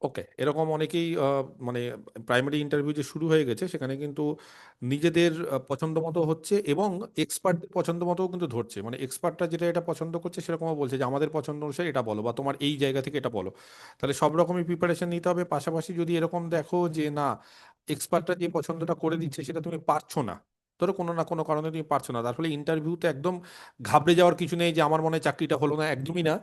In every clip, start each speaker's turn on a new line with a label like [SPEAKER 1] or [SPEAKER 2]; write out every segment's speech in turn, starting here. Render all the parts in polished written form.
[SPEAKER 1] ওকে, এরকম অনেকেই মানে প্রাইমারি ইন্টারভিউ যে শুরু হয়ে গেছে সেখানে কিন্তু নিজেদের পছন্দ মতো হচ্ছে, এবং এক্সপার্টদের পছন্দ মতো কিন্তু ধরছে, মানে এক্সপার্টরা যেটা এটা পছন্দ করছে সেরকমও বলছে যে আমাদের পছন্দ অনুসারে এটা বলো বা তোমার এই জায়গা থেকে এটা বলো। তাহলে সব রকমই প্রিপারেশন নিতে হবে। পাশাপাশি যদি এরকম দেখো যে না, এক্সপার্টরা যে পছন্দটা করে দিচ্ছে সেটা তুমি পারছো না, ধরো কোনো না কোনো কারণে তুমি পারছো না, তার ফলে ইন্টারভিউতে একদম ঘাবড়ে যাওয়ার কিছু নেই যে আমার মনে হয় চাকরিটা হলো না, একদমই না।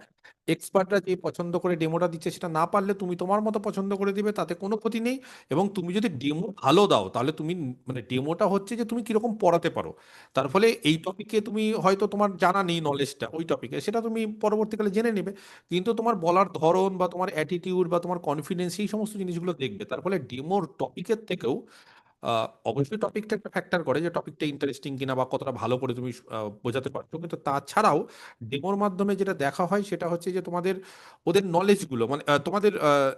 [SPEAKER 1] এক্সপার্টরা যে পছন্দ করে ডেমোটা দিচ্ছে সেটা না পারলে তুমি তোমার মতো পছন্দ করে দিবে, তাতে কোনো ক্ষতি নেই। এবং তুমি যদি ডেমো ভালো দাও তাহলে তুমি, মানে ডেমোটা হচ্ছে যে তুমি কিরকম পড়াতে পারো। তার ফলে এই টপিকে তুমি হয়তো তোমার জানা নেই নলেজটা ওই টপিকে, সেটা তুমি পরবর্তীকালে জেনে নেবে, কিন্তু তোমার বলার ধরন বা তোমার অ্যাটিটিউড বা তোমার কনফিডেন্স এই সমস্ত জিনিসগুলো দেখবে। তার ফলে ডেমোর টপিকের থেকেও অবশ্যই টপিকটা একটা ফ্যাক্টর করে যে টপিকটা ইন্টারেস্টিং কিনা বা কতটা ভালো করে তুমি বোঝাতে পারছো, কিন্তু তাছাড়াও ডেমোর মাধ্যমে যেটা দেখা হয় সেটা হচ্ছে যে তোমাদের ওদের নলেজগুলো, মানে তোমাদের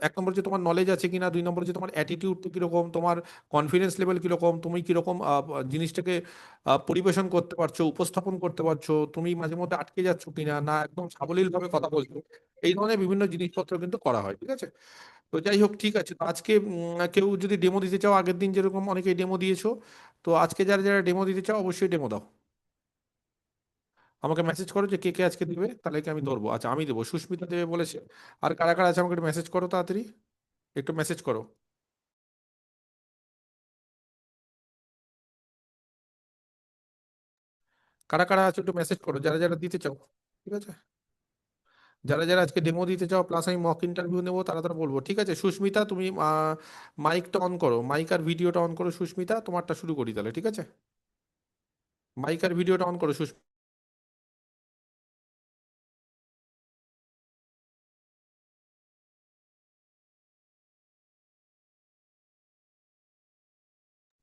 [SPEAKER 1] এক নম্বর যে তোমার নলেজ আছে কিনা, দুই নম্বর যে তোমার অ্যাটিটিউড কিরকম, তোমার কনফিডেন্স লেভেল কিরকম, তুমি কিরকম জিনিসটাকে পরিবেশন করতে পারছো, উপস্থাপন করতে পারছো, তুমি মাঝে মধ্যে আটকে যাচ্ছ কিনা, না একদম সাবলীলভাবে কথা বলছো, এই ধরনের বিভিন্ন জিনিসপত্র কিন্তু করা হয়। ঠিক আছে, তো যাই হোক, ঠিক আছে। তো আজকে কেউ যদি ডেমো দিতে চাও, আগের দিন যেরকম অনেকেই ডেমো দিয়েছো, তো আজকে যারা যারা ডেমো দিতে চাও অবশ্যই ডেমো দাও। আমাকে মেসেজ করো যে কে কে আজকে দিবে, তাহলে কি আমি ধরবো। আচ্ছা, আমি দেবো, সুস্মিতা দেবে বলেছে। আর কারা কারা আছে আমাকে একটু মেসেজ করো তাড়াতাড়ি, একটু মেসেজ করো। কারা কারা আছে একটু মেসেজ করো, যারা যারা দিতে চাও। ঠিক আছে, যারা যারা আজকে ডেমো দিতে চাও প্লাস আমি মক ইন্টারভিউ নেবো, তারা তারা বলবো। ঠিক আছে সুস্মিতা, তুমি মাইকটা অন করো, মাইক আর ভিডিওটা অন করো সুস্মিতা, তোমারটা শুরু করি তাহলে। ঠিক আছে, মাইক আর ভিডিওটা অন করো সুস্মিতা।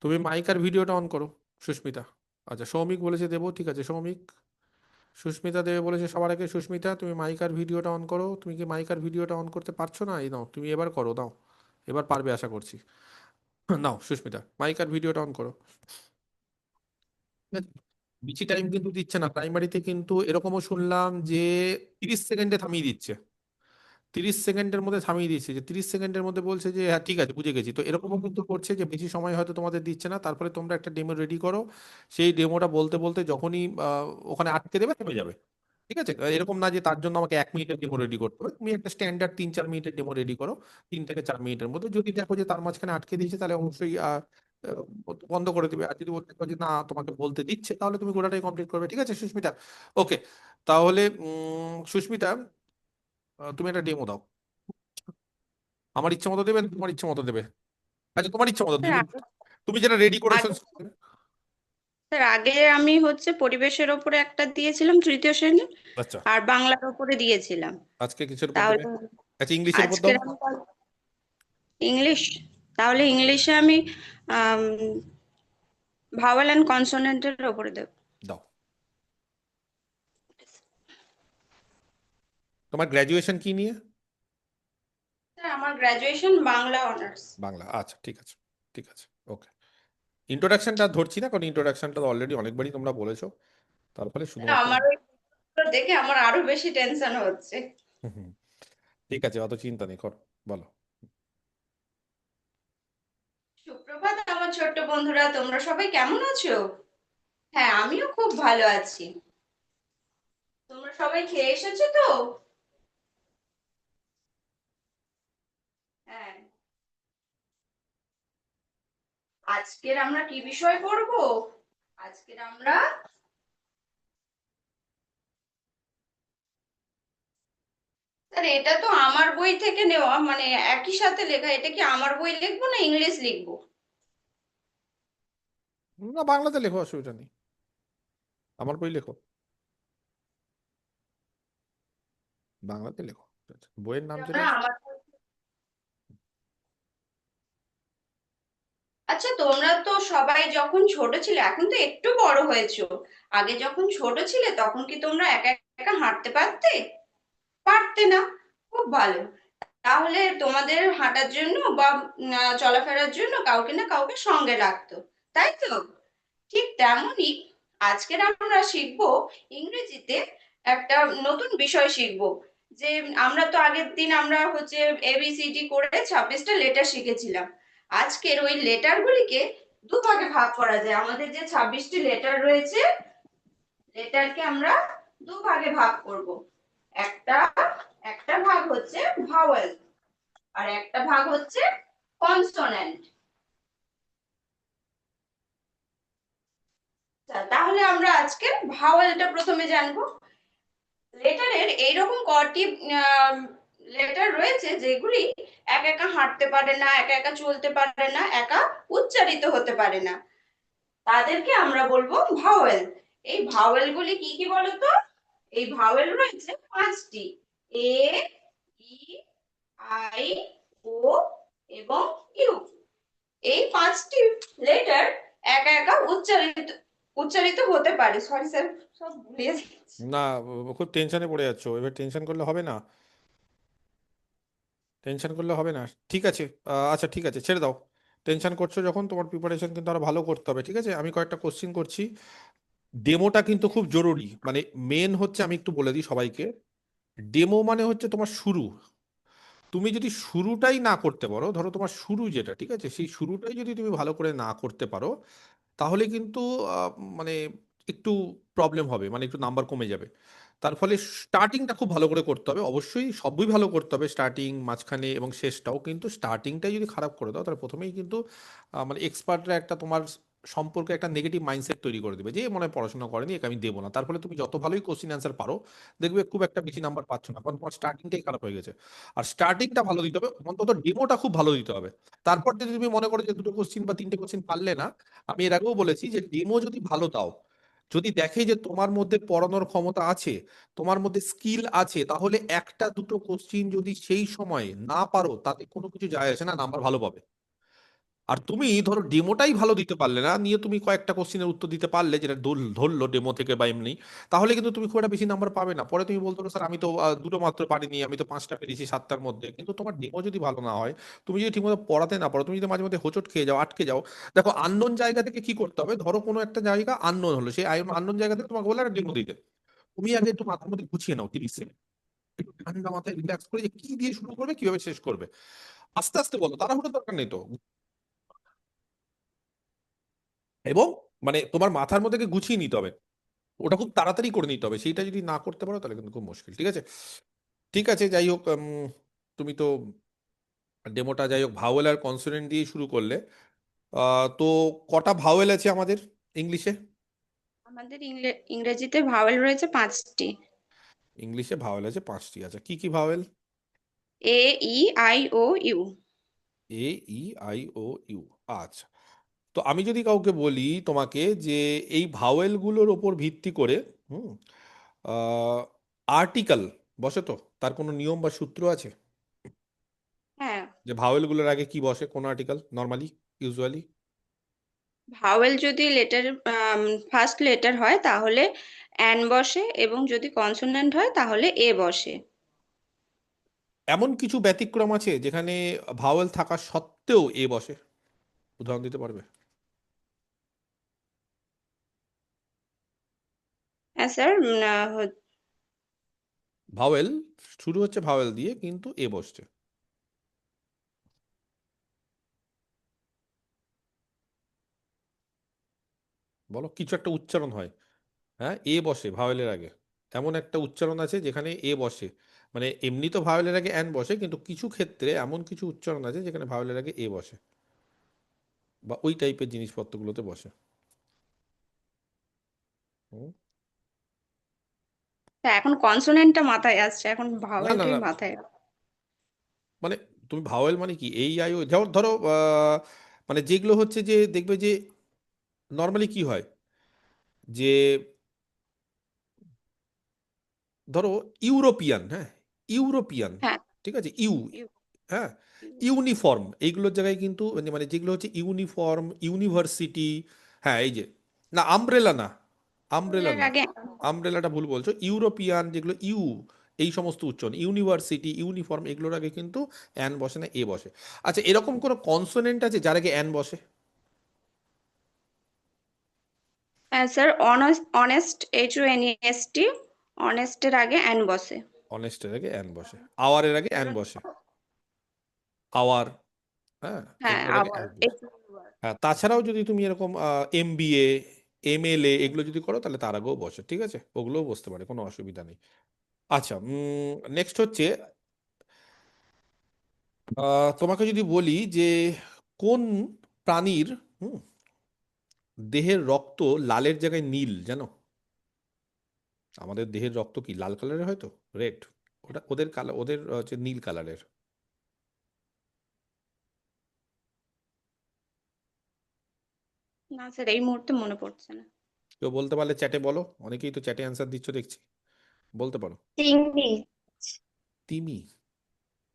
[SPEAKER 1] তুমি মাইক আর ভিডিওটা অন করো সুস্মিতা। আচ্ছা, সৌমিক বলেছে দেবো, ঠিক আছে সৌমিক। সুস্মিতা দেবে বলেছে সবার আগে। সুস্মিতা, তুমি মাইক আর ভিডিওটা অন করো। তুমি কি মাইক আর ভিডিওটা অন করতে পারছো না? এই নাও, তুমি এবার করো, দাও। এবার পারবে আশা করছি। নাও সুস্মিতা, মাইক আর ভিডিওটা অন করো। ঠিক আছে? বেশি টাইম কিন্তু দিচ্ছে না, প্রাইমারিতে কিন্তু এরকমও শুনলাম যে 30 সেকেন্ডে থামিয়ে দিচ্ছে। 30 সেকেন্ডের মধ্যে থামিয়ে দিচ্ছে, যে 30 সেকেন্ডের মধ্যে বলছে যে হ্যাঁ ঠিক আছে বুঝে গেছি। তো এরকমও কিন্তু করছে যে বেশি সময় হয়তো তোমাদের দিচ্ছে না, তারপরে তোমরা একটা ডেমো রেডি করো। সেই ডেমোটা বলতে বলতে যখনই ওখানে আটকে দেবে থেমে যাবে। ঠিক আছে, এরকম না যে তার জন্য আমাকে 1 মিনিটের ডেমো রেডি করতে হবে, তুমি একটা স্ট্যান্ডার্ড 3-4 মিনিটের ডেমো রেডি করো। 3 থেকে 4 মিনিটের মধ্যে যদি দেখো যে তার মাঝখানে আটকে দিয়েছে তাহলে অবশ্যই বন্ধ করে দিবে। আর যদি দেখো যে না তোমাকে বলতে দিচ্ছে তাহলে তুমি গোটাটাই কমপ্লিট করবে। ঠিক আছে সুস্মিতা, ওকে। তাহলে সুস্মিতা, তুমি একটা ডেমো দাও। আমার ইচ্ছা মতো দেবে না তোমার ইচ্ছা মতো দেবে? আচ্ছা, তোমার ইচ্ছা মতো
[SPEAKER 2] স্যার
[SPEAKER 1] তুমি,
[SPEAKER 2] আগে
[SPEAKER 1] তুমি যেটা রেডি করেছো।
[SPEAKER 2] আগে স্যার আগে আমি হচ্ছে পরিবেশের ওপরে একটা দিয়েছিলাম তৃতীয় শ্রেণী,
[SPEAKER 1] আচ্ছা,
[SPEAKER 2] আর বাংলার ওপরে দিয়েছিলাম।
[SPEAKER 1] আজকে কিসের উপর দেবে?
[SPEAKER 2] তাহলে
[SPEAKER 1] আচ্ছা, ইংলিশের উপর
[SPEAKER 2] আজকের
[SPEAKER 1] দাও।
[SPEAKER 2] আমি ইংলিশ, তাহলে ইংলিশে আমি ভাওয়েল অ্যান্ড কনসোনেন্টের ওপরে দেব।
[SPEAKER 1] দাও। তোমার গ্র্যাজুয়েশন কি নিয়ে?
[SPEAKER 2] স্যার আমার গ্রাজুয়েশন বাংলা অনার্স।
[SPEAKER 1] বাংলা, আচ্ছা ঠিক আছে। ঠিক আছে, ওকে। ইন্ট্রোডাকশনটা ধরছি না, কারণ ইন্ট্রোডাকশনটা অলরেডি অনেকবারই তোমরা বলেছো, তারপরে শুধুমাত্র।
[SPEAKER 2] আমার ওই দেখে আমার আরো বেশি টেনশন হচ্ছে।
[SPEAKER 1] হুম, হুম, ঠিক আছে, অত চিন্তা নেই, করো, বলো।
[SPEAKER 2] সুপ্রভাত আমার ছোট্ট বন্ধুরা, তোমরা সবাই কেমন আছো? হ্যাঁ, আমিও খুব ভালো আছি। তোমরা সবাই খেয়ে এসেছো তো? হ্যাঁ। আজকের আমরা কি বিষয় পড়বো? আজকের আমরা, স্যার এটা তো আমার বই থেকে নেওয়া, মানে একই সাথে লেখা, এটা কি আমার বই লিখবো না ইংলিশ লিখবো?
[SPEAKER 1] না, বাংলাতে লেখো, অসুবিধা নেই, আমার বই লেখো, বাংলাতে লেখো। আচ্ছা, বইয়ের নাম যেটা
[SPEAKER 2] আমরা
[SPEAKER 1] আছে।
[SPEAKER 2] আমার, আচ্ছা তোমরা তো সবাই যখন ছোট ছিলে, এখন তো একটু বড় হয়েছো, আগে যখন ছোট ছিলে তখন কি তোমরা একা একা হাঁটতে পারতে? পারতে না? খুব ভালো। তাহলে তোমাদের হাঁটার জন্য বা চলাফেরার জন্য কাউকে না কাউকে সঙ্গে রাখতো, তাই তো? ঠিক তেমনই আজকের আমরা শিখবো ইংরেজিতে একটা নতুন বিষয় শিখবো, যে আমরা তো আগের দিন আমরা হচ্ছে এবিসিডি করে 26টা লেটার শিখেছিলাম। আজকের ওই লেটারগুলিকে দুভাগে ভাগ করা যায়। আমাদের যে 26টি লেটার রয়েছে, লেটারকে আমরা দুভাগে ভাগ করব। একটা একটা ভাগ হচ্ছে ভাওয়েল, আর একটা ভাগ হচ্ছে কনসোন্যান্ট। তাহলে আমরা আজকে ভাওয়েলটা প্রথমে জানবো। লেটারের এইরকম কটি লেটার রয়েছে যেগুলি একা একা হাঁটতে পারে না, একা একা চলতে পারে না, একা উচ্চারিত হতে পারে না, তাদেরকে আমরা বলবো ভাওয়েল। এই ভাওয়েল গুলি কি কি বলতো? এই ভাওয়েল রয়েছে পাঁচটি: এ, ই, আই, ও এবং ইউ। এই পাঁচটি লেটার একা একা উচ্চারিত উচ্চারিত হতে পারে। সরি স্যার, সব ভুলিয়ে যাচ্ছি।
[SPEAKER 1] না, খুব টেনশনে পড়ে যাচ্ছ, এবার টেনশন করলে হবে না, টেনশন করলে হবে না। ঠিক আছে, আচ্ছা ঠিক আছে, ছেড়ে দাও। টেনশন করছো যখন, তোমার প্রিপারেশন কিন্তু আরো ভালো করতে হবে, ঠিক আছে? আমি কয়েকটা কোশ্চিন করছি। ডেমোটা কিন্তু খুব জরুরি, মানে মেন হচ্ছে, আমি একটু বলে দিই সবাইকে, ডেমো মানে হচ্ছে তোমার শুরু। তুমি যদি শুরুটাই না করতে পারো, ধরো তোমার শুরু যেটা, ঠিক আছে, সেই শুরুটাই যদি তুমি ভালো করে না করতে পারো, তাহলে কিন্তু আহ, মানে একটু প্রবলেম হবে, মানে একটু নাম্বার কমে যাবে। তার ফলে স্টার্টিংটা খুব ভালো করে করতে হবে, অবশ্যই সবই ভালো করতে হবে, স্টার্টিং, মাঝখানে এবং শেষটাও। কিন্তু স্টার্টিংটাই যদি খারাপ করে দাও, তাহলে প্রথমেই কিন্তু মানে এক্সপার্টরা একটা তোমার সম্পর্কে একটা নেগেটিভ মাইন্ডসেট তৈরি করে দেবে, যে মনে হয় পড়াশোনা করেনি, একে আমি দেবো না। তার ফলে তুমি যত ভালোই কোশ্চিন অ্যান্সার পারো, দেখবে খুব একটা বেশি নাম্বার পাচ্ছ না, কারণ তোমার স্টার্টিংটাই খারাপ হয়ে গেছে। আর স্টার্টিংটা ভালো দিতে হবে, অন্তত ডেমোটা খুব ভালো দিতে হবে। তারপর যদি তুমি মনে করো যে দুটো কোশ্চিন বা তিনটে কোশ্চিন পারলে না, আমি এর আগেও বলেছি যে ডেমো যদি ভালো দাও, যদি দেখে যে তোমার মধ্যে পড়ানোর ক্ষমতা আছে, তোমার মধ্যে স্কিল আছে, তাহলে একটা দুটো কোশ্চিন যদি সেই সময় না পারো, তাতে কোনো কিছু যায় আসে না, নাম্বার ভালো পাবে। আর তুমি ধরো ডেমোটাই ভালো দিতে পারলে না, নিয়ে তুমি কয়েকটা কোশ্চিনের উত্তর দিতে পারলে, যেটা ধরলো ডেমো থেকে বা এমনি, তাহলে কিন্তু তুমি খুব একটা বেশি নাম্বার পাবে না। পরে তুমি বলতে পারো, স্যার আমি তো দুটো মাত্র পারিনি, আমি তো পাঁচটা পেরেছি সাতটার মধ্যে। কিন্তু তোমার ডেমো যদি ভালো না হয়, তুমি যদি ঠিকমতো পড়াতে না পারো, তুমি যদি মাঝে মধ্যে হোঁচট খেয়ে যাও, আটকে যাও। দেখো, আননোন জায়গা থেকে কি করতে হবে, ধরো কোনো একটা জায়গা আননোন হলো, সেই আননোন জায়গা থেকে তোমাকে বলে একটা ডেমো দিতে, তুমি আগে একটু মাথার মধ্যে গুছিয়ে নাও 30 সেকেন্ড, একটু ঠান্ডা মাথায় রিল্যাক্স করে, যে কি দিয়ে শুরু করবে, কিভাবে শেষ করবে, আস্তে আস্তে বলো, তাড়াহুড়ো দরকার নেই তো। এবং মানে তোমার মাথার মধ্যে গুছিয়ে নিতে হবে, ওটা খুব তাড়াতাড়ি করে নিতে হবে, সেইটা যদি না করতে পারো, তাহলে কিন্তু খুব মুশকিল, ঠিক আছে? ঠিক আছে, যাই হোক, তুমি তো ডেমোটা, যাই হোক, ভাওয়েল আর কনসোনেন্ট দিয়ে শুরু করলে। তো কটা ভাওয়েল আছে আমাদের ইংলিশে?
[SPEAKER 2] আমাদের ইংরেজিতে ভাওয়েল রয়েছে পাঁচটি:
[SPEAKER 1] ইংলিশে ভাওয়েল আছে পাঁচটি, আচ্ছা কি কি vowel?
[SPEAKER 2] A, E, I, O, U.
[SPEAKER 1] A, E, I, O, U. আচ্ছা, তো আমি যদি কাউকে বলি তোমাকে যে এই ভাওয়েলগুলোর ওপর ভিত্তি করে, হুম, আর্টিকেল বসে, তো তার কোনো নিয়ম বা সূত্র আছে?
[SPEAKER 2] হ্যাঁ,
[SPEAKER 1] যে ভাওয়েলগুলোর আগে কি বসে, কোন আর্টিকেল নর্মালি, ইউজুয়ালি?
[SPEAKER 2] ভাওয়েল যদি লেটার ফার্স্ট লেটার হয় তাহলে অ্যান বসে, এবং যদি কনসোন্যান্ট হয় তাহলে এ বসে।
[SPEAKER 1] এমন কিছু ব্যতিক্রম আছে যেখানে ভাওয়েল থাকা সত্ত্বেও এ বসে? উদাহরণ দিতে পারবে?
[SPEAKER 2] হ্যাঁ স্যার।
[SPEAKER 1] ভাওয়েল শুরু হচ্ছে ভাওয়েল দিয়ে, কিন্তু এ বসছে। বলো, কিছু একটা উচ্চারণ হয়, হ্যাঁ, এ বসে ভাওয়েলের আগে, এমন একটা উচ্চারণ আছে যেখানে এ বসে। মানে এমনি তো ভাওয়েলের আগে অ্যান বসে, কিন্তু কিছু ক্ষেত্রে এমন কিছু উচ্চারণ আছে যেখানে ভাওয়েলের আগে এ বসে, বা ওই টাইপের জিনিসপত্রগুলোতে বসে। হুম।
[SPEAKER 2] তা এখন কনসোনেন্টটা মাথায় আসছে, এখন
[SPEAKER 1] না না
[SPEAKER 2] ভাওয়েলটাই
[SPEAKER 1] না,
[SPEAKER 2] মাথায়।
[SPEAKER 1] মানে তুমি ভাওয়েল মানে কি, এই আই ও, ধরো ধরো মানে যেগুলো হচ্ছে যে দেখবে যে নর্মালি কি হয়, যে ধরো ইউরোপিয়ান, হ্যাঁ, ইউরোপিয়ান,
[SPEAKER 2] হ্যাঁ,
[SPEAKER 1] ঠিক আছে, ইউ,
[SPEAKER 2] ইউ,
[SPEAKER 1] হ্যাঁ,
[SPEAKER 2] ইউ।
[SPEAKER 1] ইউনিফর্ম, এইগুলোর জায়গায় কিন্তু মানে মানে যেগুলো হচ্ছে ইউনিফর্ম, ইউনিভার্সিটি, হ্যাঁ, এই যে, না আমব্রেলা না, আমব্রেলা
[SPEAKER 2] ভাওয়েলের
[SPEAKER 1] না,
[SPEAKER 2] আগে
[SPEAKER 1] আমব্রেলাটা ভুল বলছো, ইউরোপিয়ান যেগুলো, ইউ, এই সমস্ত উচ্চারণ, ইউনিভার্সিটি, ইউনিফর্ম, এগুলোর আগে কিন্তু অ্যান বসে না, এ বসে। আচ্ছা, এরকম কোনো কনসোনেন্ট আছে যার আগে অ্যান বসে?
[SPEAKER 2] হ্যাঁ স্যার, অনেস্ট, HONEST, অনেস্টের আগে অ্যান বসে।
[SPEAKER 1] অনেস্টের আগে অ্যান বসে, আওয়ারের আগে অ্যান বসে, আওয়ার, হ্যাঁ,
[SPEAKER 2] হ্যাঁ
[SPEAKER 1] এগুলোর আগে
[SPEAKER 2] আবার
[SPEAKER 1] অ্যান বসে। হ্যাঁ, তাছাড়াও যদি তুমি এরকম এমবিএ, এমএলএ এগুলো যদি করো তাহলে তার আগেও বসে, ঠিক আছে, ওগুলোও বসতে পারে, কোনো অসুবিধা নেই। আচ্ছা, নেক্সট হচ্ছে তোমাকে যদি বলি যে কোন প্রাণীর হুম, দেহের রক্ত লালের জায়গায় নীল, জানো? আমাদের দেহের রক্ত কি লাল কালারের, হয়তো রেড, ওটা ওদের কালার, ওদের হচ্ছে নীল কালারের।
[SPEAKER 2] না স্যার, এই মুহূর্তে মনে পড়ছে না।
[SPEAKER 1] কেউ বলতে পারলে চ্যাটে বলো, অনেকেই তো চ্যাটে অ্যান্সার দিচ্ছ দেখছি, বলতে পারো।
[SPEAKER 3] চিংড়ি।
[SPEAKER 1] তিমি।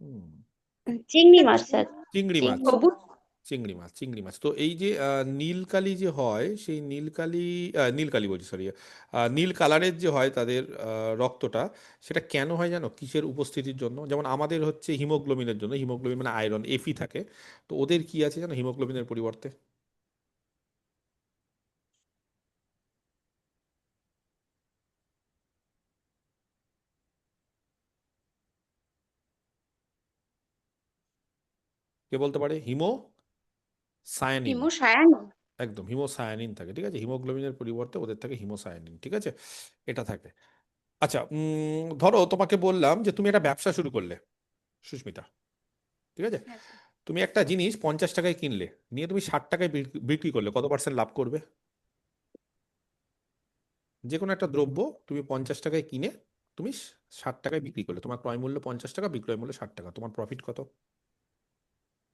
[SPEAKER 1] হুম।
[SPEAKER 3] চিংড়ি মাছ স্যার।
[SPEAKER 1] চিংড়ি মাছ।
[SPEAKER 3] চিংড়ি।
[SPEAKER 2] সবুজ।
[SPEAKER 1] চিংড়ি মাছ, চিংড়ি মাছ। তো এই যে নীলকালি যে হয়, সেই নীলকালি, নীলকালি বলছি, সরি, নীল কালারের যে হয় তাদের রক্তটা, সেটা কেন হয় জানো? কিসের উপস্থিতির জন্য? যেমন আমাদের হচ্ছে হিমোগ্লোবিনের জন্য, হিমোগ্লোবিন মানে আয়রন, এফি থাকে। তো ওদের কি আছে জানো হিমোগ্লোবিনের পরিবর্তে? কে বলতে পারে? সায়ানিন।
[SPEAKER 2] হিমোসায়ান।
[SPEAKER 1] একদম, হিমোসায়ানিন থাকে, ঠিক আছে, হিমোগ্লোবিনের পরিবর্তে ওদের থাকে হিমোসায়ানিন, ঠিক আছে, এটা থাকে। আচ্ছা, ধরো তোমাকে বললাম যে তুমি একটা ব্যবসা শুরু করলে, সুস্মিতা, ঠিক আছে,
[SPEAKER 2] হ্যাঁ স্যার।
[SPEAKER 1] তুমি একটা জিনিস 50 টাকায় কিনলে, নিয়ে তুমি 60 টাকায় বিক্রি করলে, কত পার্সেন্ট লাভ করবে? যে কোনো একটা দ্রব্য তুমি 50 টাকায় কিনে তুমি 60 টাকায় বিক্রি করলে, তোমার ক্রয় মূল্য 50 টাকা, বিক্রয় মূল্য 60 টাকা, তোমার প্রফিট কত?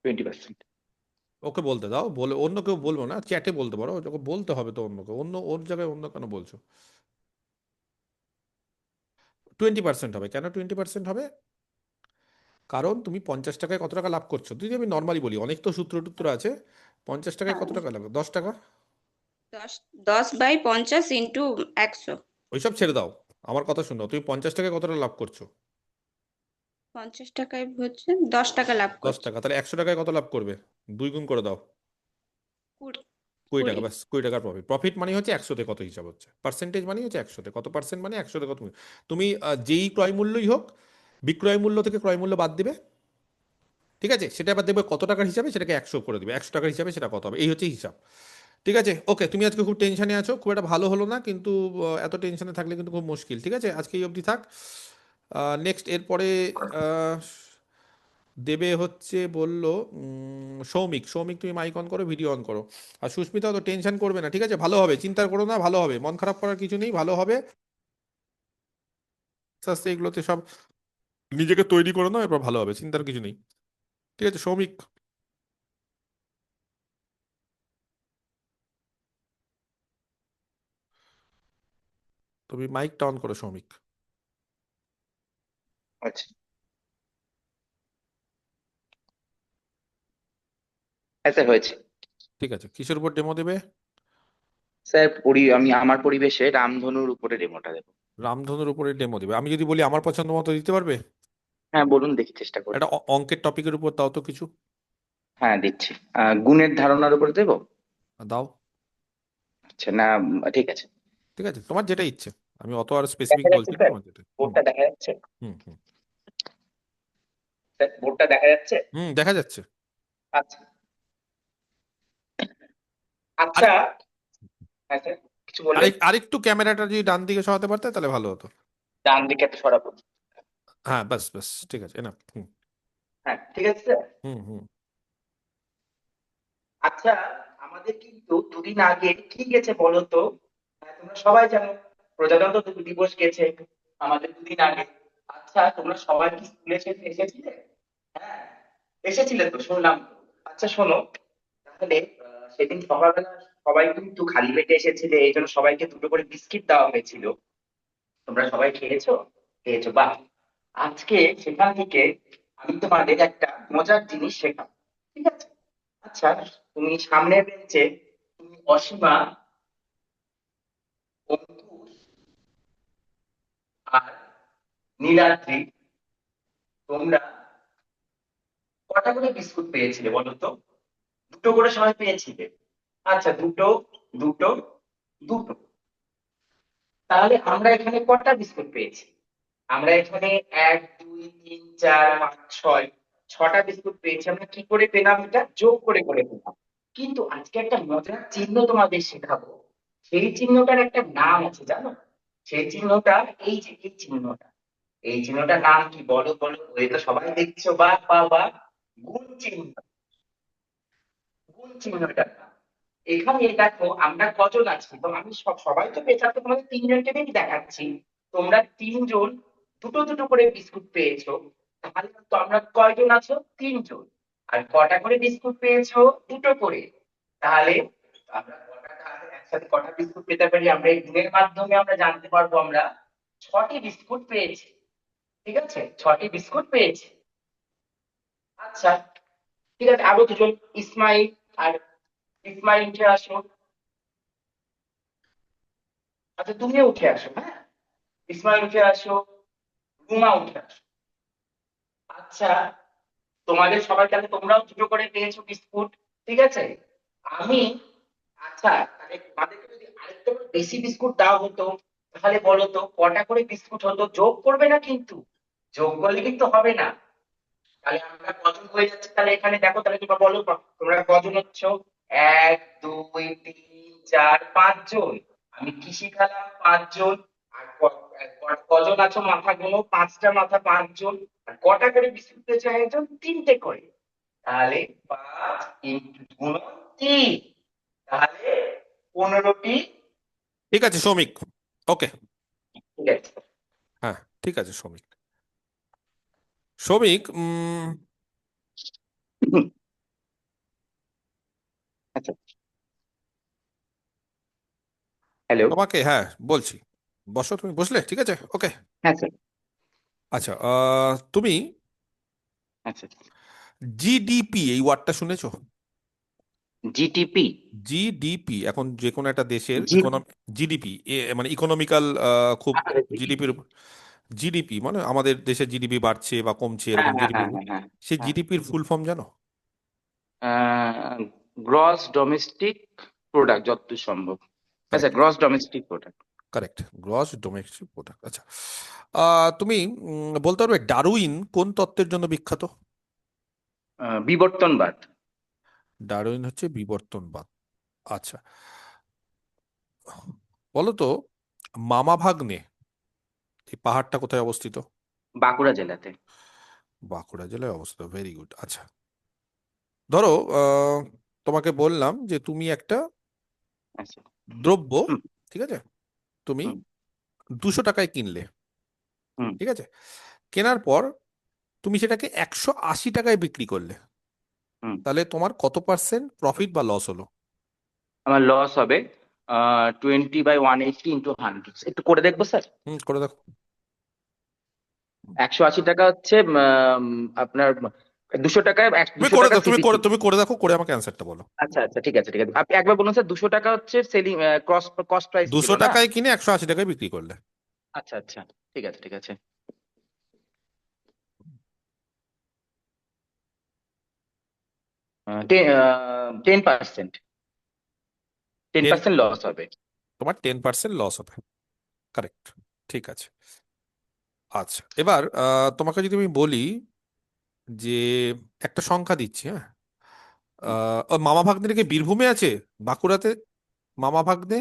[SPEAKER 4] 20%।
[SPEAKER 1] ওকে বলতে দাও, বলে অন্য কেউ বলবো না, চ্যাটে বলতে পারো, ওকে বলতে হবে তো অন্যকে, অন্য ওর জায়গায় অন্য কেন বলছো? 20% হবে। কেন 20% হবে? কারণ তুমি 50 টাকায় কত টাকা লাভ করছো, যদি আমি নর্মালি বলি, অনেক তো সূত্র টুত্র আছে। 50 টাকায়
[SPEAKER 2] হ্যাঁ,
[SPEAKER 1] কত টাকা লাভ? 10 টাকা।
[SPEAKER 2] 10/50 × 100।
[SPEAKER 1] ওইসব ছেড়ে দাও, আমার কথা শুনো, তুমি 50 টাকায় কত টাকা লাভ করছো?
[SPEAKER 2] 50 টাকায় হচ্ছে 10 টাকা লাভ
[SPEAKER 1] দশ
[SPEAKER 2] করছি।
[SPEAKER 1] টাকা তাহলে 100 টাকায় কত লাভ করবে? 2 গুণ করে দাও।
[SPEAKER 2] 20।
[SPEAKER 1] 20 টাকা,
[SPEAKER 2] 20।
[SPEAKER 1] ব্যাস, 20 টাকার প্রফিট। প্রফিট মানে হচ্ছে 100তে কত হিসাব হচ্ছে, পার্সেন্টেজ মানে হচ্ছে 100তে কত পার্সেন্ট, মানে 100তে কত। তুমি তুমি যেই ক্রয় মূল্যই হোক, বিক্রয় মূল্য থেকে ক্রয় মূল্য বাদ দিবে, ঠিক আছে, সেটা আবার দেখবে কত টাকার হিসাবে, সেটাকে 100 করে দিবে, 100 টাকার হিসাবে সেটা কত হবে, এই হচ্ছে হিসাব। ঠিক আছে, ওকে, তুমি আজকে খুব টেনশনে আছো, খুব একটা ভালো হলো না কিন্তু, এত টেনশনে থাকলে কিন্তু খুব মুশকিল, ঠিক আছে, আজকে এই অবধি থাক। নেক্সট এরপরে আহ, দেবে হচ্ছে বললো সৌমিক। সৌমিক, তুমি মাইক অন করো, ভিডিও অন করো। আর সুস্মিতা, তো টেনশন করবে না, ঠিক আছে, ভালো হবে, চিন্তা করো না, ভালো হবে, মন খারাপ করার কিছু নেই, ভালো হবে। আস্তে আস্তে এগুলোতে সব নিজেকে তৈরি করো না, এরপর ভালো হবে, চিন্তার কিছু নেই। ঠিক আছে সৌমিক, তুমি মাইকটা অন করো সৌমিক।
[SPEAKER 4] আচ্ছা, হ্যাঁ স্যার, হয়েছে।
[SPEAKER 1] ঠিক আছে, কিসের উপর ডেমো দেবে?
[SPEAKER 4] স্যার, আমি আমার পরিবেশে রামধনুর উপরে ডেমোটা দেবো।
[SPEAKER 1] রামধনুর উপরে ডেমো দেবে। আমি যদি বলি আমার পছন্দ মতো দিতে পারবে?
[SPEAKER 4] হ্যাঁ বলুন, দেখি, চেষ্টা করি।
[SPEAKER 1] একটা অঙ্কের টপিকের উপর দাও তো কিছু।
[SPEAKER 4] হ্যাঁ দিচ্ছি। গুণের ধারণার উপরে দেবো।
[SPEAKER 1] দাও।
[SPEAKER 4] আচ্ছা, না, ঠিক আছে।
[SPEAKER 1] ঠিক আছে, তোমার যেটা ইচ্ছে, আমি অত আর স্পেসিফিক
[SPEAKER 4] দেখা যাচ্ছে
[SPEAKER 1] বলছি না,
[SPEAKER 4] স্যার?
[SPEAKER 1] তোমার যেটা। হুম।
[SPEAKER 4] বোর্ডটা দেখা যাচ্ছে?
[SPEAKER 1] হুম। হুম।
[SPEAKER 4] স্যার, বোর্ডটা দেখা যাচ্ছে?
[SPEAKER 1] হুম, দেখা যাচ্ছে।
[SPEAKER 4] আচ্ছা।
[SPEAKER 1] আরে,
[SPEAKER 4] আচ্ছা। হ্যাঁ স্যার, কিছু বলবেন?
[SPEAKER 1] আরেকটু ক্যামেরাটা যদি ডান দিকে সরাতে পারতে তাহলে ভালো হতো।
[SPEAKER 4] ডান দিকে একটা সরাবো।
[SPEAKER 1] হ্যাঁ, বাস বাস, ঠিক আছে, না। হুম।
[SPEAKER 4] হ্যাঁ, ঠিক আছে স্যার।
[SPEAKER 1] হুম। হুম।
[SPEAKER 4] আচ্ছা, আমাদের কিন্তু দুদিন আগে কি গেছে বলো তো? তোমরা সবাই জানো, প্রজাতন্ত্র দিবস গেছে আমাদের দুদিন আগে। আচ্ছা, তোমরা সবাই কি স্কুলে এসেছিলে? হ্যাঁ, এসেছিলে তো, শুনলাম তো। আচ্ছা শোনো, তাহলে সেদিন সকালবেলা সবাই কিন্তু খালি পেটে এসেছিলে, এই জন্য সবাইকে দুটো করে বিস্কিট দেওয়া হয়েছিল। তোমরা সবাই খেয়েছো? খেয়েছো, বাহ। আজকে সেখান থেকে আমি তোমাদের একটা মজার জিনিস শেখাবো, ঠিক আছে? আচ্ছা, তুমি সামনের বেঞ্চে, তুমি অসীমা, অঙ্কুশ আর নীলাদ্রি, তোমরা কটা করে বিস্কুট পেয়েছিলে বলো তো? দুটো করে সবাই পেয়েছিলে। আচ্ছা, দুটো, দুটো, দুটো। তাহলে আমরা এখানে কটা বিস্কুট পেয়েছি? আমরা এখানে 1 2 3 4 5 6 ছটা বিস্কুট পেয়েছি। আমরা কি করে পেলাম? এটা যোগ করে পেলাম। কিন্তু আজকে একটা মজার চিহ্ন তোমাদের শেখাবো। সেই চিহ্নটার একটা নাম আছে, জানো? সেই চিহ্নটা এই যে এই চিহ্নটা, এই চিহ্নটার নাম কি? বলো বলো, ওই তো সবাই দেখছো, বাহ বাহ বাহ। গুণ চিহ্ন। গুণ চিহ্নটার নাম। এখানে দেখো আমরা কজন আছি, তো আমি সবাই তো পেয়েছি, আমি তো তোমাদের তিনজনকে আমি দেখাচ্ছি। তোমরা তিনজন দুটো দুটো করে বিস্কুট পেয়েছো। তাহলে তো আমরা কয়জন আছো? তিনজন। আর কটা করে বিস্কুট পেয়েছো? দুটো করে। তাহলে আমরা একসাথে কটা বিস্কুট পেতে পারি? আমরা এই গুণের মাধ্যমে আমরা জানতে পারবো আমরা 6টি বিস্কুট পেয়েছি। ঠিক আছে, 6টি বিস্কুট পেয়েছি। আচ্ছা, ঠিক আছে, আরো দুজন, ইসমাইল। আর ইসমাইল উঠে আসো। আচ্ছা, তুমিও উঠে আসো, হ্যাঁ। ইসমাইল উঠে আসো। রুমা উঠে আসো। আচ্ছা, তোমাদের সবার কাছে তোমরাও দুটো করে পেয়েছো বিস্কুট। ঠিক আছে, আমি, আচ্ছা, তাহলে তোমাদেরকে যদি আরেকটু বেশি বিস্কুট দেওয়া হতো, তাহলে বলো তো কটা করে বিস্কুট হতো? যোগ করবে না কিন্তু, যোগ করলে কিন্তু হবে না। তাহলে আমরা কজন হয়ে যাচ্ছে? তাহলে এখানে দেখো, তাহলে তোমরা বলো তোমরা কজন হচ্ছ? 1 2 3 4 5 জন। আমি কি শিখালাম? 5 জন। আর কজন আছো মাথা গোনো, 5টা মাথা, 5 জন। আর কটা করে বিস্কুট পেয়েছো একজন? 3টে করে। তাহলে 5 × 3, তাহলে 15টি।
[SPEAKER 1] ঠিক আছে সৌমিক। ওকে।
[SPEAKER 4] ঠিক আছে।
[SPEAKER 1] হ্যাঁ, ঠিক আছে সৌমিক। সৌমিক,
[SPEAKER 4] আচ্ছা, হ্যালো।
[SPEAKER 1] তোমাকে, হ্যাঁ বলছি, বসো, তুমি বসলে, ঠিক আছে, ওকে।
[SPEAKER 4] হ্যাঁ স্যার।
[SPEAKER 1] আচ্ছা, তুমি
[SPEAKER 4] আচ্ছা,
[SPEAKER 1] জিডিপি এই ওয়ার্ডটা শুনেছো?
[SPEAKER 4] জিটিপি।
[SPEAKER 1] জিডিপি এখন যে কোনো একটা দেশের
[SPEAKER 4] জি।
[SPEAKER 1] জিডিপি মানে ইকোনমিক্যাল, খুব জিডিপির, জিডিপি মানে আমাদের দেশের জিডিপি বাড়ছে বা কমছে
[SPEAKER 4] হ্যাঁ
[SPEAKER 1] এরকম
[SPEAKER 4] হ্যাঁ
[SPEAKER 1] জিডিপি,
[SPEAKER 4] হ্যাঁ হ্যাঁ
[SPEAKER 1] সেই
[SPEAKER 4] হ্যাঁ।
[SPEAKER 1] জিডিপির ফুল ফর্ম জানো?
[SPEAKER 4] গ্রস ডোমেস্টিক প্রোডাক্ট, যতদূর সম্ভব। হ্যাঁ sir,
[SPEAKER 1] correct,
[SPEAKER 4] gross domestic product.
[SPEAKER 1] Correct, gross domestic product. আচ্ছা, তুমি বলতে পারবে ডারউইন কোন তত্ত্বের জন্য বিখ্যাত?
[SPEAKER 4] বিবর্তনবাদ।
[SPEAKER 1] ডারউইন হচ্ছে বিবর্তনবাদ। আচ্ছা, বলো তো মামা ভাগ্নে এই পাহাড়টা কোথায় অবস্থিত?
[SPEAKER 4] বাঁকুড়া জেলাতে।
[SPEAKER 1] বাঁকুড়া জেলায় অবস্থিত, ভেরি গুড। আচ্ছা, ধরো তোমাকে বললাম যে তুমি একটা
[SPEAKER 4] আচ্ছা।
[SPEAKER 1] দ্রব্য,
[SPEAKER 4] হুম
[SPEAKER 1] ঠিক আছে, তুমি
[SPEAKER 4] হুম
[SPEAKER 1] 200 টাকায় কিনলে,
[SPEAKER 4] হুম।
[SPEAKER 1] ঠিক আছে, কেনার পর তুমি সেটাকে 180 টাকায় বিক্রি করলে,
[SPEAKER 4] হুম।
[SPEAKER 1] তাহলে তোমার কত পার্সেন্ট প্রফিট বা লস হলো?
[SPEAKER 4] আমার লস হবে 20/180 × 100। একটু করে দেখবো স্যার।
[SPEAKER 1] করে দেখো।
[SPEAKER 4] 180 টাকা হচ্ছে আপনার 200 টাকায়
[SPEAKER 1] তুমি
[SPEAKER 4] দুশো
[SPEAKER 1] করে
[SPEAKER 4] টাকা
[SPEAKER 1] দেখো,
[SPEAKER 4] সিপিসি।
[SPEAKER 1] তুমি করে দেখো, করে আমাকে অ্যান্সারটা বলো।
[SPEAKER 4] আচ্ছা আচ্ছা, ঠিক আছে ঠিক আছে, আপনি একবার বলুন স্যার। 200 টাকা হচ্ছে সেলিং কস্ট প্রাইস ছিল
[SPEAKER 1] দুশো
[SPEAKER 4] না?
[SPEAKER 1] টাকায় কিনে 180 টাকায় বিক্রি করলে।
[SPEAKER 4] আচ্ছা আচ্ছা, ঠিক আছে ঠিক আছে। 10%, টেন
[SPEAKER 1] টেন
[SPEAKER 4] পার্সেন্ট লস হবে।
[SPEAKER 1] তোমার 10% লস হবে, কারেক্ট, ঠিক আছে। আচ্ছা, এবার তোমাকে যদি আমি বলি যে একটা সংখ্যা দিচ্ছি, হ্যাঁ, ও মামা ভাগ্নে কি বীরভূমে আছে? বাঁকুড়াতে মামা ভাগ্নে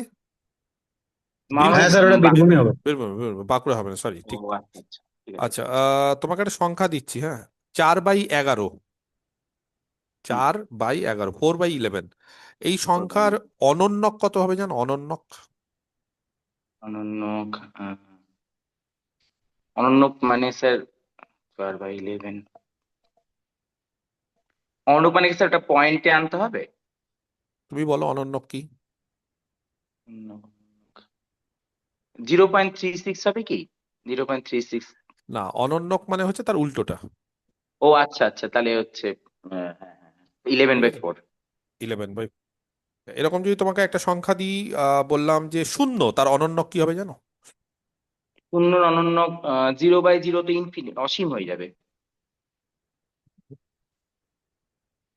[SPEAKER 4] মামা
[SPEAKER 5] হ্যাঁ
[SPEAKER 1] বীরভূম,
[SPEAKER 5] স্যার, ওটা বীরভূমই হবে।
[SPEAKER 1] বীরভূম, বাঁকুড়া হবে না, সরি,
[SPEAKER 4] ও
[SPEAKER 1] ঠিক।
[SPEAKER 4] আচ্ছা আচ্ছা, ঠিক আছে।
[SPEAKER 1] আচ্ছা, তোমাকে একটা সংখ্যা দিচ্ছি, হ্যাঁ, 4/11,
[SPEAKER 4] হুম।
[SPEAKER 1] 4/11, 4/11, এই সংখ্যার অনন্যক কত হবে জানো? অনন্যক,
[SPEAKER 4] অনন্য, আহ, অনন্য মানে স্যার 4/11। অনন্য মানে কি স্যার, একটা পয়েন্টে আনতে হবে?
[SPEAKER 1] তুমি বলো অনন্যক কি?
[SPEAKER 4] 0.36 হবে কি? 0.36।
[SPEAKER 1] না, অনন্যক মানে হচ্ছে তার উল্টোটা।
[SPEAKER 4] ও আচ্ছা আচ্ছা, তাহলে হচ্ছে হ্যাঁ হ্যাঁ হ্যাঁ, ইলেভেন
[SPEAKER 1] ঠিক
[SPEAKER 4] বাই
[SPEAKER 1] আছে,
[SPEAKER 4] ফোর
[SPEAKER 1] 11/, এরকম যদি তোমাকে একটা সংখ্যা দিই, বললাম যে শূন্য, তার অনন্যক কি হবে জানো?
[SPEAKER 4] শূন্য অনন্য 0/0 তো ইনফিনিট, অসীম হয়ে যাবে।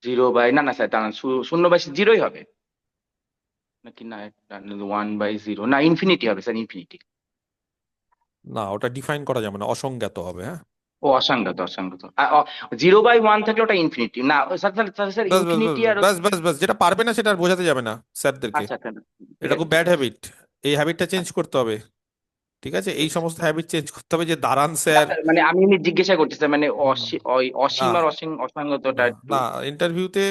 [SPEAKER 4] 0/, না না স্যার, তা না, 0/0ই হবে নাকি? না, 1/0, না ইনফিনিটি হবে স্যার, ইনফিনিটি।
[SPEAKER 1] না, ওটা ডিফাইন করা যাবে না, অসংজ্ঞাত হবে। হ্যাঁ,
[SPEAKER 4] ও অসংগত, অসংগত। 0/1 থাকলে ওটা ইনফিনিটি না স্যার, স্যার
[SPEAKER 1] বাস বাস
[SPEAKER 4] ইনফিনিটি আর
[SPEAKER 1] বাস বাস বাস, যেটা পারবে না সেটা আর বোঝাতে যাবে না স্যারদেরকে।
[SPEAKER 4] আচ্ছা আচ্ছা, ঠিক
[SPEAKER 1] এটা
[SPEAKER 4] আছে
[SPEAKER 1] খুব
[SPEAKER 4] ঠিক
[SPEAKER 1] ব্যাড
[SPEAKER 4] আছে।
[SPEAKER 1] হ্যাবিট, এই হ্যাবিটটা চেঞ্জ
[SPEAKER 4] আচ্ছা,
[SPEAKER 1] করতে হবে। ঠিক আছে,
[SPEAKER 4] ঠিক
[SPEAKER 1] এই
[SPEAKER 4] আছে।
[SPEAKER 1] সমস্ত হ্যাবিট চেঞ্জ করতে হবে, যে দাঁড়ান
[SPEAKER 4] না
[SPEAKER 1] স্যার।
[SPEAKER 4] স্যার, মানে আমি এমনি জিজ্ঞাসা করছি স্যার, মানে
[SPEAKER 1] হুম, ওই না
[SPEAKER 4] অসীম আর অসংগতটা
[SPEAKER 1] না
[SPEAKER 4] একটু।
[SPEAKER 1] না, ইন্টারভিউতে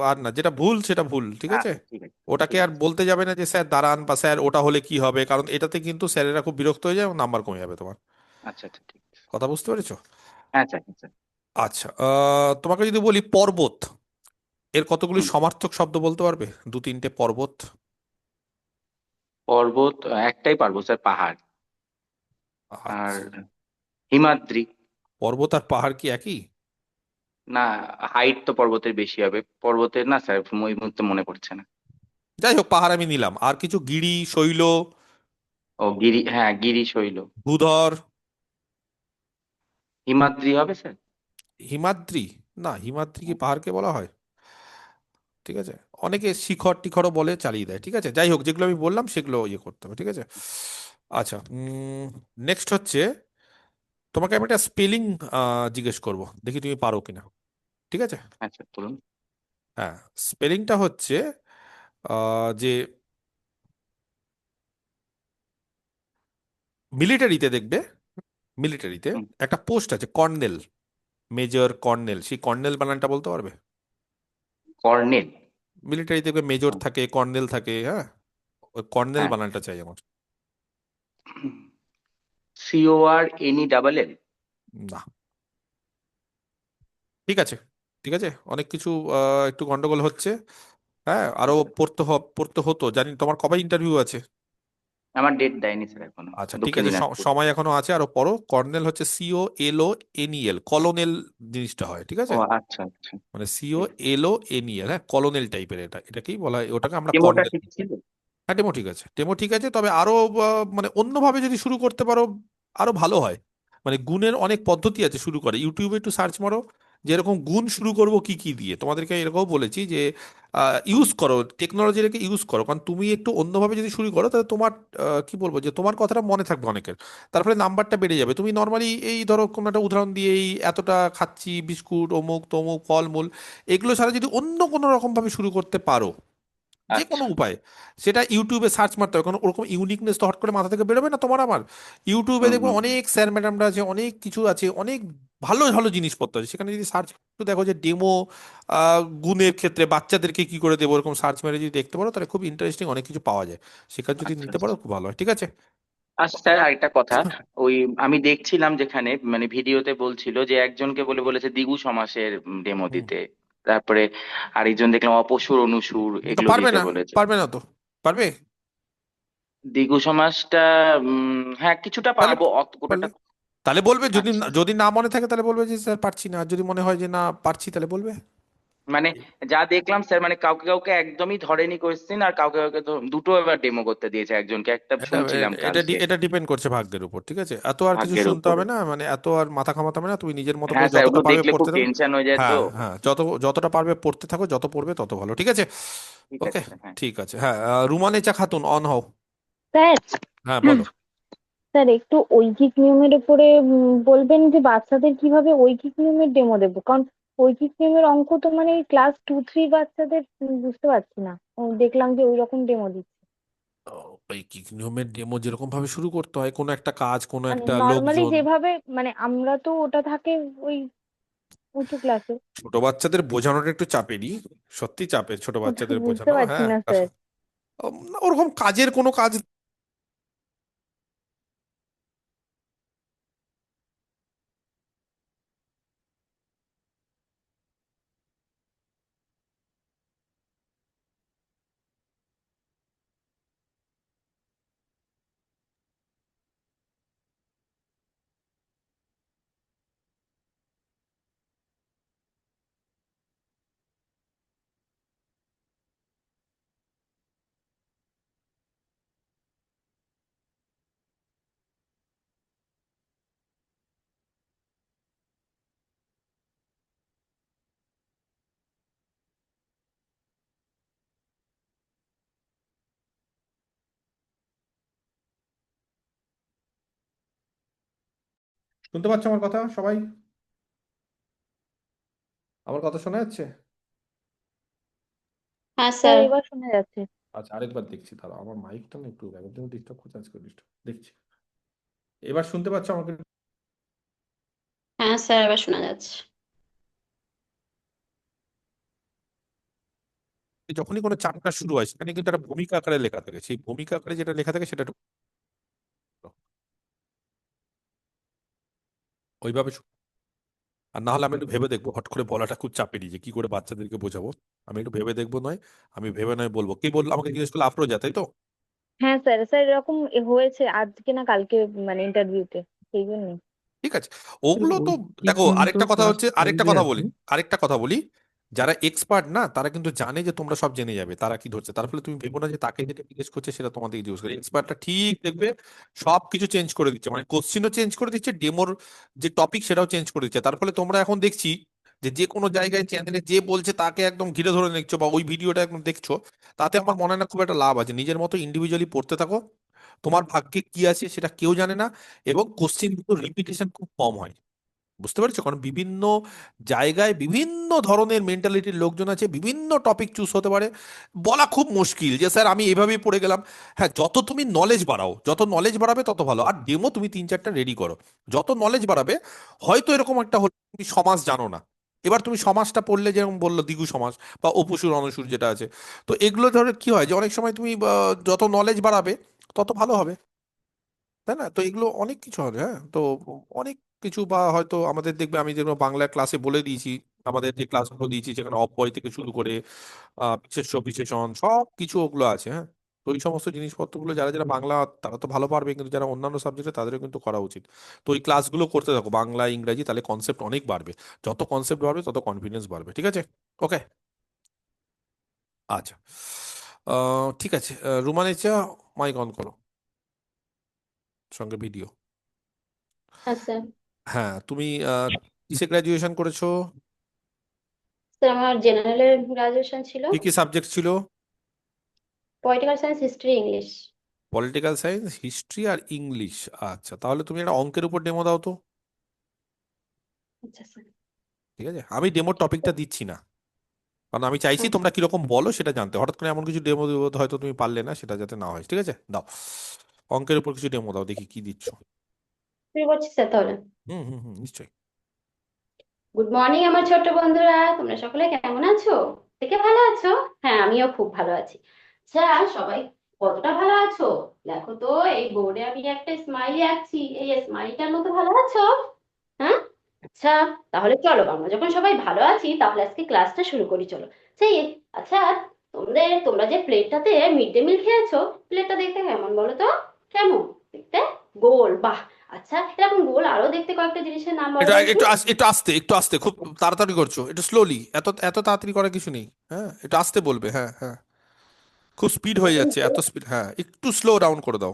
[SPEAKER 1] আর না, যেটা ভুল সেটা ভুল, ঠিক আছে।
[SPEAKER 4] আচ্ছা ঠিক আছে,
[SPEAKER 1] ওটাকে
[SPEAKER 4] ঠিক
[SPEAKER 1] আর
[SPEAKER 4] আছে।
[SPEAKER 1] বলতে যাবে না যে স্যার দাঁড়ান বা স্যার ওটা হলে কি হবে, কারণ এটাতে কিন্তু স্যারেরা খুব বিরক্ত হয়ে যায় এবং নাম্বার কমে যাবে তোমার।
[SPEAKER 4] আচ্ছা আচ্ছা, ঠিক আছে।
[SPEAKER 1] কথা বুঝতে পেরেছো?
[SPEAKER 4] হ্যাঁ স্যার, হ্যাঁ স্যার।
[SPEAKER 1] আচ্ছা, তোমাকে যদি বলি পর্বত, এর কতগুলি
[SPEAKER 4] হুম।
[SPEAKER 1] সমার্থক শব্দ বলতে পারবে? দু তিনটে পর্বত।
[SPEAKER 4] পর্বত একটাই পারবো স্যার, পাহাড়। আর
[SPEAKER 1] আচ্ছা,
[SPEAKER 4] হিমাদ্রি।
[SPEAKER 1] পর্বত আর পাহাড় কি একই?
[SPEAKER 4] না, হাইট তো পর্বতের বেশি হবে, পর্বতের না স্যার, ওই মুহূর্তে মনে পড়ছে না।
[SPEAKER 1] যাই হোক, পাহাড় আমি নিলাম। আর কিছু গিরি, শৈল,
[SPEAKER 4] ও গিরি, হ্যাঁ গিরি শৈল।
[SPEAKER 1] ভূধর,
[SPEAKER 4] হিমাদ্রি হবে স্যার।
[SPEAKER 1] হিমাদ্রি? না, হিমাদ্রি কি পাহাড়কে বলা হয়? ঠিক আছে, অনেকে শিখর টিখরও বলে, চালিয়ে দেয়। ঠিক আছে, যাই হোক, যেগুলো আমি বললাম সেগুলো ইয়ে করতে হবে। ঠিক আছে। আচ্ছা, নেক্সট হচ্ছে, তোমাকে আমি একটা স্পেলিং জিজ্ঞেস করব, দেখি তুমি পারো কিনা। ঠিক আছে।
[SPEAKER 4] হ্যাঁ স্যার বলুন।
[SPEAKER 1] হ্যাঁ, স্পেলিংটা হচ্ছে যে মিলিটারিতে দেখবে, মিলিটারিতে
[SPEAKER 4] হুম,
[SPEAKER 1] একটা পোস্ট আছে কর্নেল, মেজর কর্নেল, সেই কর্নেল বানানটা বলতে পারবে?
[SPEAKER 4] কর্নেল।
[SPEAKER 1] মিলিটারি দেখবে মেজর থাকে, কর্নেল থাকে, হ্যাঁ, ওই কর্নেল
[SPEAKER 4] হ্যাঁ,
[SPEAKER 1] বানানটা চাই আমার।
[SPEAKER 4] CORNEL।
[SPEAKER 1] না। ঠিক আছে, ঠিক আছে, অনেক কিছু একটু গন্ডগোল হচ্ছে। হ্যাঁ, আরো পড়তে হতো জানি। তোমার কবে ইন্টারভিউ আছে?
[SPEAKER 4] আমার ডেট দেয়নি স্যার এখনো।
[SPEAKER 1] আচ্ছা, ঠিক
[SPEAKER 4] দক্ষিণ
[SPEAKER 1] আছে,
[SPEAKER 4] দিনাজপুর।
[SPEAKER 1] সময় এখনো আছে, আরো পড়ো। কর্নেল হচ্ছে COLONEL, কলোনেল জিনিসটা হয়, ঠিক
[SPEAKER 4] ও
[SPEAKER 1] আছে।
[SPEAKER 4] আচ্ছা আচ্ছা,
[SPEAKER 1] মানে
[SPEAKER 4] ঠিক আছে।
[SPEAKER 1] COLONEL, হ্যাঁ, কলোনেল টাইপের, এটাকেই বলা হয়, ওটাকে আমরা
[SPEAKER 4] ডেমোটা
[SPEAKER 1] কর্নেল।
[SPEAKER 4] ঠিক ছিল।
[SPEAKER 1] হ্যাঁ, ডেমো ঠিক আছে, ডেমো ঠিক আছে, তবে আরো মানে অন্যভাবে যদি শুরু করতে পারো আরো ভালো হয়। মানে গুণের অনেক পদ্ধতি আছে শুরু করে, ইউটিউবে একটু সার্চ মারো, যে এরকম গুণ শুরু করব কি কি দিয়ে। তোমাদেরকে এরকম বলেছি যে ইউজ করো, টেকনোলজিটাকে ইউজ করো, কারণ তুমি একটু অন্যভাবে যদি শুরু করো তাহলে তোমার কি বলবো, যে তোমার কথাটা মনে থাকবে অনেকের, তারপরে নাম্বারটা বেড়ে যাবে। তুমি নর্মালি এই ধরো কোনো একটা উদাহরণ দিয়ে, এই এতটা খাচ্ছি বিস্কুট, অমুক তমুক, ফলমূল, এগুলো ছাড়া যদি অন্য কোনো রকম ভাবে শুরু করতে পারো, যে কোনো
[SPEAKER 4] আচ্ছা।
[SPEAKER 1] উপায়, সেটা ইউটিউবে সার্চ মারতে হবে, কারণ ওরকম ইউনিকনেস তো হট করে মাথা থেকে বেরোবে না তোমার আমার। ইউটিউবে
[SPEAKER 4] হুম
[SPEAKER 1] দেখবো
[SPEAKER 4] হুম হুম।
[SPEAKER 1] অনেক স্যার ম্যাডামরা আছে, অনেক কিছু আছে, অনেক ভালো ভালো জিনিসপত্র আছে, সেখানে যদি সার্চ দেখো যে ডেমো গুণের ক্ষেত্রে বাচ্চাদেরকে কি করে দেবো, এরকম সার্চ মেরে যদি দেখতে পারো, তাহলে খুব ইন্টারেস্টিং অনেক কিছু পাওয়া যায়। সেখানে যদি
[SPEAKER 4] আচ্ছা
[SPEAKER 1] নিতে
[SPEAKER 4] আচ্ছা।
[SPEAKER 1] পারো খুব ভালো হয়। ঠিক আছে।
[SPEAKER 4] আচ্ছা স্যার, আরেকটা কথা। ওই আমি দেখছিলাম যেখানে মানে ভিডিওতে বলছিল যে একজনকে বলেছে দ্বিগু সমাসের ডেমো
[SPEAKER 1] হুম।
[SPEAKER 4] দিতে। তারপরে আরেকজন দেখলাম অপসুর অনুসুর
[SPEAKER 1] তো
[SPEAKER 4] এগুলো
[SPEAKER 1] পারবে
[SPEAKER 4] দিতে
[SPEAKER 1] না,
[SPEAKER 4] বলেছে।
[SPEAKER 1] পারবে না তো? পারবে?
[SPEAKER 4] দ্বিগু সমাসটা হ্যাঁ কিছুটা
[SPEAKER 1] তাহলে
[SPEAKER 4] পারবো, অত গোটাটা।
[SPEAKER 1] পারলে তাহলে বলবে, যদি
[SPEAKER 4] আচ্ছা,
[SPEAKER 1] যদি না মনে থাকে তাহলে বলবে যে স্যার পারছি না, আর যদি মনে হয় যে না পারছি তাহলে বলবে।
[SPEAKER 4] মানে যা দেখলাম স্যার, মানে কাউকে কাউকে একদমই ধরেনি কোয়েশ্চেন, আর কাউকে কাউকে তো দুটো এবার ডেমো করতে দিয়েছে একজনকে, একটা
[SPEAKER 1] এটা
[SPEAKER 4] শুনছিলাম কালকে।
[SPEAKER 1] এটা ডিপেন্ড করছে ভাগ্যের উপর। ঠিক আছে, এত আর কিছু
[SPEAKER 4] ভাগ্যের
[SPEAKER 1] শুনতে হবে
[SPEAKER 4] উপরে।
[SPEAKER 1] না, মানে এত আর মাথা ঘামাতে হবে না, তুমি নিজের মতো করে
[SPEAKER 4] হ্যাঁ স্যার,
[SPEAKER 1] যতটা
[SPEAKER 4] ওগুলো
[SPEAKER 1] পারবে
[SPEAKER 4] দেখলে খুব
[SPEAKER 1] পড়তে থাকো।
[SPEAKER 4] টেনশন হয়ে যায় তো।
[SPEAKER 1] হ্যাঁ হ্যাঁ, যতটা পারবে পড়তে থাকো, যত পড়বে তত ভালো। ঠিক আছে।
[SPEAKER 4] ঠিক
[SPEAKER 1] ওকে,
[SPEAKER 4] আছে স্যার, হ্যাঁ।
[SPEAKER 1] ঠিক আছে। হ্যাঁ, রুমানেচা খাতুন, অন হও।
[SPEAKER 3] স্যার,
[SPEAKER 1] হ্যাঁ, বলো।
[SPEAKER 3] স্যার একটু ঐকিক নিয়মের উপরে বলবেন যে বাচ্চাদের কিভাবে ঐকিক নিয়মের ডেমো দেবো, কারণ ঐকিক নিয়মের অঙ্ক তো মানে ক্লাস 2-3 বাচ্চাদের বুঝতে পারছি না। দেখলাম যে ওই রকম ডেমো দিচ্ছে।
[SPEAKER 1] ওই কি নিয়মের ডেমো যেরকম ভাবে শুরু করতে হয়, কোনো একটা কাজ, কোনো
[SPEAKER 3] মানে
[SPEAKER 1] একটা
[SPEAKER 3] নর্মালি
[SPEAKER 1] লোকজন।
[SPEAKER 3] যেভাবে, মানে আমরা তো ওটা থাকে ওই উঁচু ক্লাসে।
[SPEAKER 1] ছোট বাচ্চাদের বোঝানোটা একটু চাপেরই, সত্যি চাপের ছোট
[SPEAKER 3] ওটা
[SPEAKER 1] বাচ্চাদের
[SPEAKER 3] বুঝতে
[SPEAKER 1] বোঝানো।
[SPEAKER 3] পারছি
[SPEAKER 1] হ্যাঁ,
[SPEAKER 3] না স্যার।
[SPEAKER 1] ওরকম কাজের কোনো কাজ শুনতে পাচ্ছ আমার কথা সবাই? আমার কথা শোনা যাচ্ছে?
[SPEAKER 2] হ্যাঁ
[SPEAKER 3] স্যার
[SPEAKER 2] স্যার।
[SPEAKER 3] এবার শোনা যাচ্ছে।
[SPEAKER 1] আচ্ছা, আরেকবার দেখছি, তাহলে আমার মাইকটা না একটু একদম ডিস্টার্ব করছে আজকে, দেখছি। এবার শুনতে পাচ্ছ আমাকে?
[SPEAKER 2] হ্যাঁ স্যার, এবার শোনা যাচ্ছে।
[SPEAKER 1] যখনই কোনো চ্যাপ্টার শুরু হয় সেখানে কিন্তু একটা ভূমিকা আকারে লেখা থাকে, সেই ভূমিকা আকারে যেটা লেখা থাকে সেটা একটু ওইভাবে আর না হলে আমি একটু ভেবে দেখবো, হট করে বলাটা খুব চাপেরই যে কি করে বাচ্চাদেরকে বোঝাবো। আমি একটু ভেবে দেখবো, নয় আমি ভেবে নয় বলবো। কি বললো আমাকে জিজ্ঞেস করলো, আফরোজা তাই তো?
[SPEAKER 3] হ্যাঁ স্যার, স্যার এরকম হয়েছে আজকে না কালকে, মানে ইন্টারভিউতে, সেই জন্যই।
[SPEAKER 1] ঠিক আছে, ওগুলো তো
[SPEAKER 5] কি
[SPEAKER 1] দেখো।
[SPEAKER 5] পর্যন্ত
[SPEAKER 1] আরেকটা কথা
[SPEAKER 5] ক্লাস
[SPEAKER 1] হচ্ছে, আরেকটা
[SPEAKER 5] 12-এ
[SPEAKER 1] কথা
[SPEAKER 5] আছে?
[SPEAKER 1] বলি, আরেকটা কথা বলি। যারা এক্সপার্ট না তারা কিন্তু জানে যে তোমরা সব জেনে যাবে, তারা কি ধরছে। তার ফলে তুমি ভেবো না যে তাকে যেটা জিজ্ঞেস করছে সেটা তোমাদের জিজ্ঞেস করে। এক্সপার্টটা ঠিক দেখবে সব কিছু চেঞ্জ করে দিচ্ছে, মানে কোশ্চিনও চেঞ্জ করে দিচ্ছে, ডেমোর যে টপিক সেটাও চেঞ্জ করে দিচ্ছে। তার ফলে তোমরা এখন দেখছি যে যে কোনো জায়গায় চ্যানেলে যে বলছে তাকে একদম ঘিরে ধরে নিচ্ছ বা ওই ভিডিওটা একদম দেখছো। তাতে আমার মনে হয় না খুব একটা লাভ আছে। নিজের মতো ইন্ডিভিজুয়ালি পড়তে থাকো, তোমার ভাগ্যে কি আছে সেটা কেউ জানে না। এবং কোশ্চিন কিন্তু রিপিটেশন খুব কম হয়, বুঝতে পারছো? কারণ বিভিন্ন জায়গায় বিভিন্ন ধরনের মেন্টালিটির লোকজন আছে, বিভিন্ন টপিক চুজ হতে পারে। বলা খুব মুশকিল যে স্যার আমি এভাবেই পড়ে গেলাম। হ্যাঁ, যত তুমি নলেজ বাড়াও, যত নলেজ বাড়াবে তত ভালো। আর ডেমো তুমি 3-4টা রেডি করো, যত নলেজ বাড়াবে। হয়তো এরকম একটা হলো তুমি সমাজ জানো না, এবার তুমি সমাজটা পড়লে, যেরকম বললো দ্বিগু সমাজ বা অপসুর অনসুর যেটা আছে। তো এগুলো ধরে কি হয় যে অনেক সময় তুমি যত নলেজ বাড়াবে তত ভালো হবে, তাই না? তো এগুলো অনেক কিছু হবে। হ্যাঁ, তো অনেক কিছু, বা হয়তো আমাদের দেখবে আমি যেগুলো বাংলা ক্লাসে বলে দিয়েছি, আমাদের যে ক্লাসগুলো দিয়েছি সেখানে অব্যয় থেকে শুরু করে বিশেষ্য বিশেষণ সব কিছু ওগুলো আছে। হ্যাঁ, তো ওই সমস্ত জিনিসপত্রগুলো যারা যারা বাংলা তারা তো ভালো পারবে, কিন্তু যারা অন্যান্য সাবজেক্টে তাদেরও কিন্তু করা উচিত। তো ওই ক্লাসগুলো করতে থাকো বাংলা ইংরাজি, তাহলে কনসেপ্ট অনেক বাড়বে। যত কনসেপ্ট বাড়বে তত কনফিডেন্স বাড়বে। ঠিক আছে? ওকে, আচ্ছা। ঠিক আছে, রুমানেচা, মাইক অন করো, সঙ্গে ভিডিও।
[SPEAKER 2] হ্যাঁ স্যার।
[SPEAKER 1] হ্যাঁ, তুমি কিসে গ্রাজুয়েশন করেছো?
[SPEAKER 2] স্যার আমার জেনারেলের গ্রাজুয়েশন ছিল।
[SPEAKER 1] কি কি সাবজেক্ট ছিল?
[SPEAKER 2] Political science, history, English.
[SPEAKER 1] Political science, history আর ইংলিশ। আচ্ছা, তাহলে তুমি একটা অঙ্কের উপর ডেমো দাও তো।
[SPEAKER 2] আচ্ছা স্যার।
[SPEAKER 1] ঠিক আছে, আমি ডেমোর টপিকটা দিচ্ছি না, কারণ আমি চাইছি
[SPEAKER 2] আচ্ছা।
[SPEAKER 1] তোমরা কিরকম বলো সেটা জানতে। হঠাৎ করে এমন কিছু ডেমো দেবো হয়তো তুমি পারলে না, সেটা যাতে না হয়। ঠিক আছে, দাও অঙ্কের উপর কিছু ডেমো দাও, দেখি কি দিচ্ছ।
[SPEAKER 2] শুরু করছি স্যার তাহলে।
[SPEAKER 1] হুম হুম হুম, নিশ্চয়ই।
[SPEAKER 2] গুড মর্নিং আমার ছোট্ট বন্ধুরা, তোমরা সকলে কেমন আছো? থেকে ভালো আছো? হ্যাঁ, আমিও খুব ভালো আছি। আচ্ছা, সবাই কতটা ভালো আছো? দেখো তো, এই বোর্ডে আমি একটা স্মাইলি আঁকছি, এই স্মাইলিটার মতো ভালো আছো? হ্যাঁ। আচ্ছা, তাহলে চলো, আমরা যখন সবাই ভালো আছি তাহলে আজকে ক্লাসটা শুরু করি, চলো। সেই, আচ্ছা, তোমরা যে প্লেটটাতে মিড ডে মিল খেয়েছো, প্লেটটা দেখতে কেমন বলো তো? কেমন দেখতে? গোল, বাহ। আচ্ছা, এরকম গোল আরো দেখতে কয়েকটা জিনিসের নাম বলো
[SPEAKER 1] এটা
[SPEAKER 2] তো একটু।
[SPEAKER 1] একটু আস্তে, একটু আস্তে, খুব তাড়াতাড়ি করছো, একটু স্লোলি। এত এত তাড়াতাড়ি করার কিছু নেই। হ্যাঁ, একটু আস্তে বলবে। হ্যাঁ হ্যাঁ, খুব স্পিড হয়ে
[SPEAKER 2] এরকম
[SPEAKER 1] যাচ্ছে,
[SPEAKER 2] গোল,
[SPEAKER 1] এত স্পিড। হ্যাঁ, একটু স্লো ডাউন করে দাও।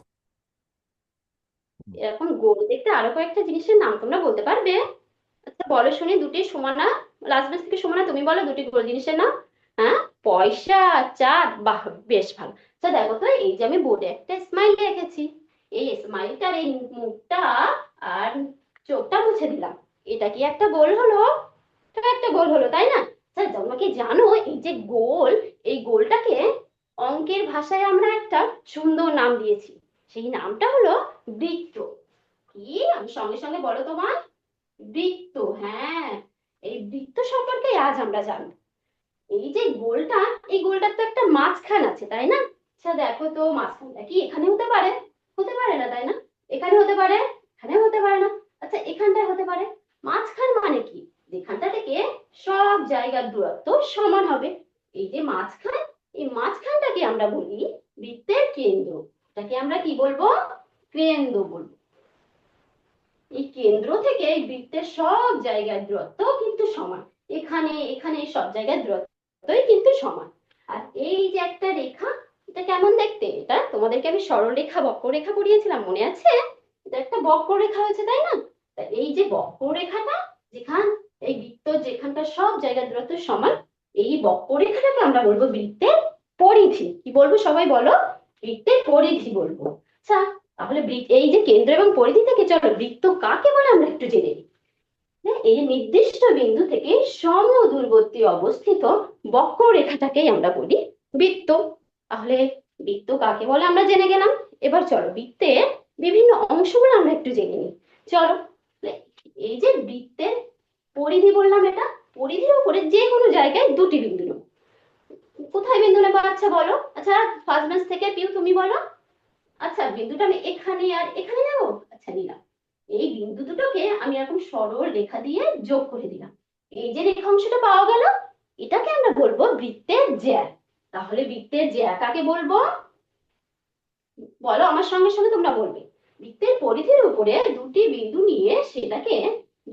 [SPEAKER 2] এরকম গোল দেখতে আরো কয়েকটা জিনিসের নাম তোমরা বলতে পারবে? আচ্ছা বলো শুনি, দুটি সমানা, লাস্ট বেঞ্চ থেকে সমানা, তুমি বলো দুটি গোল জিনিসের নাম। হ্যাঁ, পয়সা, চাঁদ, বাহ, বেশ ভালো। আচ্ছা দেখো তো, এই যে আমি বোর্ডে একটা স্মাইল এঁকেছি, এই স্মাইলটার এই মুখটা আর চোখটা মুছে দিলাম, এটা কি একটা গোল হলো? এটা একটা গোল হলো, তাই না? স্যার তোমরা কি জানো, এই যে গোল, এই গোলটাকে অঙ্কের ভাষায় আমরা একটা সুন্দর নাম দিয়েছি, সেই নামটা হলো বৃত্ত। কি, আমি সঙ্গে সঙ্গে বলো তোমার, বৃত্ত। হ্যাঁ, এই বৃত্ত সম্পর্কে আজ আমরা জানবো। এই যে গোলটা, এই গোলটার তো একটা মাঝখান আছে, তাই না? আচ্ছা দেখো তো, মাঝখানটা কি এখানে হতে পারে? হতে পারে না, তাই না? এখানে হতে পারে? এখানে হতে পারে না। আচ্ছা, এখানটায় হতে পারে। মাঝখান মানে কি? যেখানটা থেকে সব জায়গার দূরত্ব সমান হবে, এই যে মাঝখান, এই মাঝখানটাকে আমরা বলি বৃত্তের কেন্দ্র। এটাকে আমরা কি বলবো? কেন্দ্র বলবো। এই কেন্দ্র থেকে এই বৃত্তের সব জায়গার দূরত্ব কিন্তু সমান, এখানে এখানে সব জায়গার দূরত্বই কিন্তু সমান। আর এই যে একটা রেখা, এটা কেমন দেখতে? এটা তোমাদেরকে আমি সরলরেখা বক্ররেখা পড়িয়েছিলাম, মনে আছে? এটা একটা বক্ররেখা হয়েছে, তাই না? তা এই যে বক্ররেখাটা, যেখান, এই বৃত্ত যেখানটা সব জায়গার দূরত্ব সমান, এই বক্ররেখাটাকে আমরা বলবো বৃত্তের পরিধি। কি বলবো সবাই বলো? বৃত্তের পরিধি বলবো। আচ্ছা,
[SPEAKER 5] তাহলে এই যে কেন্দ্র এবং পরিধি থেকে চলো বৃত্ত কাকে বলে আমরা একটু জেনে নিই। হ্যাঁ, এই নির্দিষ্ট বিন্দু থেকে সমদূরবর্তী অবস্থিত বক্ররেখাটাকেই আমরা বলি বৃত্ত। তাহলে বৃত্ত কাকে বলে আমরা জেনে গেলাম। এবার চলো বৃত্তের বিভিন্ন অংশগুলো আমরা একটু জেনে নিই। চলো, এই যে বৃত্তের পরিধি বললাম, এটা পরিধির উপরে যে কোনো জায়গায় দুটি বিন্দু নেব। কোথায় বিন্দু নেবো আচ্ছা বলো। আচ্ছা ফার্স্ট বেঞ্চ থেকে পিউ তুমি বলো। আচ্ছা বিন্দুটা আমি এখানে আর এখানে নেবো। আচ্ছা নিলাম। এই বিন্দু দুটোকে আমি এরকম সরল রেখা দিয়ে যোগ করে দিলাম। এই যে রেখাংশটা পাওয়া গেল, এটাকে আমরা বলবো বৃত্তের জ্যা। তাহলে বৃত্তের জ্যা কাকে বলবো বলো, আমার সঙ্গে সঙ্গে তোমরা বলবে। বৃত্তের পরিধির উপরে দুটি বিন্দু নিয়ে সেটাকে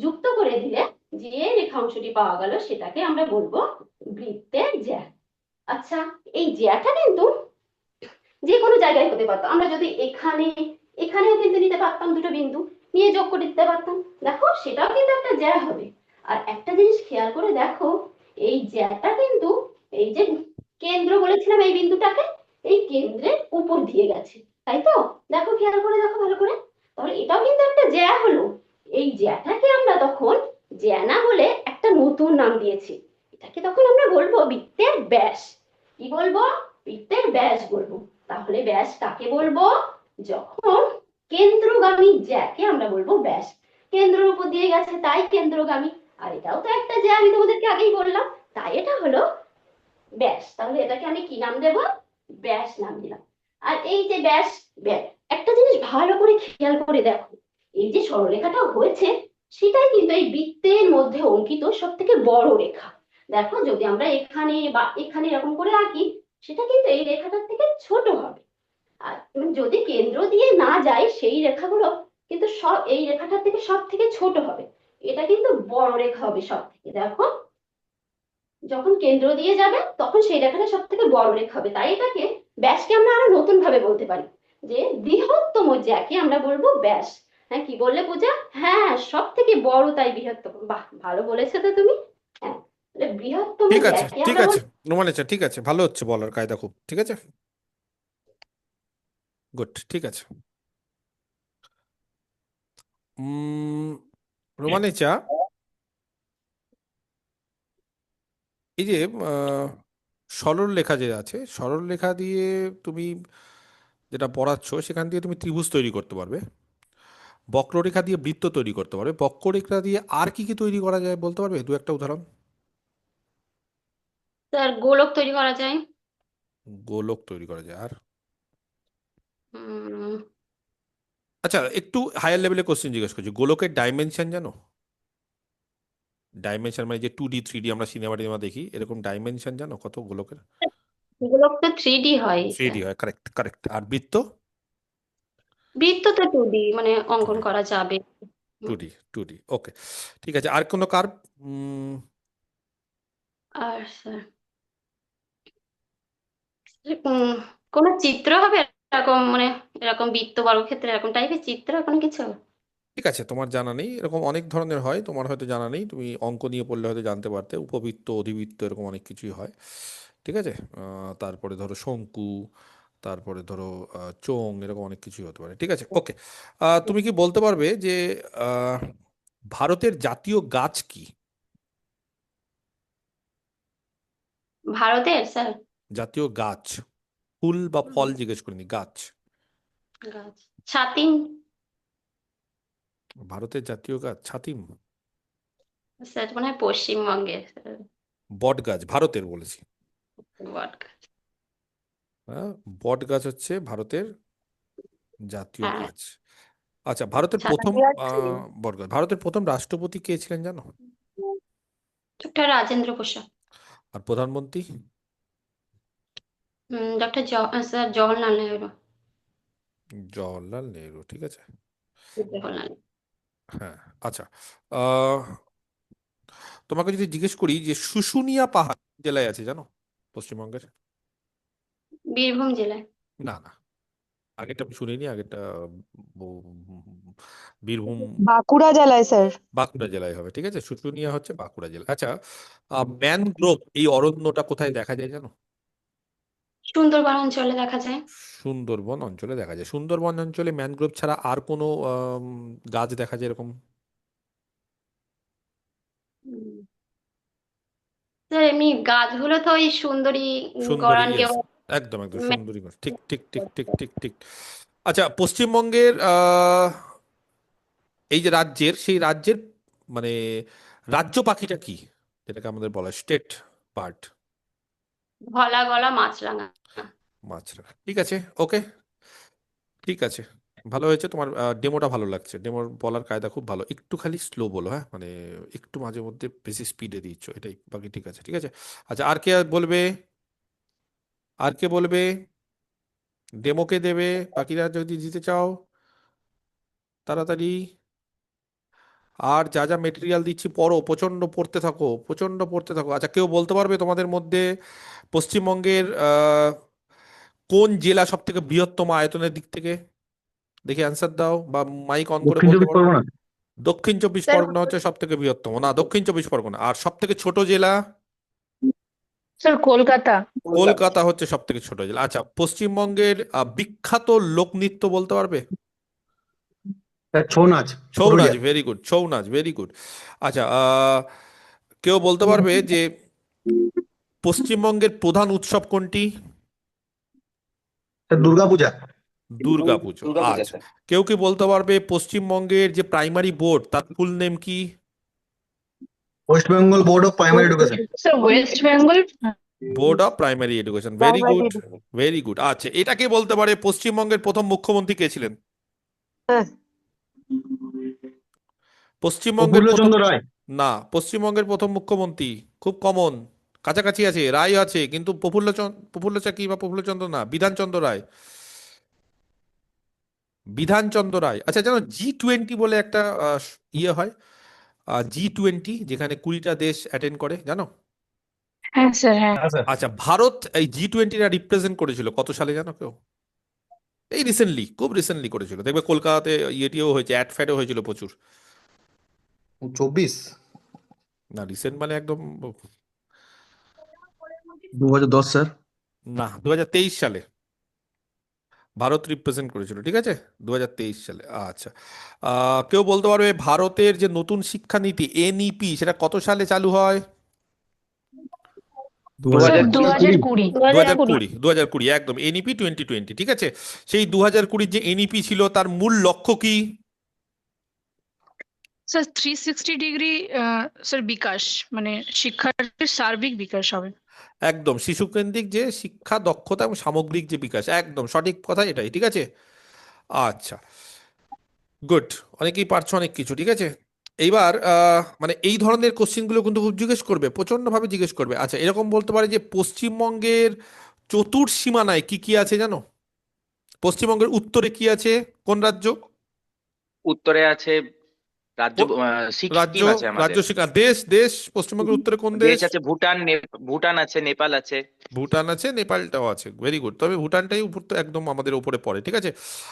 [SPEAKER 5] যুক্ত করে দিলে যে রেখাংশটি পাওয়া গেল সেটাকে আমরা বলবো বৃত্তের জ্যা। আচ্ছা এই জ্যাটা কিন্তু যে কোনো জায়গায় হতে পারতো। আমরা যদি এখানেও কিন্তু নিতে পারতাম, দুটো বিন্দু নিয়ে যোগ করে দিতে পারতাম। দেখো সেটাও কিন্তু একটা জ্যা হবে। আর একটা জিনিস খেয়াল করে দেখো, এই জ্যাটা কিন্তু এই যে কেন্দ্র বলেছিলাম এই বিন্দুটাকে, এই কেন্দ্রের উপর দিয়ে গেছে, তাই তো? দেখো খেয়াল করে দেখো ভালো করে। তাহলে এটাও কিন্তু একটা জ্যা হলো। এই জ্যাটাকে আমরা তখন জ্যা না বলে একটা নতুন নাম দিয়েছি। এটাকে তখন আমরা বলবো বৃত্তের ব্যাস। কি বলবো? বৃত্তের ব্যাস বলবো। তাহলে ব্যাস কাকে বলবো? যখন কেন্দ্রগামী জ্যাকে আমরা বলবো ব্যাস। কেন্দ্রের উপর দিয়ে গেছে তাই কেন্দ্রগামী। আর এটাও তো একটা জ্যা, আমি তোমাদেরকে আগেই বললাম, তাই এটা হলো ব্যাস। তাহলে এটাকে আমি কি নাম দেব? ব্যাস নাম দিলাম। আর এই যে ব্যাস, ব্যাস একটা জিনিস ভালো করে খেয়াল করে দেখো, এই যে সরলরেখাটা হয়েছে সেটাই কিন্তু এই বৃত্তের মধ্যে অঙ্কিত সব থেকে বড় রেখা। দেখো যদি আমরা এখানে বা এখানে এরকম করে আঁকি, সেটা কিন্তু এই রেখাটার থেকে ছোট হবে। আর যদি কেন্দ্র দিয়ে না যায় সেই রেখাগুলো কিন্তু সব এই রেখাটার থেকে সব থেকে ছোট হবে। এটা কিন্তু বড় রেখা হবে সব থেকে। দেখো যখন কেন্দ্র দিয়ে যাবে তখন সেই রেখাটা সব থেকে বড় রেখা হবে। তাই এটাকে ব্যাসকে আমরা আরো নতুন ভাবে বলতে পারি যে বৃহত্তম জ্যাকে আমরা বলবো ব্যাস। হ্যাঁ কি বললে পূজা? হ্যাঁ সব থেকে বড় তাই বৃহত্তম। বাহ ভালো বলেছো তো তুমি। হ্যাঁ বৃহত্তম
[SPEAKER 1] ঠিক আছে,
[SPEAKER 5] জ্যাকে
[SPEAKER 1] ঠিক
[SPEAKER 5] আমরা
[SPEAKER 1] আছে,
[SPEAKER 5] বলবো।
[SPEAKER 1] নোমানেচা, ঠিক আছে, ভালো হচ্ছে বলার কায়দা খুব, ঠিক আছে, গুড, ঠিক আছে। উম রোমানেচা, এই যে সরল রেখা যে আছে, সরল রেখা দিয়ে তুমি যেটা পড়াচ্ছ সেখান দিয়ে তুমি ত্রিভুজ তৈরি করতে পারবে, বক্ররেখা দিয়ে বৃত্ত তৈরি করতে পারবে, বক্ররেখা দিয়ে আর কি কি তৈরি করা যায় বলতে পারবে দু একটা উদাহরণ?
[SPEAKER 5] স্যার গোলক তৈরি করা যায়।
[SPEAKER 1] গোলক তৈরি করা যায়, আর
[SPEAKER 5] উম
[SPEAKER 1] আচ্ছা একটু হায়ার লেভেলে কোশ্চেন জিজ্ঞেস করছি, গোলকের ডাইমেনশন জানো? ডাইমেনশন মানে যে 2D 3D আমরা সিনেমা টিনেমা দেখি, এরকম ডাইমেনশন জানো কত গোলকের?
[SPEAKER 5] গোলক তো 3D হয়
[SPEAKER 1] 3D
[SPEAKER 5] স্যার।
[SPEAKER 1] হয়, কারেক্ট কারেক্ট। আর বৃত্ত?
[SPEAKER 5] বৃত্ত তো 2D মানে অঙ্কন
[SPEAKER 1] 2D,
[SPEAKER 5] করা যাবে।
[SPEAKER 1] 2D, 2D, ওকে, ঠিক আছে। আর কোনো কার্ভ?
[SPEAKER 5] আর স্যার কোন চিত্র হবে এরকম, মানে এরকম বৃত্ত বর্গক্ষেত্রে এরকম টাইপের চিত্র কোনো কিছু?
[SPEAKER 1] ঠিক আছে, তোমার জানা নেই, এরকম অনেক ধরনের হয়, তোমার হয়তো জানা নেই, তুমি অঙ্ক নিয়ে পড়লে হয়তো জানতে পারতে, উপবৃত্ত অধিবৃত্ত এরকম অনেক কিছুই হয়, ঠিক আছে। তারপরে ধরো শঙ্কু, তারপরে ধরো চোঙ, এরকম অনেক কিছুই হতে পারে, ঠিক আছে, ওকে। তুমি কি বলতে পারবে যে আহ, ভারতের জাতীয় গাছ কি?
[SPEAKER 5] ভারতের স্যার
[SPEAKER 1] জাতীয় গাছ, ফুল বা ফল জিজ্ঞেস করিনি, গাছ।
[SPEAKER 5] গাছ ছাতিম।
[SPEAKER 1] ভারতের জাতীয় গাছ ছাতিম?
[SPEAKER 5] স্যার মনে হয় পশ্চিমবঙ্গের স্যার।
[SPEAKER 1] বট গাছ ভারতের বলেছি।
[SPEAKER 5] বট গাছ।
[SPEAKER 1] হ্যাঁ, বট গাছ হচ্ছে ভারতের জাতীয়
[SPEAKER 5] হ্যাঁ
[SPEAKER 1] গাছ। আচ্ছা, ভারতের প্রথম
[SPEAKER 5] ছাতিম গাছ ছিল।
[SPEAKER 1] বট গাছ, ভারতের প্রথম রাষ্ট্রপতি কে ছিলেন জানো?
[SPEAKER 5] ডক্টর রাজেন্দ্র প্রসাদ।
[SPEAKER 1] আর প্রধানমন্ত্রী?
[SPEAKER 5] Doctor sir Jawaharlal Nehru.
[SPEAKER 1] জওহরলাল নেহরু, ঠিক আছে,
[SPEAKER 5] জওহরলাল।
[SPEAKER 1] হ্যাঁ। আচ্ছা, আহ, তোমাকে যদি জিজ্ঞেস করি যে শুশুনিয়া পাহাড় কোন জেলায় আছে জানো, পশ্চিমবঙ্গের?
[SPEAKER 5] বীরভূম জেলায়।
[SPEAKER 1] না না, আগেরটা আমি শুনিনি, আগেরটা ব- বীরভূম,
[SPEAKER 6] বাঁকুড়া জেলায় স্যার।
[SPEAKER 1] বাঁকুড়া জেলায় হবে, ঠিক আছে, শুশুনিয়া হচ্ছে বাঁকুড়া জেলা। আচ্ছা, ম্যানগ্রোভ এই অরণ্যটা কোথায় দেখা যায় জানো?
[SPEAKER 5] সুন্দরবন অঞ্চলে দেখা যায়।
[SPEAKER 1] সুন্দরবন অঞ্চলে দেখা যায়। সুন্দরবন অঞ্চলে ম্যানগ্রোভ ছাড়া আর কোনো গাছ দেখা যায় এরকম?
[SPEAKER 5] উম, স্যার এমনি গাছগুলো তো ওই সুন্দরী
[SPEAKER 1] সুন্দরী,
[SPEAKER 5] গরান
[SPEAKER 1] ইয়েস,
[SPEAKER 5] গেওয়া।
[SPEAKER 1] একদম একদম সুন্দরী গাছ। ঠিক ঠিক ঠিক ঠিক ঠিক ঠিক। আচ্ছা, পশ্চিমবঙ্গের এই যে রাজ্যের, সেই রাজ্যের মানে রাজ্য পাখিটা কি, যেটাকে আমাদের বলা স্টেট বার্ড?
[SPEAKER 5] ভলা গলা মাছরাঙা।
[SPEAKER 1] মাছরাঙা। ঠিক আছে, ওকে, ঠিক আছে, ভালো হয়েছে। তোমার ডেমোটা ভালো লাগছে, ডেমোর বলার কায়দা খুব ভালো। একটু খালি স্লো বলো, হ্যাঁ, মানে একটু মাঝে মধ্যে বেশি স্পিডে দিচ্ছ, এটাই। বাকি ঠিক আছে, ঠিক আছে। আচ্ছা, আর কে বলবে? আর কে বলবে? ডেমোকে দেবে, বাকিরা যদি দিতে চাও তাড়াতাড়ি। আর যা যা মেটেরিয়াল দিচ্ছি পড়ো, প্রচন্ড পড়তে থাকো, প্রচন্ড পড়তে থাকো। আচ্ছা, কেউ বলতে পারবে তোমাদের মধ্যে পশ্চিমবঙ্গের কোন জেলা সব থেকে বৃহত্তম আয়তনের দিক থেকে? দেখি অ্যান্সার দাও, বা মাইক অন করে
[SPEAKER 6] দক্ষিণ
[SPEAKER 1] বলতে
[SPEAKER 6] চব্বিশ
[SPEAKER 1] পারো।
[SPEAKER 6] পরগনা।
[SPEAKER 1] দক্ষিণ চব্বিশ
[SPEAKER 5] স্যার
[SPEAKER 1] পরগনা হচ্ছে সব থেকে বৃহত্তম, না দক্ষিণ চব্বিশ পরগনা। আর সব থেকে ছোট জেলা?
[SPEAKER 3] স্যার কলকাতা।
[SPEAKER 1] কলকাতা হচ্ছে সব থেকে ছোট জেলা। আচ্ছা, পশ্চিমবঙ্গের বিখ্যাত লোকনৃত্য বলতে পারবে?
[SPEAKER 6] স্যার ছৌ নাচ,
[SPEAKER 1] ছৌ নাচ,
[SPEAKER 6] পুরুলিয়া।
[SPEAKER 1] ভেরি গুড, ছৌ নাচ, ভেরি গুড। আচ্ছা, কেউ বলতে পারবে যে পশ্চিমবঙ্গের প্রধান উৎসব কোনটি?
[SPEAKER 6] স্যার দুর্গাপূজা।
[SPEAKER 1] দুর্গাপুজো।
[SPEAKER 4] দুর্গাপূজা
[SPEAKER 1] আচ্ছা,
[SPEAKER 4] স্যার।
[SPEAKER 1] কেউ কি বলতে পারবে পশ্চিমবঙ্গের যে প্রাইমারি বোর্ড, তার ফুল নেম কি?
[SPEAKER 6] West Bengal board of primary education.
[SPEAKER 3] Sir West Bengal
[SPEAKER 1] board of primary education, very good, very good. আচ্ছা, এটা কে বলতে পারে পশ্চিমবঙ্গের প্রথম মুখ্যমন্ত্রী কে ছিলেন? পশ্চিমবঙ্গের প্রথম,
[SPEAKER 6] প্রফুল্লচন্দ্র রায়।
[SPEAKER 1] না, পশ্চিমবঙ্গের প্রথম মুখ্যমন্ত্রী খুব কমন, কাছাকাছি আছে, রায় আছে, কিন্তু প্রফুল্ল চাকি বা প্রফুল্লচন্দ্র না, বিধানচন্দ্র রায়, বিধানচন্দ্র রায়। আচ্ছা, জানো G20 বলে একটা ইয়ে হয়, G20, যেখানে 20টা দেশ অ্যাটেন্ড করে, জানো?
[SPEAKER 3] হ্যাঁ স্যার হ্যাঁ।
[SPEAKER 6] হ্যাঁ স্যার।
[SPEAKER 1] আচ্ছা, ভারত এই G20টা রিপ্রেজেন্ট করেছিল কত সালে জানো কেউ? এই রিসেন্টলি, খুব রিসেন্টলি করেছিল, দেখবে কলকাতাতে ইয়েটিও হয়েছে, অ্যাড ফ্যাডও হয়েছিল প্রচুর।
[SPEAKER 6] 24।
[SPEAKER 1] না, রিসেন্ট মানে একদম
[SPEAKER 6] 2010 স্যার।
[SPEAKER 1] না, 2023 সালে ভারত রিপ্রেজেন্ট করেছিল, ঠিক আছে, 2023 সালে। আচ্ছা, কেউ বলতে পারবে ভারতের যে নতুন শিক্ষানীতি NEP, সেটা কত সালে চালু হয়?
[SPEAKER 3] 2020
[SPEAKER 1] 2020, একদম, NEP 2020, ঠিক আছে। সেই 2020 যে NEP ছিল, তার মূল লক্ষ্য কি?
[SPEAKER 7] স্যার 360 ডিগ্রি স্যার বিকাশ, মানে শিক্ষার সার্বিক বিকাশ হবে।
[SPEAKER 1] একদম, শিশুকেন্দ্রিক যে শিক্ষা, দক্ষতা এবং সামগ্রিক যে বিকাশ, একদম সঠিক কথা, এটাই, ঠিক আছে। আচ্ছা, গুড, অনেকেই পারছো অনেক কিছু, ঠিক আছে। এইবার মানে এই ধরনের কোশ্চেনগুলো কিন্তু খুব জিজ্ঞেস করবে, প্রচন্ড ভাবে জিজ্ঞেস করবে। আচ্ছা, এরকম বলতে পারে যে পশ্চিমবঙ্গের চতুর্সীমানায় কি কি আছে জানো? পশ্চিমবঙ্গের উত্তরে কি আছে, কোন রাজ্য?
[SPEAKER 8] উত্তরে আছে রাজ্য,
[SPEAKER 1] কোন রাজ্য?
[SPEAKER 8] সিকিম আছে
[SPEAKER 1] রাজ্য
[SPEAKER 8] আমাদের।
[SPEAKER 1] শিক্ষা, দেশ, দেশ, পশ্চিমবঙ্গের উত্তরে কোন
[SPEAKER 8] দেশ
[SPEAKER 1] দেশ?
[SPEAKER 8] আছে ভুটান, ভুটান আছে, নেপাল আছে।
[SPEAKER 1] ভুটান আছে, নেপালটাও আছে, ভেরি গুড। তবে ভুটানটাই উপর, তো একদম আমাদের উপরে পড়ে, ঠিক আছে।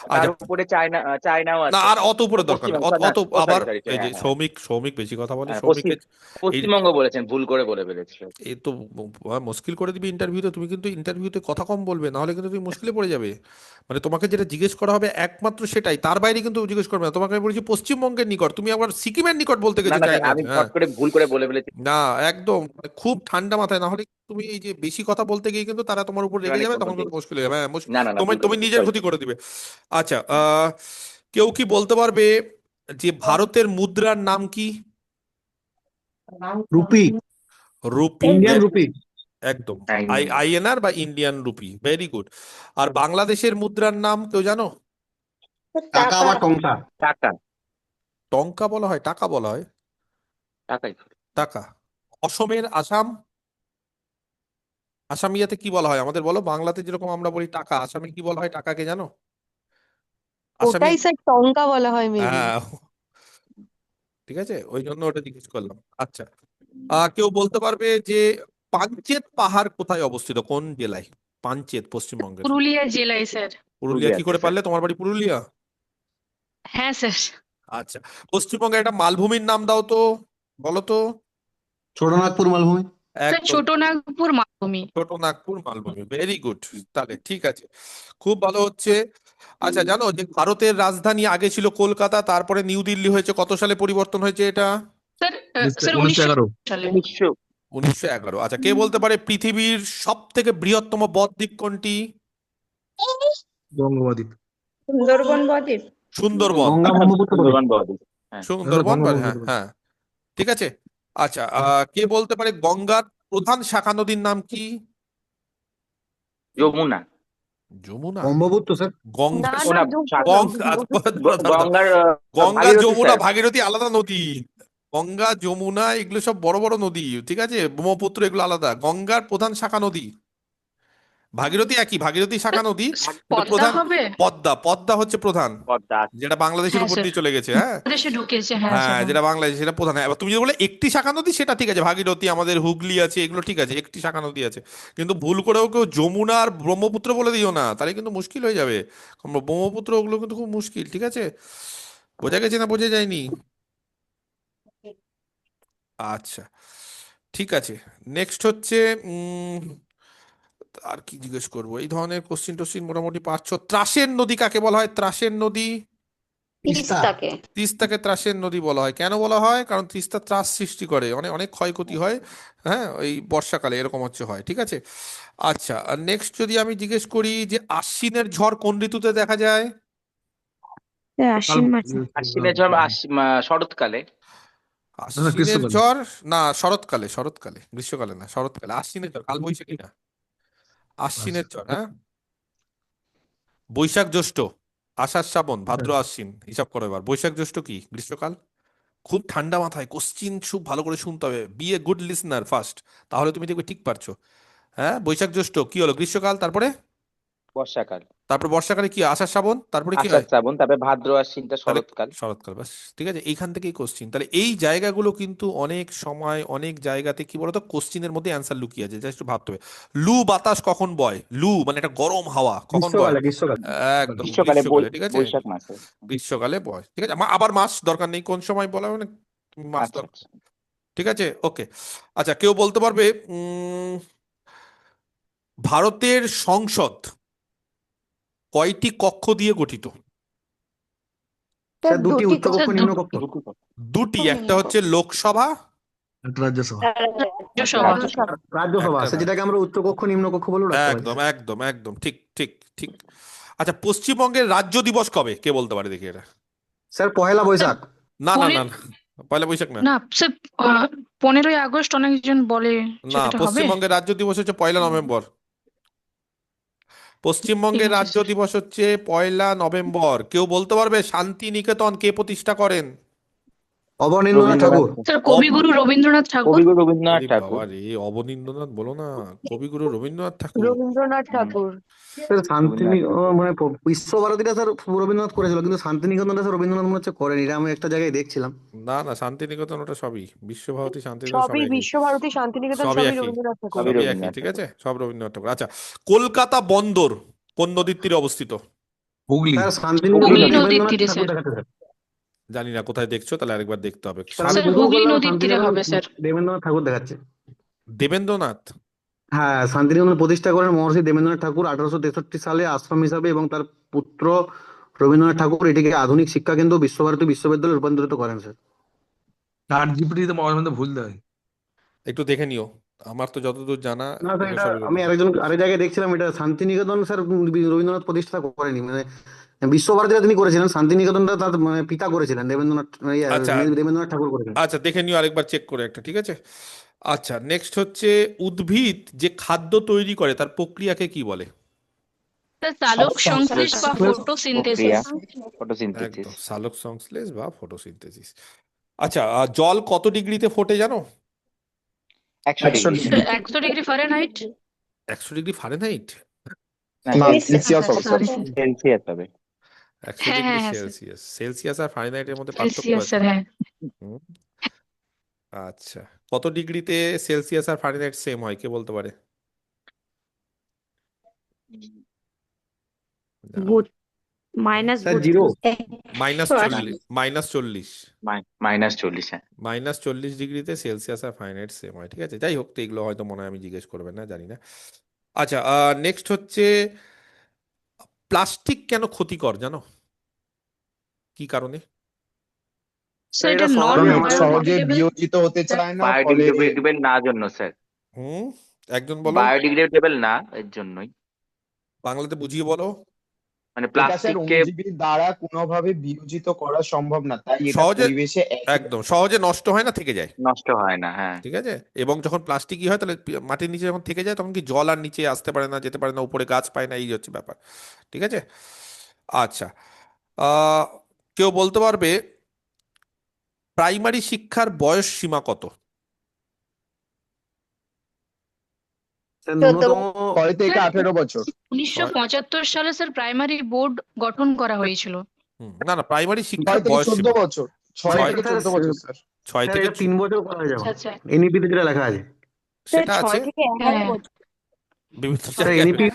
[SPEAKER 8] তার
[SPEAKER 1] আচ্ছা,
[SPEAKER 8] উপরে চায়না, চায়নাও
[SPEAKER 1] না,
[SPEAKER 8] আছে।
[SPEAKER 1] আর অত উপরে দরকার নেই,
[SPEAKER 8] পশ্চিমবঙ্গ,
[SPEAKER 1] অত
[SPEAKER 8] না,
[SPEAKER 1] অত
[SPEAKER 8] ও সরি
[SPEAKER 1] আবার।
[SPEAKER 8] সরি,
[SPEAKER 1] এই যে
[SPEAKER 8] হ্যাঁ হ্যাঁ
[SPEAKER 1] সৌমিক, সৌমিক বেশি কথা বলে,
[SPEAKER 8] হ্যাঁ,
[SPEAKER 1] সৌমিকের এই
[SPEAKER 8] পশ্চিমবঙ্গ বলেছেন, ভুল করে বলে ফেলেছিল।
[SPEAKER 1] এই তো মুশকিল করে দিবি ইন্টারভিউতে। তুমি কিন্তু ইন্টারভিউতে কথা কম বলবে, না হলে কিন্তু তুমি মুশকিলে পড়ে যাবে। মানে তোমাকে যেটা জিজ্ঞেস করা হবে একমাত্র সেটাই, তার বাইরে কিন্তু জিজ্ঞেস করবে না। তোমাকে আমি বলেছি পশ্চিমবঙ্গের নিকট, তুমি আবার সিকিমের নিকট বলতে
[SPEAKER 8] না
[SPEAKER 1] গেছো,
[SPEAKER 8] না স্যার,
[SPEAKER 1] চাইনা,
[SPEAKER 8] আমি
[SPEAKER 1] হ্যাঁ।
[SPEAKER 8] ফট করে ভুল করে বলে ফেলেছি।
[SPEAKER 1] না, একদম মানে খুব ঠান্ডা মাথায়, না হলে তুমি এই যে বেশি কথা বলতে গিয়ে কিন্তু তারা তোমার উপর রেগে
[SPEAKER 8] অনেক
[SPEAKER 1] যাবে, তখন
[SPEAKER 8] সম্পর্কে।
[SPEAKER 1] কিন্তু মুশকিল হয়ে যাবে, হ্যাঁ,
[SPEAKER 8] না না না,
[SPEAKER 1] তুমি
[SPEAKER 8] ভুল করে
[SPEAKER 1] তুমি
[SPEAKER 8] ফেলেছি,
[SPEAKER 1] নিজের
[SPEAKER 8] সরি।
[SPEAKER 1] ক্ষতি করে দিবে। আচ্ছা, কেউ কি বলতে পারবে যে ভারতের মুদ্রার নাম কি?
[SPEAKER 6] রুপি।
[SPEAKER 1] Rupee,
[SPEAKER 6] Indian rupee.
[SPEAKER 1] একদম, INR বা ইন্ডিয়ান রুপি, ভেরি গুড। আর বাংলাদেশের মুদ্রার নাম কেউ জানো?
[SPEAKER 6] টাকা বা টংকা।
[SPEAKER 8] টাকা,
[SPEAKER 1] টংকা বলা হয়, টাকা বলা হয়?
[SPEAKER 8] টাকাই।
[SPEAKER 1] টাকা। অসমের আসাম, আসামিয়াতে কি বলা হয় আমাদের, বলো? বাংলাতে যেরকম আমরা বলি টাকা, আসামে কি বলা হয় টাকাকে, জানো? আসামি,
[SPEAKER 9] ওটাই স্যার টঙ্কা বলা হয় মেবি।
[SPEAKER 1] হ্যাঁ, ঠিক আছে, ওই জন্য ওটা জিজ্ঞেস করলাম। আচ্ছা, কেউ বলতে পারবে যে পাঞ্চেত পাহাড় কোথায় অবস্থিত, কোন জেলায়? পাঞ্চেত পশ্চিমবঙ্গের।
[SPEAKER 7] পুরুলিয়া জেলায় স্যার।
[SPEAKER 1] পুরুলিয়া, কি
[SPEAKER 8] পুরুলিয়াতে
[SPEAKER 1] করে
[SPEAKER 8] স্যার।
[SPEAKER 1] পারলে? তোমার বাড়ি পুরুলিয়া?
[SPEAKER 7] হ্যাঁ স্যার।
[SPEAKER 1] আচ্ছা, পশ্চিমবঙ্গের একটা মালভূমির নাম দাও তো, বলো তো।
[SPEAKER 6] ছোটনাগপুর মালভূমি।
[SPEAKER 7] স্যার
[SPEAKER 1] একদম
[SPEAKER 7] ছোট নাগপুর মালভূমি।
[SPEAKER 1] ছোট নাগপুর মালভূমি, ভেরি গুড। তাহলে ঠিক আছে, খুব ভালো হচ্ছে। আচ্ছা, জানো যে ভারতের রাজধানী আগে ছিল কলকাতা, তারপরে নিউ দিল্লি হয়েছে, কত সালে পরিবর্তন হয়েছে এটা?
[SPEAKER 7] স্যার স্যার
[SPEAKER 6] 1911
[SPEAKER 7] সালে।
[SPEAKER 8] 1900।
[SPEAKER 1] 1911। আচ্ছা, কে বলতে পারে পৃথিবীর সব থেকে বৃহত্তম বদ্বীপ কোনটি?
[SPEAKER 6] বঙ্গবদ্বীপ।
[SPEAKER 3] সুন্দরবন বদ্বীপ।
[SPEAKER 1] সুন্দরবন।
[SPEAKER 6] গঙ্গা ব্রহ্মপুত্র বদ্বীপ।
[SPEAKER 8] সুন্দরবন বদ্বীপ। হ্যাঁ।
[SPEAKER 6] স্যার
[SPEAKER 1] সুন্দরবন
[SPEAKER 6] গঙ্গা
[SPEAKER 1] হ্যাঁ
[SPEAKER 6] ব্রহ্মপুত্র বদ্বীপ।
[SPEAKER 1] হ্যাঁ, ঠিক আছে। আচ্ছা, কে বলতে পারে গঙ্গার প্রধান শাখা নদীর নাম কি?
[SPEAKER 8] যমুনা।
[SPEAKER 1] যমুনা?
[SPEAKER 6] ব্রহ্মপুত্র স্যার।
[SPEAKER 1] গঙ্গা?
[SPEAKER 9] না
[SPEAKER 8] ও না,
[SPEAKER 1] গঙ্গা, আচ্ছা, দাঁড়াও, দাঁড়াও, দাঁড়াও।
[SPEAKER 8] গঙ্গার
[SPEAKER 1] গঙ্গা
[SPEAKER 8] ভাগীরথী
[SPEAKER 1] যমুনা
[SPEAKER 8] স্যার।
[SPEAKER 1] ভাগীরথী আলাদা নদী। গঙ্গা যমুনা এগুলো সব বড় বড় নদী, ঠিক আছে, ব্রহ্মপুত্র এগুলো আলাদা। গঙ্গার প্রধান শাখা নদী ভাগীরথী, একই ভাগীরথী শাখা নদী, কিন্তু
[SPEAKER 7] পদ্মা
[SPEAKER 1] প্রধান
[SPEAKER 7] হবে।
[SPEAKER 1] পদ্মা। পদ্মা হচ্ছে প্রধান,
[SPEAKER 8] পদ্মা।
[SPEAKER 1] যেটা বাংলাদেশের
[SPEAKER 7] হ্যাঁ
[SPEAKER 1] উপর
[SPEAKER 7] স্যার,
[SPEAKER 1] দিয়ে চলে গেছে, হ্যাঁ।
[SPEAKER 7] দেশে ঢুকেছে, হ্যাঁ
[SPEAKER 1] হ্যাঁ,
[SPEAKER 7] স্যার, হ্যাঁ।
[SPEAKER 1] যেটা বাংলাদেশ, সেটা প্রধান। হ্যাঁ, এবার তুমি যদি বলে একটি শাখা নদী, সেটা ঠিক আছে, ভাগীরথী, আমাদের হুগলি আছে, এগুলো ঠিক আছে, একটি শাখা নদী আছে। কিন্তু ভুল করেও কেউ যমুনা আর ব্রহ্মপুত্র বলে দিও না, তাহলে কিন্তু মুশকিল হয়ে যাবে। কারণ ব্রহ্মপুত্র ওগুলো কিন্তু খুব মুশকিল, ঠিক আছে। বোঝা গেছে না বোঝা যায়নি? আচ্ছা, ঠিক আছে। নেক্সট হচ্ছে উম আর কি জিজ্ঞেস করবো, এই ধরনের কোশ্চিন টোশ্চিন মোটামুটি পারছো। ত্রাসের নদী কাকে বলা হয়? ত্রাসের নদী?
[SPEAKER 6] তিস্তা।
[SPEAKER 5] তিস্তাকে।
[SPEAKER 1] তিস্তাকে ত্রাসের নদী বলা হয়। কেন বলা হয়? কারণ তিস্তা ত্রাস সৃষ্টি করে, অনেক অনেক ক্ষয়ক্ষতি হয়, হ্যাঁ, এই বর্ষাকালে এরকম হচ্ছে হয়, ঠিক আছে। আচ্ছা, আর নেক্সট যদি আমি জিজ্ঞেস করি যে আশ্বিনের ঝড় কোন ঋতুতে দেখা যায়?
[SPEAKER 9] আশ্বিন মাসে।
[SPEAKER 8] আশ্বিনের ঝড় শরৎকালে।
[SPEAKER 1] আশ্বিনের
[SPEAKER 6] গ্রীষ্মকালে।
[SPEAKER 1] ঝড় না, শরৎকালে, শরৎকালে, গ্রীষ্মকালে না, শরৎকালে। আশ্বিনের ঝড় কালবৈশাখী না, আশ্বিনের ঝড়, হ্যাঁ। বৈশাখ জ্যৈষ্ঠ, আষাঢ় শ্রাবণ ভাদ্র আশ্বিন, হিসাব করো এবার। বৈশাখ জ্যৈষ্ঠ কি গ্রীষ্মকাল? খুব ঠান্ডা মাথায় কোশ্চিন খুব ভালো করে শুনতে হবে, be a good listener first, তাহলে তুমি দেখবে ঠিক পারছো। হ্যাঁ, বৈশাখ জ্যৈষ্ঠ কি হলো? গ্রীষ্মকাল। তারপরে
[SPEAKER 8] বর্ষাকাল।
[SPEAKER 1] তারপরে বর্ষাকালে কি? আষাঢ় শ্রাবণ, তারপরে কি
[SPEAKER 8] আষাঢ়
[SPEAKER 1] হয়?
[SPEAKER 8] শ্রাবণ, তারপরে ভাদ্র আশ্বিনটা
[SPEAKER 1] তাহলে
[SPEAKER 8] শরৎকাল।
[SPEAKER 1] শরৎকাল, বাস, ঠিক আছে। এইখান থেকেই কোশ্চিন। তাহলে এই জায়গাগুলো কিন্তু অনেক সময় অনেক জায়গাতে কি বলতো কোশ্চিনের মধ্যে অ্যান্সার লুকিয়ে আছে, জাস্ট একটু ভাবতে হবে। লু বাতাস কখন বয়? লু মানে একটা গরম হাওয়া কখন বয়?
[SPEAKER 6] গ্রীষ্মকালে। গ্রীষ্মকালে।
[SPEAKER 1] একদম
[SPEAKER 8] গ্রীষ্মকালে,
[SPEAKER 1] গ্রীষ্মকালে, ঠিক আছে।
[SPEAKER 8] বৈশাখ মাসে।
[SPEAKER 1] গ্রীষ্মকালে বয়, ঠিক আছে। আবার মাস দরকার নেই, কোন সময় বলা হবে না, মাস
[SPEAKER 8] আচ্ছা
[SPEAKER 1] দরকার,
[SPEAKER 8] আচ্ছা।
[SPEAKER 1] ঠিক আছে, ওকে। আচ্ছা, কেউ বলতে পারবে ভারতের সংসদ কয়টি কক্ষ দিয়ে গঠিত?
[SPEAKER 6] স্যার দুটি
[SPEAKER 9] দুটি
[SPEAKER 6] উচ্চকক্ষ
[SPEAKER 7] স্যার
[SPEAKER 6] নিম্নকক্ষ।
[SPEAKER 8] দুটো তো।
[SPEAKER 1] দুটি, একটা হচ্ছে লোকসভা,
[SPEAKER 6] একটা রাজ্যসভা।
[SPEAKER 8] একটা
[SPEAKER 7] রাজ্যসভা।
[SPEAKER 8] রাজ্যসভা।
[SPEAKER 6] রাজ্যসভা
[SPEAKER 1] একটা
[SPEAKER 6] আছে, যেটাকে আমরা উচ্চকক্ষ নিম্নকক্ষ বলেও ডাকতে পারি
[SPEAKER 1] একদম
[SPEAKER 6] স্যার।
[SPEAKER 1] একদম একদম ঠিক ঠিক ঠিক। আচ্ছা, পশ্চিমবঙ্গের রাজ্য দিবস কবে? কে বলতে পারে দেখি এটা?
[SPEAKER 6] স্যার পহেলা
[SPEAKER 7] স্যার
[SPEAKER 6] বৈশাখ।
[SPEAKER 1] না না না
[SPEAKER 7] পনের
[SPEAKER 1] না, পয়লা বৈশাখ না।
[SPEAKER 7] না স্যার, 15ই আগস্ট অনেকজন বলে,
[SPEAKER 1] না,
[SPEAKER 7] সেটা হবে।
[SPEAKER 1] পশ্চিমবঙ্গের রাজ্য দিবস হচ্ছে 1 নভেম্বর।
[SPEAKER 7] ঠিক
[SPEAKER 1] পশ্চিমবঙ্গের
[SPEAKER 7] আছে
[SPEAKER 1] রাজ্য
[SPEAKER 7] স্যার।
[SPEAKER 1] দিবস হচ্ছে 1 নভেম্বর। কেউ বলতে পারবে শান্তিনিকেতন কে প্রতিষ্ঠা করেন?
[SPEAKER 6] অবনীন্দ্রনাথ
[SPEAKER 8] রবীন্দ্রনাথ।
[SPEAKER 6] ঠাকুর।
[SPEAKER 7] স্যার
[SPEAKER 1] অব
[SPEAKER 7] কবিগুরু রবীন্দ্রনাথ ঠাকুর।
[SPEAKER 8] কবিগুরু রবীন্দ্রনাথ
[SPEAKER 1] ওরে বাবা
[SPEAKER 8] ঠাকুর।
[SPEAKER 1] রে, অবনীন্দ্রনাথ বলো না, কবিগুরু রবীন্দ্রনাথ ঠাকুর।
[SPEAKER 9] রবীন্দ্রনাথ
[SPEAKER 8] হুম,
[SPEAKER 9] ঠাকুর।
[SPEAKER 6] স্যার
[SPEAKER 8] রবীন্দ্রনাথ ঠাকুর।
[SPEAKER 6] মানে বিশ্বভারতীটা স্যার রবীন্দ্রনাথ করেছিল, কিন্তু শান্তিনিকেতনটা স্যার রবীন্দ্রনাথ মনে হচ্ছে করেনি, এটা আমি একটা জায়গায় দেখছিলাম।
[SPEAKER 1] না না, শান্তিনিকেতন ওটা সবই, বিশ্বভারতী শান্তিনিকেতন সব
[SPEAKER 9] সবই
[SPEAKER 1] একই,
[SPEAKER 9] বিশ্বভারতী, শান্তিনিকেতন
[SPEAKER 1] সবই
[SPEAKER 9] সবই
[SPEAKER 1] একই,
[SPEAKER 9] রবীন্দ্রনাথ
[SPEAKER 8] সবই
[SPEAKER 9] ঠাকুরের।
[SPEAKER 1] সবই একই,
[SPEAKER 8] রবীন্দ্রনাথ
[SPEAKER 1] ঠিক
[SPEAKER 8] ঠাকুর।
[SPEAKER 1] আছে, সব রবীন্দ্রনাথ ঠাকুর। আচ্ছা, কলকাতা বন্দর কোন নদীর তীরে অবস্থিত?
[SPEAKER 6] হুগলি। স্যার
[SPEAKER 8] হুগলি
[SPEAKER 6] শান্তিনিকেতনে
[SPEAKER 7] হুগলি
[SPEAKER 8] নদী।
[SPEAKER 7] নদীর
[SPEAKER 6] দেবেন্দ্রনাথ
[SPEAKER 7] তীরে
[SPEAKER 6] ঠাকুর
[SPEAKER 7] স্যার।
[SPEAKER 6] দেখাচ্ছে স্যার।
[SPEAKER 1] জানি না কোথায় দেখছো, তাহলে আরেকবার দেখতে হবে।
[SPEAKER 6] স্যার আমি
[SPEAKER 7] স্যার
[SPEAKER 6] গুগল
[SPEAKER 7] হুগলি
[SPEAKER 6] করলাম,
[SPEAKER 7] নদীর তীরে
[SPEAKER 6] শান্তিনিকেতন
[SPEAKER 7] হবে স্যার।
[SPEAKER 6] দেবেন্দ্রনাথ ঠাকুর দেখাচ্ছে।
[SPEAKER 1] দেবেন্দ্রনাথ?
[SPEAKER 6] হ্যাঁ, শান্তিনিকেতন প্রতিষ্ঠা করেন মহর্ষি দেবেন্দ্রনাথ ঠাকুর 1863 সালে আশ্রম হিসাবে, এবং তার পুত্র রবীন্দ্রনাথ ঠাকুর এটিকে আধুনিক শিক্ষা কেন্দ্র বিশ্বভারতী বিশ্ববিদ্যালয়ে রূপান্তরিত করেন স্যার।
[SPEAKER 10] চার জিপিটিতে মাঝে মধ্যে ভুল দেয়।
[SPEAKER 1] একটু দেখে নিও, আমার তো যতদূর জানা
[SPEAKER 6] না স্যার,
[SPEAKER 1] এগুলো
[SPEAKER 6] এটা
[SPEAKER 1] সবই
[SPEAKER 6] আমি
[SPEAKER 1] রবীন্দ্র।
[SPEAKER 6] আরেক জায়গায় দেখছিলাম, এটা শান্তিনিকেতন স্যার রবীন্দ্রনাথ প্রতিষ্ঠা করেনি, মানে বিশ্বভারতীটা তিনি করেছিলেন, শান্তিনিকেতনটা তার মানে পিতা করেছিলেন, দেবেন্দ্রনাথ
[SPEAKER 1] আচ্ছা
[SPEAKER 6] দেবেন্দ্রনাথ ঠাকুর করেছিলেন।
[SPEAKER 1] আচ্ছা, দেখে নিও আরেকবার, চেক করে একটা, ঠিক আছে। আচ্ছা, নেক্সট হচ্ছে উদ্ভিদ যে খাদ্য তৈরি করে তার প্রক্রিয়াকে কি বলে?
[SPEAKER 7] স্যার সালোক সংশ্লেষ বা
[SPEAKER 8] প্রক্রিয়া,
[SPEAKER 7] ফটোসিনথেসিস।
[SPEAKER 8] ফটোসিনথেসিস।
[SPEAKER 1] একদম, সালোক সংশ্লেষ বা ফটোসিনথেসিস। আচ্ছা, জল কত ডিগ্রিতে ফোটে জানো?
[SPEAKER 8] 100 degree.
[SPEAKER 7] 100 degree Fahrenheit.
[SPEAKER 1] 100 degree Fahrenheit?
[SPEAKER 8] না,
[SPEAKER 6] না,
[SPEAKER 8] সেলসিয়াস হবে,
[SPEAKER 7] সরি।
[SPEAKER 8] সেলসিয়াস হবে।
[SPEAKER 1] 100
[SPEAKER 7] হ্যাঁ
[SPEAKER 1] ডিগ্রি
[SPEAKER 7] হ্যাঁ হ্যাঁ স্যার,
[SPEAKER 1] সেলসিয়াস, সেলসিয়াস আর ফারেনহাইটের মধ্যে পার্থক্য
[SPEAKER 7] সেলসিয়াস
[SPEAKER 1] আছে।
[SPEAKER 7] স্যার, হ্যাঁ।
[SPEAKER 1] হুম, আচ্ছা, কত ডিগ্রিতে সেলসিয়াস আর ফারেনহাইট সেম হয় কে বলতে পারে? জানো না?
[SPEAKER 9] Minus
[SPEAKER 6] sir zero.
[SPEAKER 1] -40
[SPEAKER 8] -40, হ্যাঁ।
[SPEAKER 1] -40 ডিগ্রিতে সেলসিয়াস আর ফারেনহাইট সেম হয়, ঠিক আছে। যাই হোক, তো এগুলো হয়তো মনে হয় আমি জিজ্ঞেস করবেন না, জানি না। আচ্ছা, নেক্সট হচ্ছে প্লাস্টিক কেন ক্ষতিকর জানো? কি কারণে?
[SPEAKER 7] স্যার
[SPEAKER 6] এটা
[SPEAKER 7] এটা নন
[SPEAKER 6] সহজে
[SPEAKER 11] কারণ এটা সহজে
[SPEAKER 7] বায়োডিগ্রেডেবল।
[SPEAKER 11] বিয়োজিত হতে চায় না, ফলে
[SPEAKER 8] বায়োডিগ্রেডেবল না জন্য স্যার,
[SPEAKER 1] হুম, একজন বলো,
[SPEAKER 8] বায়োডিগ্রেডেবল না এর জন্যই।
[SPEAKER 1] বাংলাতে বুঝিয়ে বলো।
[SPEAKER 8] মানে
[SPEAKER 11] এটা স্যার
[SPEAKER 8] প্লাস্টিককে
[SPEAKER 11] অণুজীবীর দ্বারা কোনোভাবে বিয়োজিত করা সম্ভব না, তাই এটা
[SPEAKER 1] সহজে,
[SPEAKER 11] পরিবেশে একই
[SPEAKER 1] একদম সহজে নষ্ট হয় না, থেকে যায়,
[SPEAKER 8] নষ্ট হয় না, হ্যাঁ।
[SPEAKER 1] ঠিক আছে। এবং যখন প্লাস্টিকই হয়, তাহলে মাটির নিচে যখন থেকে যায়, তখন কি জল আর নিচে আসতে পারে না, যেতে পারে না, উপরে গাছ পায় না, এই হচ্ছে ব্যাপার, ঠিক আছে। আচ্ছা, আহ, কেউ বলতে পারবে প্রাইমারি শিক্ষার বয়স সীমা কত?
[SPEAKER 6] স্যার
[SPEAKER 3] 14
[SPEAKER 6] ন্যূনতম
[SPEAKER 11] 6 থেকে 18 বছর।
[SPEAKER 7] 1975 সালে স্যার প্রাইমারি বোর্ড গঠন করা হয়েছিল।
[SPEAKER 1] না না, প্রাইমারি
[SPEAKER 11] 6
[SPEAKER 1] শিক্ষার
[SPEAKER 11] থেকে
[SPEAKER 1] বয়স
[SPEAKER 11] 14
[SPEAKER 1] সীমা
[SPEAKER 11] বছর, 6
[SPEAKER 1] ছয়
[SPEAKER 11] থেকে 14 বছর স্যার।
[SPEAKER 1] 6
[SPEAKER 6] স্যার
[SPEAKER 1] থেকে
[SPEAKER 6] এটা 3 বছর করা যাবে,
[SPEAKER 7] আচ্ছা আচ্ছা।
[SPEAKER 6] এনইপিতে যেটা লেখা আছে।
[SPEAKER 3] স্যার
[SPEAKER 1] সেটা
[SPEAKER 3] 6
[SPEAKER 1] আছে
[SPEAKER 3] থেকে 11
[SPEAKER 7] হ্যাঁ
[SPEAKER 3] বছর।
[SPEAKER 1] বিভিন্ন
[SPEAKER 6] স্যার
[SPEAKER 1] জায়গায়,
[SPEAKER 6] এনইপি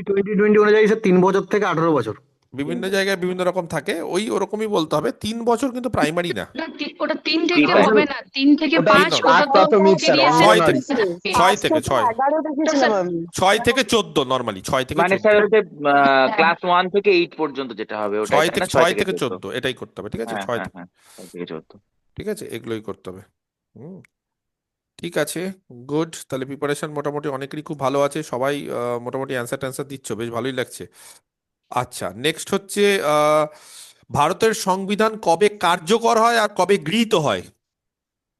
[SPEAKER 6] 2020 অনুযায়ী স্যার 3 বছর থেকে 18 বছর।
[SPEAKER 1] বিভিন্ন জায়গায় বিভিন্ন রকম থাকে, ওই ওরকমই বলতে হবে। 3 বছর কিন্তু প্রাইমারি না,
[SPEAKER 7] ওটা 3 থেকে
[SPEAKER 8] তিন
[SPEAKER 7] হবে না, 3 থেকে
[SPEAKER 11] ওটা
[SPEAKER 7] 5
[SPEAKER 1] তিন
[SPEAKER 7] ওটা তো
[SPEAKER 11] প্রাথমিক স্যার,
[SPEAKER 7] সিরিয়াস।
[SPEAKER 1] 6 থেকে
[SPEAKER 11] অঙ্গনওয়াড়ি।
[SPEAKER 1] 6 থেকে 6
[SPEAKER 3] 11 দেখেছিলাম আমি।
[SPEAKER 1] 6 থেকে 14 নরমালি, 6 থেকে
[SPEAKER 8] মানে
[SPEAKER 1] 14,
[SPEAKER 8] স্যার হচ্ছে ক্লাস 1 থেকে 8 পর্যন্ত যেটা হবে ওটাই,
[SPEAKER 1] 6
[SPEAKER 8] তাই
[SPEAKER 1] থেকে
[SPEAKER 8] না?
[SPEAKER 1] 6
[SPEAKER 8] 6 থেকে
[SPEAKER 1] থেকে
[SPEAKER 8] 14।
[SPEAKER 1] 14 এটাই করতে হবে, ঠিক আছে।
[SPEAKER 8] হ্যাঁ
[SPEAKER 1] 6
[SPEAKER 8] হ্যাঁ
[SPEAKER 1] থেকে,
[SPEAKER 8] হ্যাঁ, 6 থেকে 14।
[SPEAKER 1] ঠিক আছে, এগুলোই করতে হবে। হুম, ঠিক আছে, গুড। তাহলে প্রিপারেশন মোটামুটি অনেকেরই খুব ভালো আছে, সবাই মোটামুটি অ্যান্সার ট্যান্সার দিচ্ছ, বেশ ভালোই লাগছে। আচ্ছা, নেক্সট হচ্ছে ভারতের সংবিধান কবে কার্যকর হয় আর কবে গৃহীত হয়?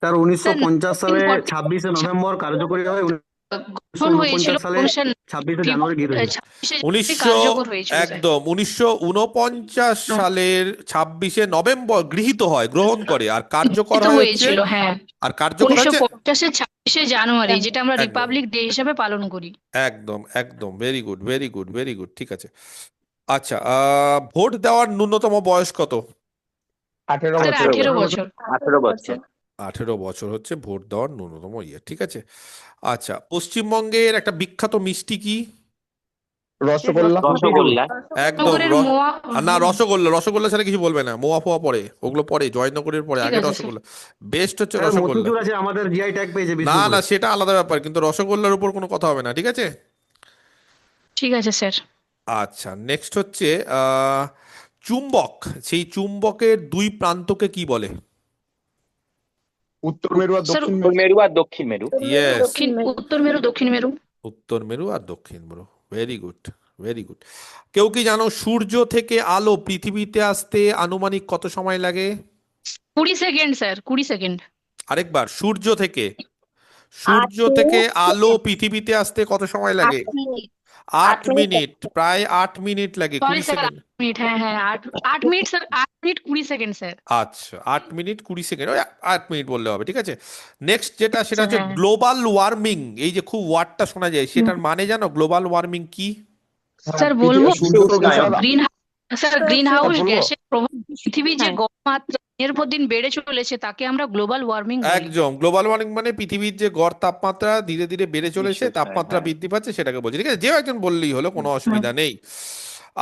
[SPEAKER 6] স্যার 1950 সালে 26শে নভেম্বর কার্যকরী হয়,
[SPEAKER 7] গঠন হয়েছিল
[SPEAKER 6] 1949 সালে 26শে জানুয়ারি গৃহীত হয়েছে।
[SPEAKER 7] 26 কার্যকর হয়েছিল স্যার।
[SPEAKER 1] একদম 1949 সালের 26শে নভেম্বর গৃহীত হয়, গ্রহণ করে, আর কার্যকর
[SPEAKER 7] গৃহীত
[SPEAKER 1] হয় হচ্ছে,
[SPEAKER 7] হয়েছিল, হ্যাঁ,
[SPEAKER 1] আর কার্যকর হচ্ছে
[SPEAKER 7] 1950 26শে জানুয়ারি, যেটা আমরা
[SPEAKER 1] একদম
[SPEAKER 7] রিপাবলিক ডে হিসাবে পালন করি।
[SPEAKER 1] একদম একদম, very good very good very good, ঠিক আছে। আচ্ছা, ভোট দেওয়ার ন্যূনতম বয়স কত?
[SPEAKER 11] 18
[SPEAKER 7] স্যার
[SPEAKER 11] বছর।
[SPEAKER 7] 18 বছর।
[SPEAKER 8] 18 বছর।
[SPEAKER 1] 18 বছর হচ্ছে ভোট দেওয়ার ন্যূনতম ইয়ে, ঠিক আছে। আচ্ছা, পশ্চিমবঙ্গের একটা বিখ্যাত মিষ্টি কি?
[SPEAKER 11] রসগোল্লা।
[SPEAKER 8] রসগোল্লা।
[SPEAKER 1] একদম
[SPEAKER 7] নগরের মোয়া।
[SPEAKER 1] না, রসগোল্লা, রসগোল্লা ছাড়া কিছু বলবে না, মোয়া ফোয়া পরে, ওগুলো পরে, জয়নগরের পরে,
[SPEAKER 7] ঠিক
[SPEAKER 1] আগে
[SPEAKER 7] আছে স্যার।
[SPEAKER 1] রসগোল্লা। বেস্ট হচ্ছে
[SPEAKER 6] স্যার
[SPEAKER 1] রসগোল্লা।
[SPEAKER 6] মতিচুর আছে, আমাদের জিআই ট্যাগ পেয়েছে
[SPEAKER 1] না
[SPEAKER 6] বিষ্ণুপুরে।
[SPEAKER 1] না, সেটা আলাদা ব্যাপার, কিন্তু রসগোল্লার উপর কোনো কথা হবে না, ঠিক আছে।
[SPEAKER 7] ঠিক আছে স্যার।
[SPEAKER 1] আচ্ছা, নেক্সট হচ্ছে চুম্বক, সেই চুম্বকের দুই প্রান্তকে কি বলে?
[SPEAKER 11] উত্তর মেরু আর
[SPEAKER 7] স্যার
[SPEAKER 11] দক্ষিণ
[SPEAKER 8] উত্তর
[SPEAKER 11] মেরু।
[SPEAKER 8] মেরু আর দক্ষিণ মেরু।
[SPEAKER 1] ইয়েস,
[SPEAKER 7] উত্তর মেরু দক্ষিণ মেরু।
[SPEAKER 1] উত্তর মেরু আর দক্ষিণ মেরু, ভেরি গুড ভেরি গুড। কেউ কি জানো সূর্য থেকে আলো পৃথিবীতে আসতে আনুমানিক কত সময় লাগে?
[SPEAKER 7] 20 সেকেন্ড স্যার, 20 সেকেন্ড।
[SPEAKER 1] আরেকবার, সূর্য থেকে
[SPEAKER 3] 8
[SPEAKER 1] আলো পৃথিবীতে আসতে কত সময় লাগে?
[SPEAKER 3] মিনিট।
[SPEAKER 1] 8
[SPEAKER 3] 8 মিনিট।
[SPEAKER 1] মিনিট, প্রায় 8 মিনিট লাগে,
[SPEAKER 7] সরি
[SPEAKER 1] 20
[SPEAKER 7] স্যার,
[SPEAKER 1] সেকেন্ড।
[SPEAKER 7] 8 মিনিট, হ্যাঁ হ্যাঁ, 8 minute sir, 8 minute 20 second sir.
[SPEAKER 1] আচ্ছা, 8 মিনিট 20 সেকেন্ড, ওই 8 মিনিট বললে হবে, ঠিক আছে। নেক্সট যেটা, সেটা
[SPEAKER 7] আচ্ছা,
[SPEAKER 1] হচ্ছে
[SPEAKER 7] হ্যাঁ।
[SPEAKER 1] গ্লোবাল ওয়ার্মিং, এই যে খুব ওয়ার্ডটা শোনা যায়, সেটার মানে জানো গ্লোবাল ওয়ার্মিং কি?
[SPEAKER 7] স্যার বলবো,
[SPEAKER 8] উষ্ণায়ন।
[SPEAKER 7] গ্রিন হাউস
[SPEAKER 11] বলবো?
[SPEAKER 7] গ্যাসের প্রভাব পৃথিবীর যে
[SPEAKER 3] হ্যাঁ।
[SPEAKER 7] গড় মাত্রা দিনের পর দিন বেড়ে চলেছে, তাকে আমরা গ্লোবাল ওয়ার্মিং বলি।
[SPEAKER 1] একদম, গ্লোবাল ওয়ার্মিং মানে পৃথিবীর যে গড় তাপমাত্রা ধীরে ধীরে বেড়ে চলেছে,
[SPEAKER 8] নিশ্চয়ই,
[SPEAKER 1] তাপমাত্রা
[SPEAKER 8] হ্যাঁ।
[SPEAKER 1] বৃদ্ধি পাচ্ছে, সেটাকে বলছি, ঠিক আছে। যে একজন বললেই হলো, কোনো অসুবিধা নেই।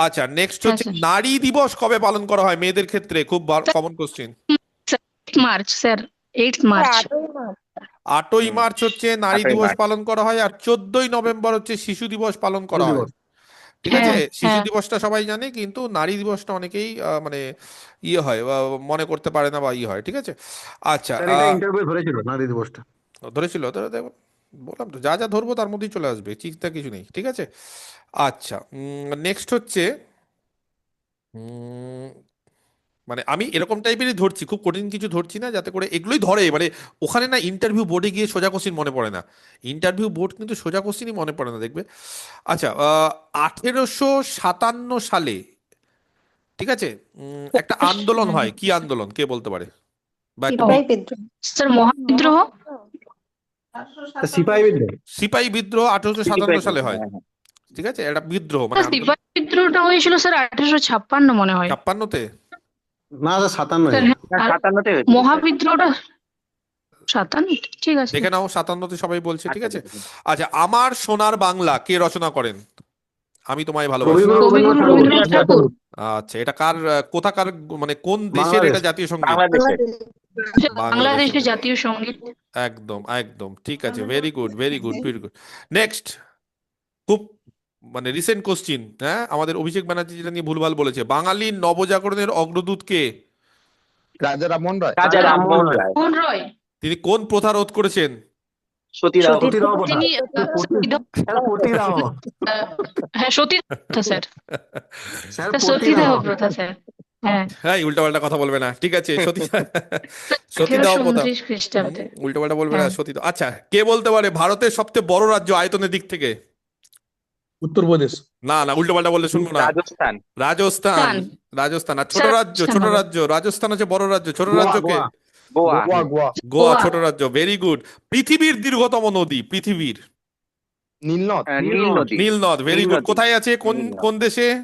[SPEAKER 1] আচ্ছা, নেক্সট
[SPEAKER 7] হ্যাঁ,
[SPEAKER 1] হচ্ছে
[SPEAKER 7] স্যার।
[SPEAKER 1] নারী দিবস কবে পালন করা হয় মেয়েদের ক্ষেত্রে? খুব common question.
[SPEAKER 7] 8 March sir, 8 March.
[SPEAKER 1] 8ই মার্চ হচ্ছে নারী
[SPEAKER 8] 8ই
[SPEAKER 1] দিবস
[SPEAKER 8] মার্চ।
[SPEAKER 1] পালন করা হয়, আর 14ই নভেম্বর হচ্ছে শিশু দিবস পালন করা হয়,
[SPEAKER 6] দিবস।
[SPEAKER 1] ঠিক আছে।
[SPEAKER 7] হ্যাঁ,
[SPEAKER 1] শিশু
[SPEAKER 7] হ্যাঁ।
[SPEAKER 1] দিবসটা সবাই জানে, কিন্তু নারী দিবসটা অনেকেই মানে ইয়ে হয়, মনে করতে পারে না বা ইয়ে হয়, ঠিক আছে। আচ্ছা,
[SPEAKER 6] স্যার এটা ইন্টারভিউ ধরেছিল নারী দিবসটা।
[SPEAKER 1] ধরেছিল তো, দেখো বললাম তো, যা যা ধরবো তার মধ্যেই চলে আসবে, চিন্তা কিছু নেই, ঠিক আছে। আচ্ছা, নেক্সট হচ্ছে উম, মানে আমি এরকম টাইপেরই ধরছি, খুব কঠিন কিছু ধরছি না, যাতে করে এগুলোই ধরে, মানে ওখানে না ইন্টারভিউ বোর্ডে গিয়ে সোজা কোশ্চিন মনে পড়ে না, ইন্টারভিউ বোর্ড কিন্তু সোজা কোশ্চিনই মনে পড়ে না, দেখবে। আচ্ছা, 1857 সালে, ঠিক আছে, একটা আন্দোলন হয়, কি আন্দোলন কে বলতে পারে? বা একটা
[SPEAKER 7] স্যার মহাবিদ্রোহ।
[SPEAKER 6] সিপাহী বিদ্রোহ।
[SPEAKER 1] সিপাহী বিদ্রোহ 1857 সালে হয়,
[SPEAKER 8] হ্যাঁ, হ্যাঁ।
[SPEAKER 1] ঠিক আছে। একটা বিদ্রোহ মানে
[SPEAKER 7] স্যার সিপাহী বিদ্রোহটা হয়েছিল স্যার 1856 মনে হয়।
[SPEAKER 1] 56-তে।
[SPEAKER 6] না স্যার 57
[SPEAKER 7] স্যার
[SPEAKER 8] না,
[SPEAKER 7] আর
[SPEAKER 8] 57-তে হয়েছিল।
[SPEAKER 7] মহাবিদ্রোহটা 57, ঠিক আছে।
[SPEAKER 1] দেখে নাও, 57-তে সবাই বলছে, ঠিক আছে।
[SPEAKER 8] আচ্ছা,
[SPEAKER 1] আচ্ছা, আমার সোনার বাংলা কে রচনা করেন? আমি তোমায় ভালোবাসি।
[SPEAKER 6] কবিগুরু
[SPEAKER 7] কবিগুরু
[SPEAKER 6] রবীন্দ্রনাথ ঠাকুর।
[SPEAKER 7] রবীন্দ্রনাথ ঠাকুর।
[SPEAKER 1] আচ্ছা, এটা কার কোথাকার মানে কোন দেশের
[SPEAKER 6] বাংলাদেশ।
[SPEAKER 1] এটা জাতীয় সঙ্গীত?
[SPEAKER 8] বাংলাদেশে।
[SPEAKER 1] বাংলাদেশের।
[SPEAKER 7] বাংলাদেশের জাতীয় সঙ্গীত।
[SPEAKER 1] একদম একদম ঠিক আছে, very good very good very good. Next, খুব মানে রিসেন্ট কোশ্চিন, হ্যাঁ, আমাদের অভিষেক ব্যানার্জি যেটা নিয়ে ভুলভাল বলেছে, বাঙালির নবজাগরণের অগ্রদূত কে?
[SPEAKER 11] রাজা রামমোহন রায়।
[SPEAKER 8] রাজা রামমোহন রায়।
[SPEAKER 7] কোন রয়?
[SPEAKER 1] তিনি কোন প্রথা রোধ করেছেন?
[SPEAKER 8] সতীদাহ।
[SPEAKER 6] সতীদাহ প্রথা।
[SPEAKER 7] তিনি
[SPEAKER 6] পতিদাহ।
[SPEAKER 7] হ্যাঁ, সতীদাহ প্রথা স্যার।
[SPEAKER 6] স্যার
[SPEAKER 7] সতীদাহ
[SPEAKER 6] পতিদাহ।
[SPEAKER 7] প্রথা স্যার। হ্যাঁ,
[SPEAKER 1] হ্যাঁ, উল্টাপাল্টা কথা বলবে না, ঠিক আছে, সতীদাহ প্রথা,
[SPEAKER 7] 1829 খ্রিস্টাব্দে।
[SPEAKER 1] উল্টাপাল্টা বলবে না,
[SPEAKER 7] হ্যাঁ।
[SPEAKER 1] সতীদাহ। আচ্ছা, কে বলতে পারে ভারতের সবচেয়ে বড় রাজ্য আয়তনের দিক থেকে?
[SPEAKER 10] উত্তরপ্রদেশ।
[SPEAKER 1] না না, উল্টাপাল্টা বললে শুনবো না।
[SPEAKER 8] রাজস্থান।
[SPEAKER 1] রাজস্থান। রাজস্থান। আর ছোট
[SPEAKER 7] স্যার,
[SPEAKER 1] রাজ্য,
[SPEAKER 7] রাজস্থান
[SPEAKER 1] ছোট
[SPEAKER 7] হবে।
[SPEAKER 1] রাজ্য, রাজস্থান হচ্ছে বড় রাজ্য, ছোট
[SPEAKER 6] গোয়া,
[SPEAKER 1] রাজ্য কে?
[SPEAKER 6] গোয়া।
[SPEAKER 8] গোয়া।
[SPEAKER 11] গোয়া গোয়া।
[SPEAKER 1] গোয়া
[SPEAKER 7] গোয়া।
[SPEAKER 1] ছোট রাজ্য, ভেরি গুড। পৃথিবীর দীর্ঘতম নদী, পৃথিবীর
[SPEAKER 11] নীলনদ।
[SPEAKER 8] নীল নদী।
[SPEAKER 1] নীল নদ, ভেরি
[SPEAKER 8] নীল
[SPEAKER 1] গুড।
[SPEAKER 8] নদী।
[SPEAKER 1] কোথায় আছে, কোন
[SPEAKER 8] নীল নদ।
[SPEAKER 1] কোন দেশে?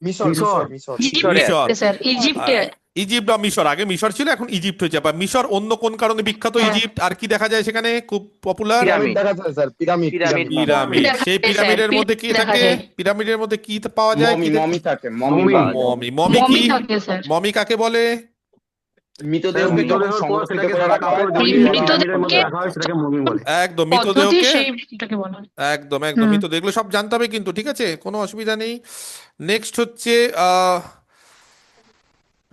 [SPEAKER 11] মিশর
[SPEAKER 6] মিশর।
[SPEAKER 11] মিশর মিশর।
[SPEAKER 8] মিশরে
[SPEAKER 1] মিশর।
[SPEAKER 7] স্যার, ইজিপ্টে।
[SPEAKER 1] ইজিপ্ট বা মিশর, আগে মিশর ছিল, এখন ইজিপ্ট হয়েছে। বা মিশর অন্য কোন কারণে বিখ্যাত
[SPEAKER 7] হ্যাঁ।
[SPEAKER 1] ইজিপ্ট? আর কি দেখা যায় সেখানে খুব পপুলার?
[SPEAKER 11] Pyramid
[SPEAKER 8] pyramid.
[SPEAKER 11] দেখা যায় স্যার, পিরামিড
[SPEAKER 8] পিরামিড।
[SPEAKER 1] পিরামিড।
[SPEAKER 7] দেখা
[SPEAKER 1] সেই
[SPEAKER 7] যায়, স্যার,
[SPEAKER 1] পিরামিডের মধ্যে কি
[SPEAKER 7] পিরামিড দেখা
[SPEAKER 1] থাকে?
[SPEAKER 7] যায়।
[SPEAKER 1] পিরামিডের মধ্যে কি পাওয়া যায়?
[SPEAKER 11] মমি
[SPEAKER 1] কি
[SPEAKER 11] মমি থাকে, মমি
[SPEAKER 6] মমি।
[SPEAKER 11] পাওয়া যায়।
[SPEAKER 1] মমি। মমি
[SPEAKER 7] মমি
[SPEAKER 1] কি?
[SPEAKER 7] থাকে স্যার।
[SPEAKER 1] মমি কাকে বলে?
[SPEAKER 11] মৃতদেহকে যখন
[SPEAKER 6] মৃতদেহের পর
[SPEAKER 11] সংরক্ষিত
[SPEAKER 6] সেটাকে
[SPEAKER 11] করে
[SPEAKER 6] সাদা
[SPEAKER 11] রাখা হয়
[SPEAKER 6] কাপড়
[SPEAKER 11] তাকে
[SPEAKER 6] জড়িয়ে
[SPEAKER 11] বলা হয়
[SPEAKER 6] পিরামিডের মধ্যে
[SPEAKER 7] মৃতদেহকে-
[SPEAKER 6] রাখা হয়, সেটাকে মমি বলে।
[SPEAKER 1] একদম,
[SPEAKER 7] পদ্ধতি
[SPEAKER 1] মৃতদেহকে
[SPEAKER 7] সেইটাকে বলা হয়।
[SPEAKER 1] একদম একদম
[SPEAKER 7] হুম।
[SPEAKER 1] মৃতদেহ, এগুলো সব জানতে হবে কিন্তু, ঠিক আছে, কোনো অসুবিধা নেই। নেক্সট হচ্ছে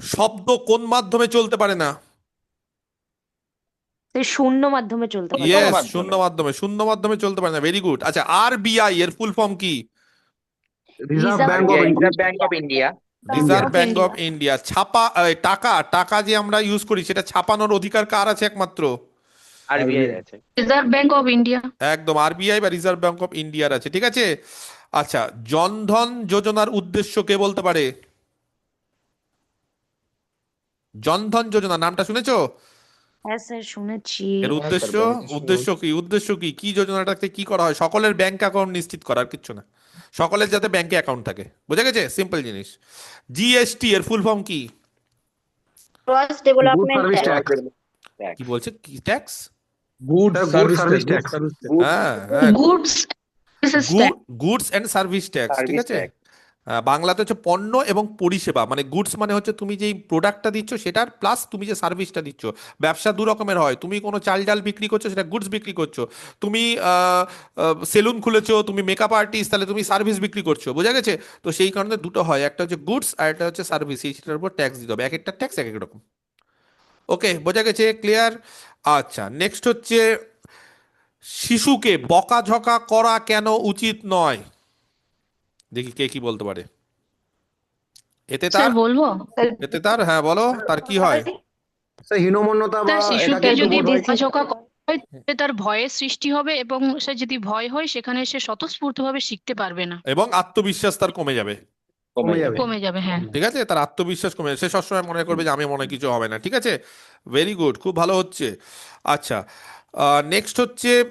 [SPEAKER 1] শব্দ কোন মাধ্যমে চলতে পারে না?
[SPEAKER 9] সেই শূন্য মাধ্যমে চলতে পারে।
[SPEAKER 1] ইয়েস,
[SPEAKER 8] মাধ্যমে।
[SPEAKER 1] শূন্য মাধ্যমে, শূন্য মাধ্যমে চলতে পারে না, ভেরি গুড। আচ্ছা, আরবিআই এর ফুল ফর্ম কি?
[SPEAKER 6] Reserve
[SPEAKER 9] Reserve
[SPEAKER 6] bank of
[SPEAKER 8] reserve
[SPEAKER 6] India.
[SPEAKER 8] Bank of India.
[SPEAKER 1] Reserve
[SPEAKER 9] of
[SPEAKER 1] bank
[SPEAKER 9] India.
[SPEAKER 1] Of India. ছাপা টাকা, টাকা যে আমরা ইউজ করি সেটা ছাপানোর অধিকার কার আছে একমাত্র?
[SPEAKER 8] আরবিআই আছে।
[SPEAKER 7] Reserve bank of India.
[SPEAKER 1] একদম, আরবিআই বা রিজার্ভ ব্যাংক অফ ইন্ডিয়ার আছে, ঠিক আছে। আচ্ছা, জনধন যোজনার উদ্দেশ্য কে বলতে পারে? জনধন যোজনা নামটা শুনেছো?
[SPEAKER 9] হ্যাঁ স্যার, শুনেছি।
[SPEAKER 1] এর উদ্দেশ্য,
[SPEAKER 11] স্যার,
[SPEAKER 1] উদ্দেশ্য কি, উদ্দেশ্য কি, কি যোজনাটাতে কি করা হয়? সকলের ব্যাংক অ্যাকাউন্ট নিশ্চিত করা, আর কিচ্ছু না। সকলের যাতে ব্যাংকে অ্যাকাউন্ট থাকে, বুঝা গেছে, সিম্পল জিনিস। জিএসটি এর ফুল ফর্ম কি?
[SPEAKER 9] Cross
[SPEAKER 6] good
[SPEAKER 9] development
[SPEAKER 6] service
[SPEAKER 9] tax.
[SPEAKER 6] Tax.
[SPEAKER 1] কি বলছে, কি tax?
[SPEAKER 10] Good
[SPEAKER 6] Sir, good
[SPEAKER 10] service
[SPEAKER 6] service
[SPEAKER 10] tax.
[SPEAKER 6] tax.
[SPEAKER 1] হ্যাঁ হ্যাঁ,
[SPEAKER 7] goods
[SPEAKER 1] goods and service tax, ঠিক
[SPEAKER 8] সার্ভিস
[SPEAKER 1] আছে।
[SPEAKER 8] ট্যাক্স।
[SPEAKER 1] বাংলাতে হচ্ছে পণ্য এবং পরিষেবা, মানে গুডস মানে হচ্ছে তুমি যেই প্রোডাক্টটা দিচ্ছ সেটার, প্লাস তুমি যে সার্ভিসটা দিচ্ছ। ব্যবসা দু রকমের হয়, তুমি কোনো চাল ডাল বিক্রি করছো সেটা গুডস বিক্রি করছো, তুমি সেলুন খুলেছো, তুমি মেকআপ আর্টিস্ট, তাহলে তুমি সার্ভিস বিক্রি করছো, বোঝা গেছে। তো সেই কারণে দুটো হয়, একটা হচ্ছে গুডস আর একটা হচ্ছে সার্ভিস, সেটার উপর ট্যাক্স দিতে হবে, এক একটা ট্যাক্স এক এক রকম। ওকে, বোঝা গেছে, ক্লিয়ার। আচ্ছা, নেক্সট হচ্ছে শিশুকে বকাঝকা করা কেন উচিত নয়? দেখি কে কি বলতে পারে। এতে
[SPEAKER 7] স্যার
[SPEAKER 1] তার,
[SPEAKER 7] বলবো?
[SPEAKER 1] এতে তার, হ্যাঁ বলো, তার কি হয়?
[SPEAKER 6] স্যার, হীনমন্যতা বা
[SPEAKER 7] স্যার, শিশুকে
[SPEAKER 6] একাকিত্ব
[SPEAKER 7] যদি
[SPEAKER 6] বোধ হয়।
[SPEAKER 7] বকাঝকা করা হয় তাহলে তার ভয়ের সৃষ্টি হবে, এবং সে যদি ভয় হয় সেখানে সে স্বতঃস্ফূর্তভাবে শিখতে পারবে না,
[SPEAKER 1] এবং আত্মবিশ্বাস তার কমে যাবে,
[SPEAKER 8] কমে যাবে।
[SPEAKER 7] কমে যাবে। হ্যাঁ।
[SPEAKER 1] ঠিক আছে, তার আত্মবিশ্বাস কমে যাবে, সে সবসময় মনে করবে যে আমি মনে হয় কিছু হবে না, ঠিক আছে, ভেরি গুড, খুব ভালো হচ্ছে। আচ্ছা, নেক্সট হচ্ছে,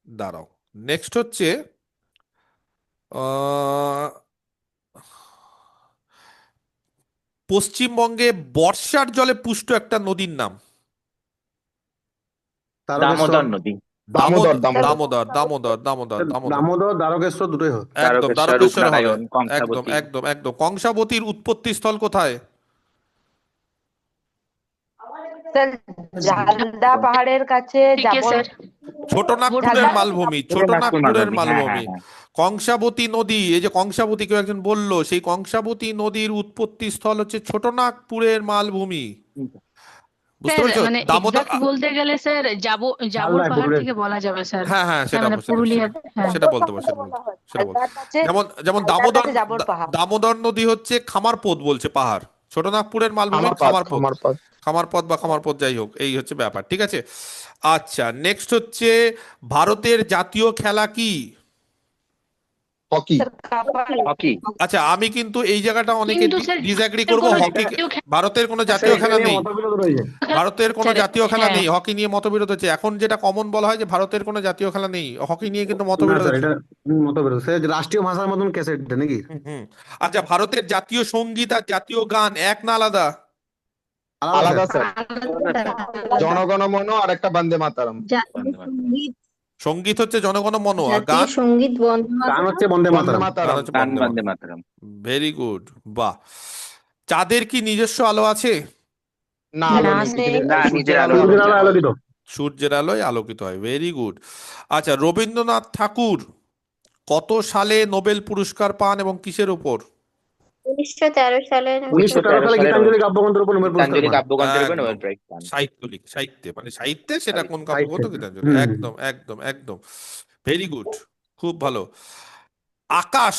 [SPEAKER 1] দাঁড়াও, নেক্সট হচ্ছে আহ, পশ্চিমবঙ্গে বর্ষার জলে পুষ্ট একটা নদীর নাম?
[SPEAKER 6] তারকেশ্বর।
[SPEAKER 8] দামোদর নদী।
[SPEAKER 11] দামোদর দামোদর।
[SPEAKER 1] দামোদর দামোদর দামোদর দামোদর,
[SPEAKER 6] দামোদর, দ্বারকেশ্বর দুটোই হয়।
[SPEAKER 1] একদম,
[SPEAKER 8] দ্বারকেশ্বর,
[SPEAKER 1] দ্বারকেশ্বরে হবে,
[SPEAKER 8] রূপনারায়ণ,
[SPEAKER 1] একদম
[SPEAKER 8] কংসাবতী।
[SPEAKER 1] একদম একদম। কংসাবতীর উৎপত্তি স্থল কোথায়?
[SPEAKER 9] স্যার, ঝালদা পাহাড়ের কাছে
[SPEAKER 7] ঠিক আছে
[SPEAKER 9] জাবর।
[SPEAKER 7] স্যার।
[SPEAKER 1] ছোটনাগপুরের
[SPEAKER 9] ঝালদা-
[SPEAKER 1] মালভূমি,
[SPEAKER 8] ছোটনাগপুর
[SPEAKER 1] ছোটনাগপুরের
[SPEAKER 8] মালভূমি, হ্যাঁ,
[SPEAKER 1] মালভূমি।
[SPEAKER 8] হ্যাঁ,
[SPEAKER 1] কংসাবতী নদী, এই যে কংসাবতী কেউ একজন বললো, সেই কংসাবতী নদীর উৎপত্তি স্থল হচ্ছে ছোটনাগপুরের মালভূমি, বুঝতে
[SPEAKER 7] স্যার,
[SPEAKER 1] পেরেছো?
[SPEAKER 7] মানে
[SPEAKER 1] দামোদর,
[SPEAKER 7] এক্সাক্ট বলতে গেলে স্যার জাবর
[SPEAKER 6] ঝালদায়
[SPEAKER 7] পাহাড়
[SPEAKER 6] পুকুরে।
[SPEAKER 7] থেকে বলা যাবে স্যার।
[SPEAKER 1] হ্যাঁ হ্যাঁ, সেটা
[SPEAKER 7] মানে
[SPEAKER 1] সেটা
[SPEAKER 7] পুরুলিয়া। হ্যাঁ।
[SPEAKER 1] সেটা বলতে পারো, সেটা বলতে পারো, সেটা বলতে
[SPEAKER 9] ঝালদার কাছে-
[SPEAKER 1] যেমন যেমন
[SPEAKER 9] ঝালদার
[SPEAKER 1] দামোদর,
[SPEAKER 9] কাছে জাবর পাহাড়।
[SPEAKER 1] দামোদর নদী হচ্ছে খামারপথ বলছে পাহাড়, ছোটনাগপুরের মালভূমি
[SPEAKER 11] খামারপাদ
[SPEAKER 1] খামারপথ,
[SPEAKER 11] খামারপাদ।
[SPEAKER 1] খামারপথ বা খামারপথ, যাই হোক, এই হচ্ছে ব্যাপার, ঠিক আছে। আচ্ছা, নেক্সট হচ্ছে ভারতের জাতীয় খেলা কি?
[SPEAKER 11] হকি।
[SPEAKER 9] স্যার, কাবাডি।
[SPEAKER 8] হকি।
[SPEAKER 1] আচ্ছা, আমি কিন্তু এই জায়গাটা অনেকে
[SPEAKER 7] কিন্তু স্যার,
[SPEAKER 1] ডিসঅ্যাগ্রি
[SPEAKER 7] ভারতের
[SPEAKER 1] করবো,
[SPEAKER 7] কোনো
[SPEAKER 1] হকি,
[SPEAKER 7] জাতীয় খেলা-
[SPEAKER 1] ভারতের কোনো জাতীয় খেলা
[SPEAKER 6] সেখানে
[SPEAKER 1] নেই,
[SPEAKER 6] মতবিরোধ রয়েছে।
[SPEAKER 1] ভারতের কোনো
[SPEAKER 7] স্যার,
[SPEAKER 1] জাতীয় খেলা
[SPEAKER 7] হ্যাঁ।
[SPEAKER 1] নেই, হকি নিয়ে মতবিরোধ হচ্ছে। এখন যেটা কমন বলা হয় যে ভারতের কোনো জাতীয় খেলা নেই, হকি নিয়ে কিন্তু
[SPEAKER 6] না
[SPEAKER 1] মতবিরোধ
[SPEAKER 6] স্যার,
[SPEAKER 1] হচ্ছে।
[SPEAKER 6] এটা মতবিরোধ। স্যার, রাষ্ট্রীয় ভাষার মতন ক্যাসেট নাকি?
[SPEAKER 1] হুম। আচ্ছা, ভারতের জাতীয় সঙ্গীত আর জাতীয় গান এক না আলাদা?
[SPEAKER 11] আলাদা
[SPEAKER 6] স্যার।
[SPEAKER 11] স্যার। জনগণ মন আর একটা বন্দে মাতরম।
[SPEAKER 9] জাতীয় সঙ্গীত
[SPEAKER 1] সঙ্গীত হচ্ছে জনগণ মন, আর
[SPEAKER 5] জাতীয়
[SPEAKER 1] গান
[SPEAKER 5] সঙ্গীত বন্দে
[SPEAKER 6] গান
[SPEAKER 5] মাতরম।
[SPEAKER 6] হচ্ছে বন্দে
[SPEAKER 11] বন্দে
[SPEAKER 6] মাতরম।
[SPEAKER 1] গান
[SPEAKER 11] মাতারাম।
[SPEAKER 1] হচ্ছে
[SPEAKER 8] গান
[SPEAKER 1] বন্দে
[SPEAKER 8] বন্দে
[SPEAKER 1] মাতরম।
[SPEAKER 8] মাতরম।
[SPEAKER 1] ভেরি গুড, বাহ। চাঁদের কি নিজস্ব আলো আছে?
[SPEAKER 11] না, আলো
[SPEAKER 9] না
[SPEAKER 11] নেই,
[SPEAKER 9] স্যার।
[SPEAKER 8] না,
[SPEAKER 11] সূর্যের
[SPEAKER 8] নিজের
[SPEAKER 11] আলোয়
[SPEAKER 8] আলো
[SPEAKER 6] সূর্যের
[SPEAKER 11] আলোকিত
[SPEAKER 6] আলোয়
[SPEAKER 11] হয়।
[SPEAKER 6] আলোকিত।
[SPEAKER 1] সূর্যের আলোয় আলোকিত হয়, ভেরি গুড। আচ্ছা, রবীন্দ্রনাথ ঠাকুর কত সালে নোবেল পুরস্কার পান এবং কিসের উপর?
[SPEAKER 9] 1913 সালে
[SPEAKER 6] 1913 সালে
[SPEAKER 8] 1913 সালে
[SPEAKER 6] গীতাঞ্জলি কাব্যগ্রন্থের উপর নোবেল পুরস্কার
[SPEAKER 8] গীতাঞ্জলি
[SPEAKER 6] পান।
[SPEAKER 8] কাব্যগ্রন্থের উপর নোবেল
[SPEAKER 1] একদম
[SPEAKER 8] প্রাইজ পান।
[SPEAKER 1] সাহিত্যে, মানে সাহিত্যে সেটা কোন
[SPEAKER 6] সাহিত্যে।
[SPEAKER 1] কাব্যগ্রন্থ? গীতাঞ্জলি।
[SPEAKER 6] হুম।
[SPEAKER 1] একদম একদম একদম, ভেরি গুড, খুব ভালো। আকাশ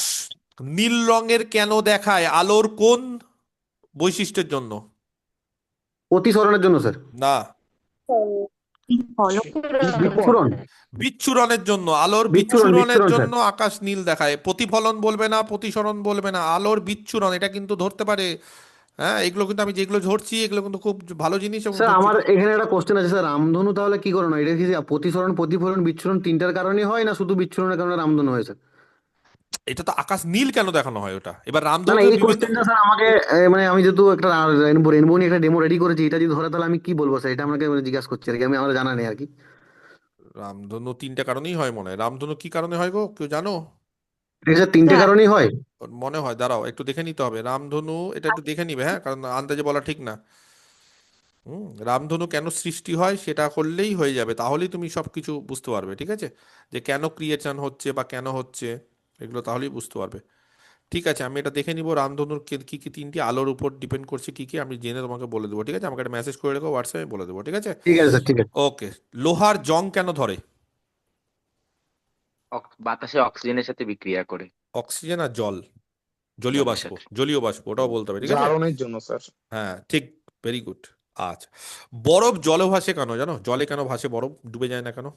[SPEAKER 1] নীল রঙের কেন দেখায়? আলোর কোন বৈশিষ্ট্যের জন্য?
[SPEAKER 6] প্রতিসরণের জন্য স্যার।
[SPEAKER 1] না,
[SPEAKER 6] বিচ্ছুরণ।
[SPEAKER 1] বিচ্ছুরণের জন্য। আলোর
[SPEAKER 6] বিচ্ছুরণ
[SPEAKER 1] বিচ্ছুরণের
[SPEAKER 6] স্যার।
[SPEAKER 1] জন্য আকাশ নীল দেখায়। প্রতিফলন বলবে না, প্রতিসরণ বলবে না, আলোর বিচ্ছুরণ এটা কিন্তু ধরতে পারে। হ্যাঁ, এগুলো কিন্তু আমি যেগুলো ধরছি এগুলো কিন্তু খুব ভালো জিনিস এবং
[SPEAKER 6] স্যার
[SPEAKER 1] ধরছি।
[SPEAKER 6] আমার এখানে একটা কোশ্চেন আছে স্যার, রামধনু তাহলে কি করে না? এটা কি প্রতিসরণ, প্রতিফলন, বিচ্ছুরণ তিনটার কারণে হয়, না শুধু বিচ্ছুরণের কারণে রামধনু হয় স্যার?
[SPEAKER 1] এটা তো আকাশ নীল কেন দেখানো হয় ওটা? এবার
[SPEAKER 6] না না,
[SPEAKER 1] রামধনুতে
[SPEAKER 6] এই
[SPEAKER 1] বিভিন্ন
[SPEAKER 6] কোশ্চেনটা স্যার আমাকে মানে আমি যেহেতু একটা রেনবো রেনবো নিয়ে একটা ডেমো রেডি করেছি, এটা যদি ধরে তাহলে আমি কি বলবো স্যার? এটা আপনাকে মানে জিজ্ঞাসা করছি আর কি, আমি আমার জানা নেই আর কি।
[SPEAKER 1] রামধনু তিনটা কারণেই হয় মনে হয়। রামধনু কি কারণে হয় গো, কেউ জানো?
[SPEAKER 6] এটা স্যার তিনটে কারণেই হয়।
[SPEAKER 1] ওর মনে হয়, দাঁড়াও একটু দেখে নিতে হবে রামধনু, এটা একটু দেখে নিবে, হ্যাঁ, কারণ আন্দাজে বলা ঠিক না। রামধনু কেন সৃষ্টি হয় সেটা করলেই হয়ে যাবে, তাহলেই তুমি সবকিছু বুঝতে পারবে, ঠিক আছে? যে কেন ক্রিয়েশন হচ্ছে বা কেন হচ্ছে, এগুলো তাহলেই বুঝতে পারবে। ঠিক আছে, আমি এটা দেখে নিব রামধনুর কি কি তিনটি আলোর উপর ডিপেন্ড করছে, কি কি আমি জেনে তোমাকে বলে দেবো, ঠিক আছে? আমাকে একটা মেসেজ করে রেখো হোয়াটসঅ্যাপে, বলে দেবো, ঠিক আছে?
[SPEAKER 6] ঠিক আছে স্যার, ঠিক আছে।
[SPEAKER 1] ওকে। লোহার জং কেন ধরে?
[SPEAKER 8] বাতাসে অক্সিজেনের সাথে বিক্রিয়া করে।
[SPEAKER 1] অক্সিজেন আর জল, জলীয়
[SPEAKER 8] জলের
[SPEAKER 1] বাষ্প,
[SPEAKER 8] সাথে।
[SPEAKER 1] জলীয় বাষ্প, ওটাও বলতে হবে, ঠিক আছে?
[SPEAKER 11] জারণের জন্য স্যার।
[SPEAKER 1] হ্যাঁ ঠিক, ভেরি গুড। আচ্ছা, বরফ জলে ভাসে কেন জানো? জলে কেন ভাসে বরফ, ডুবে যায় না কেন?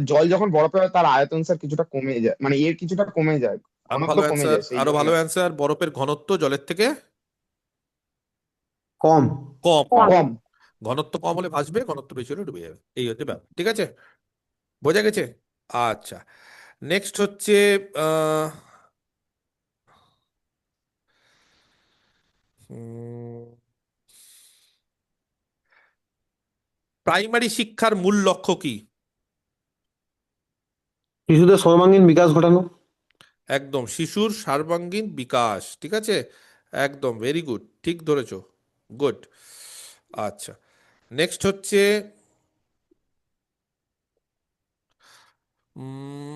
[SPEAKER 11] জল যখন বরফে হয় তার আয়তন স্যার কিছুটা কমে যায়, মানে এর কিছুটা কমে যায়,
[SPEAKER 1] আরো
[SPEAKER 11] ঘনত্ব
[SPEAKER 1] ভালো
[SPEAKER 11] কমে
[SPEAKER 1] অ্যান্সার,
[SPEAKER 11] যায়, সেই
[SPEAKER 1] আরো
[SPEAKER 11] জন্য।
[SPEAKER 1] ভালো অ্যান্সার, বরফের ঘনত্ব জলের থেকে
[SPEAKER 6] কম।
[SPEAKER 1] কম।
[SPEAKER 11] কম।
[SPEAKER 1] ঘনত্ব কম হলে ভাসবে, ঘনত্ব বেশি হলে ডুবে যাবে, এই হচ্ছে ব্যাপার, ঠিক আছে? বোঝা গেছে? আচ্ছা, নেক্সট হচ্ছে আহ প্রাইমারি শিক্ষার মূল লক্ষ্য কি?
[SPEAKER 6] শিশুদের সর্বাঙ্গীন বিকাশ ঘটানো।
[SPEAKER 1] একদম, শিশুর সর্বাঙ্গীন বিকাশ, ঠিক আছে? একদম, ভেরি গুড, ঠিক ধরেছো, গুড। আচ্ছা, নেক্সট হচ্ছে উম,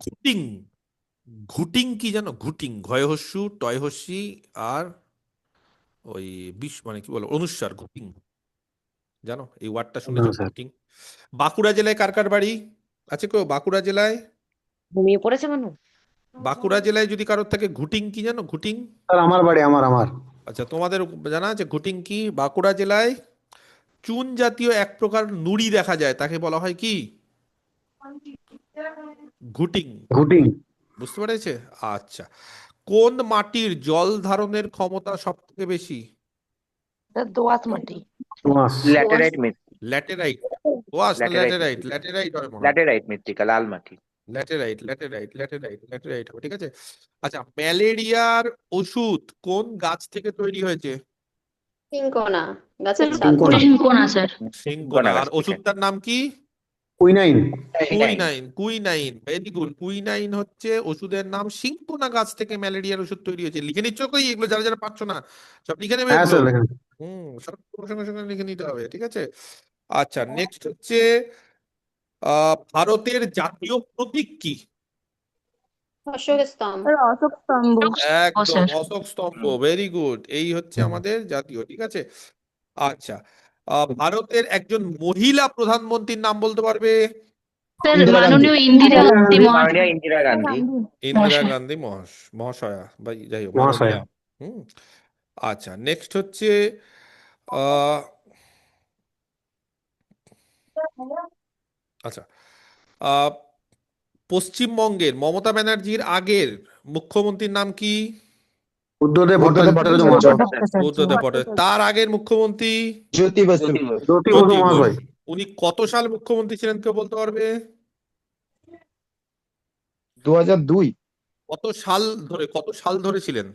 [SPEAKER 1] ঘুটিং। ঘুটিং কি জানো? ঘুটিং, ঘয় হস্যু টয় হস্যি আর ওই মানে কি বলো, অনুস্বার, ঘুটিং, জানো এই ওয়ার্ডটা
[SPEAKER 6] না
[SPEAKER 1] শুনেছো,
[SPEAKER 6] স্যার।
[SPEAKER 1] ঘুটিং? বাঁকুড়া জেলায় কার কার বাড়ি আছে কেউ? বাঁকুড়া জেলায়,
[SPEAKER 9] ঘুমিয়ে পড়েছে মানু।
[SPEAKER 1] বাঁকুড়া জেলায় যদি কারোর থাকে, ঘুটিং কি জানো? ঘুটিং।
[SPEAKER 6] স্যার আমার বাড়ি, আমার।
[SPEAKER 1] আচ্ছা, তোমাদের জানা আছে ঘুটিং কি? বাঁকুড়া জেলায় চুন জাতীয় এক প্রকার নুড়ি দেখা যায়, তাকে বলা হয় কি? ঘুটিং।
[SPEAKER 6] ঘুটিং।
[SPEAKER 1] বুঝতে পেরেছে? আচ্ছা, কোন মাটির জল ধারণের ক্ষমতা সব থেকে বেশি?
[SPEAKER 9] দোআঁশ মাটি।
[SPEAKER 6] মাস।
[SPEAKER 8] ল্যাটেরাইট মৃত্তিকা।
[SPEAKER 1] ল্যাটেরাইট। ওয়াস না
[SPEAKER 8] ল্যাটেরাইট
[SPEAKER 1] ল্যাটেরাইট?
[SPEAKER 8] মৃত্তিকা।
[SPEAKER 1] ল্যাটেরাইট হয় মনে হয়।
[SPEAKER 8] ল্যাটেরাইট মৃত্তিকা, লাল মাটি।
[SPEAKER 1] ল্যাটেরাইট হবে, ঠিক আছে? আচ্ছা, ম্যালেরিয়ার ওষুধ কোন গাছ থেকে তৈরি হয়েছে?
[SPEAKER 5] সিনকোনা গাছের ছাল।
[SPEAKER 6] সিনকোনা।
[SPEAKER 7] Cinchona sir.
[SPEAKER 1] সিনকোনা।
[SPEAKER 8] গাছ
[SPEAKER 1] আর
[SPEAKER 8] থেকে।
[SPEAKER 1] ওষুধটার নাম কি?
[SPEAKER 6] Quinine.
[SPEAKER 1] Quinine, very good. Quinine হচ্ছে ওষুধের নাম। সিনকোনা গাছ থেকে ম্যালেরিয়ার ওষুধ তৈরি হয়েছে। লিখে নিচ্ছ কই এগুলো? যারা যারা পাচ্ছ না সব লিখে নেবে
[SPEAKER 6] হ্যাঁ
[SPEAKER 1] এগুলো।
[SPEAKER 6] স্যার, লেখেন।
[SPEAKER 1] সব সঙ্গে সঙ্গে লিখে নিতে হবে, ঠিক আছে? আচ্ছা, নেক্সট হচ্ছে ভারতের জাতীয় প্রতীক কি?
[SPEAKER 5] অশোক স্তম্ভ।
[SPEAKER 9] অশোক স্তম্ভ।
[SPEAKER 1] একদম,
[SPEAKER 7] স্যার।
[SPEAKER 1] অশোক স্তম্ভ, ভেরি গুড। এই হচ্ছে আমাদের জাতীয়, ঠিক আছে? আচ্ছা, ভারতের একজন মহিলা প্রধানমন্ত্রীর নাম বলতে পারবে?
[SPEAKER 7] স্যার,
[SPEAKER 11] ইন্দিরা গান্ধী।
[SPEAKER 7] মাননীয় ইন্দিরা গান্ধী
[SPEAKER 8] মাননীয় ইন্দিরা গান্ধী।
[SPEAKER 1] ইন্দিরা গান্ধী মহাশয়া বা যাই হোক,
[SPEAKER 6] মহাশয়া।
[SPEAKER 1] মাননীয়া। হুম। আচ্ছা, নেক্সট হচ্ছে আহ আচ্ছা, আহ পশ্চিমবঙ্গের মমতা ব্যানার্জির আগের মুখ্যমন্ত্রীর নাম কি?
[SPEAKER 6] বুদ্ধদেব
[SPEAKER 11] বুদ্ধদেব
[SPEAKER 6] ভট্টাচার্য
[SPEAKER 11] ভট্টাচার্য।
[SPEAKER 6] মহাশয়।
[SPEAKER 1] বুদ্ধদেব ভট্টাচার্য। তার আগের মুখ্যমন্ত্রী
[SPEAKER 11] জ্যোতি বসু।
[SPEAKER 8] জ্যোতি বসু।
[SPEAKER 6] জ্যোতি বসু
[SPEAKER 1] জ্যোতি
[SPEAKER 6] মহাশয়।
[SPEAKER 1] বসু। উনি কত সাল মুখ্যমন্ত্রী ছিলেন কেউ বলতে পারবে?
[SPEAKER 11] 2002।
[SPEAKER 1] কত সাল ধরে ছিলেন?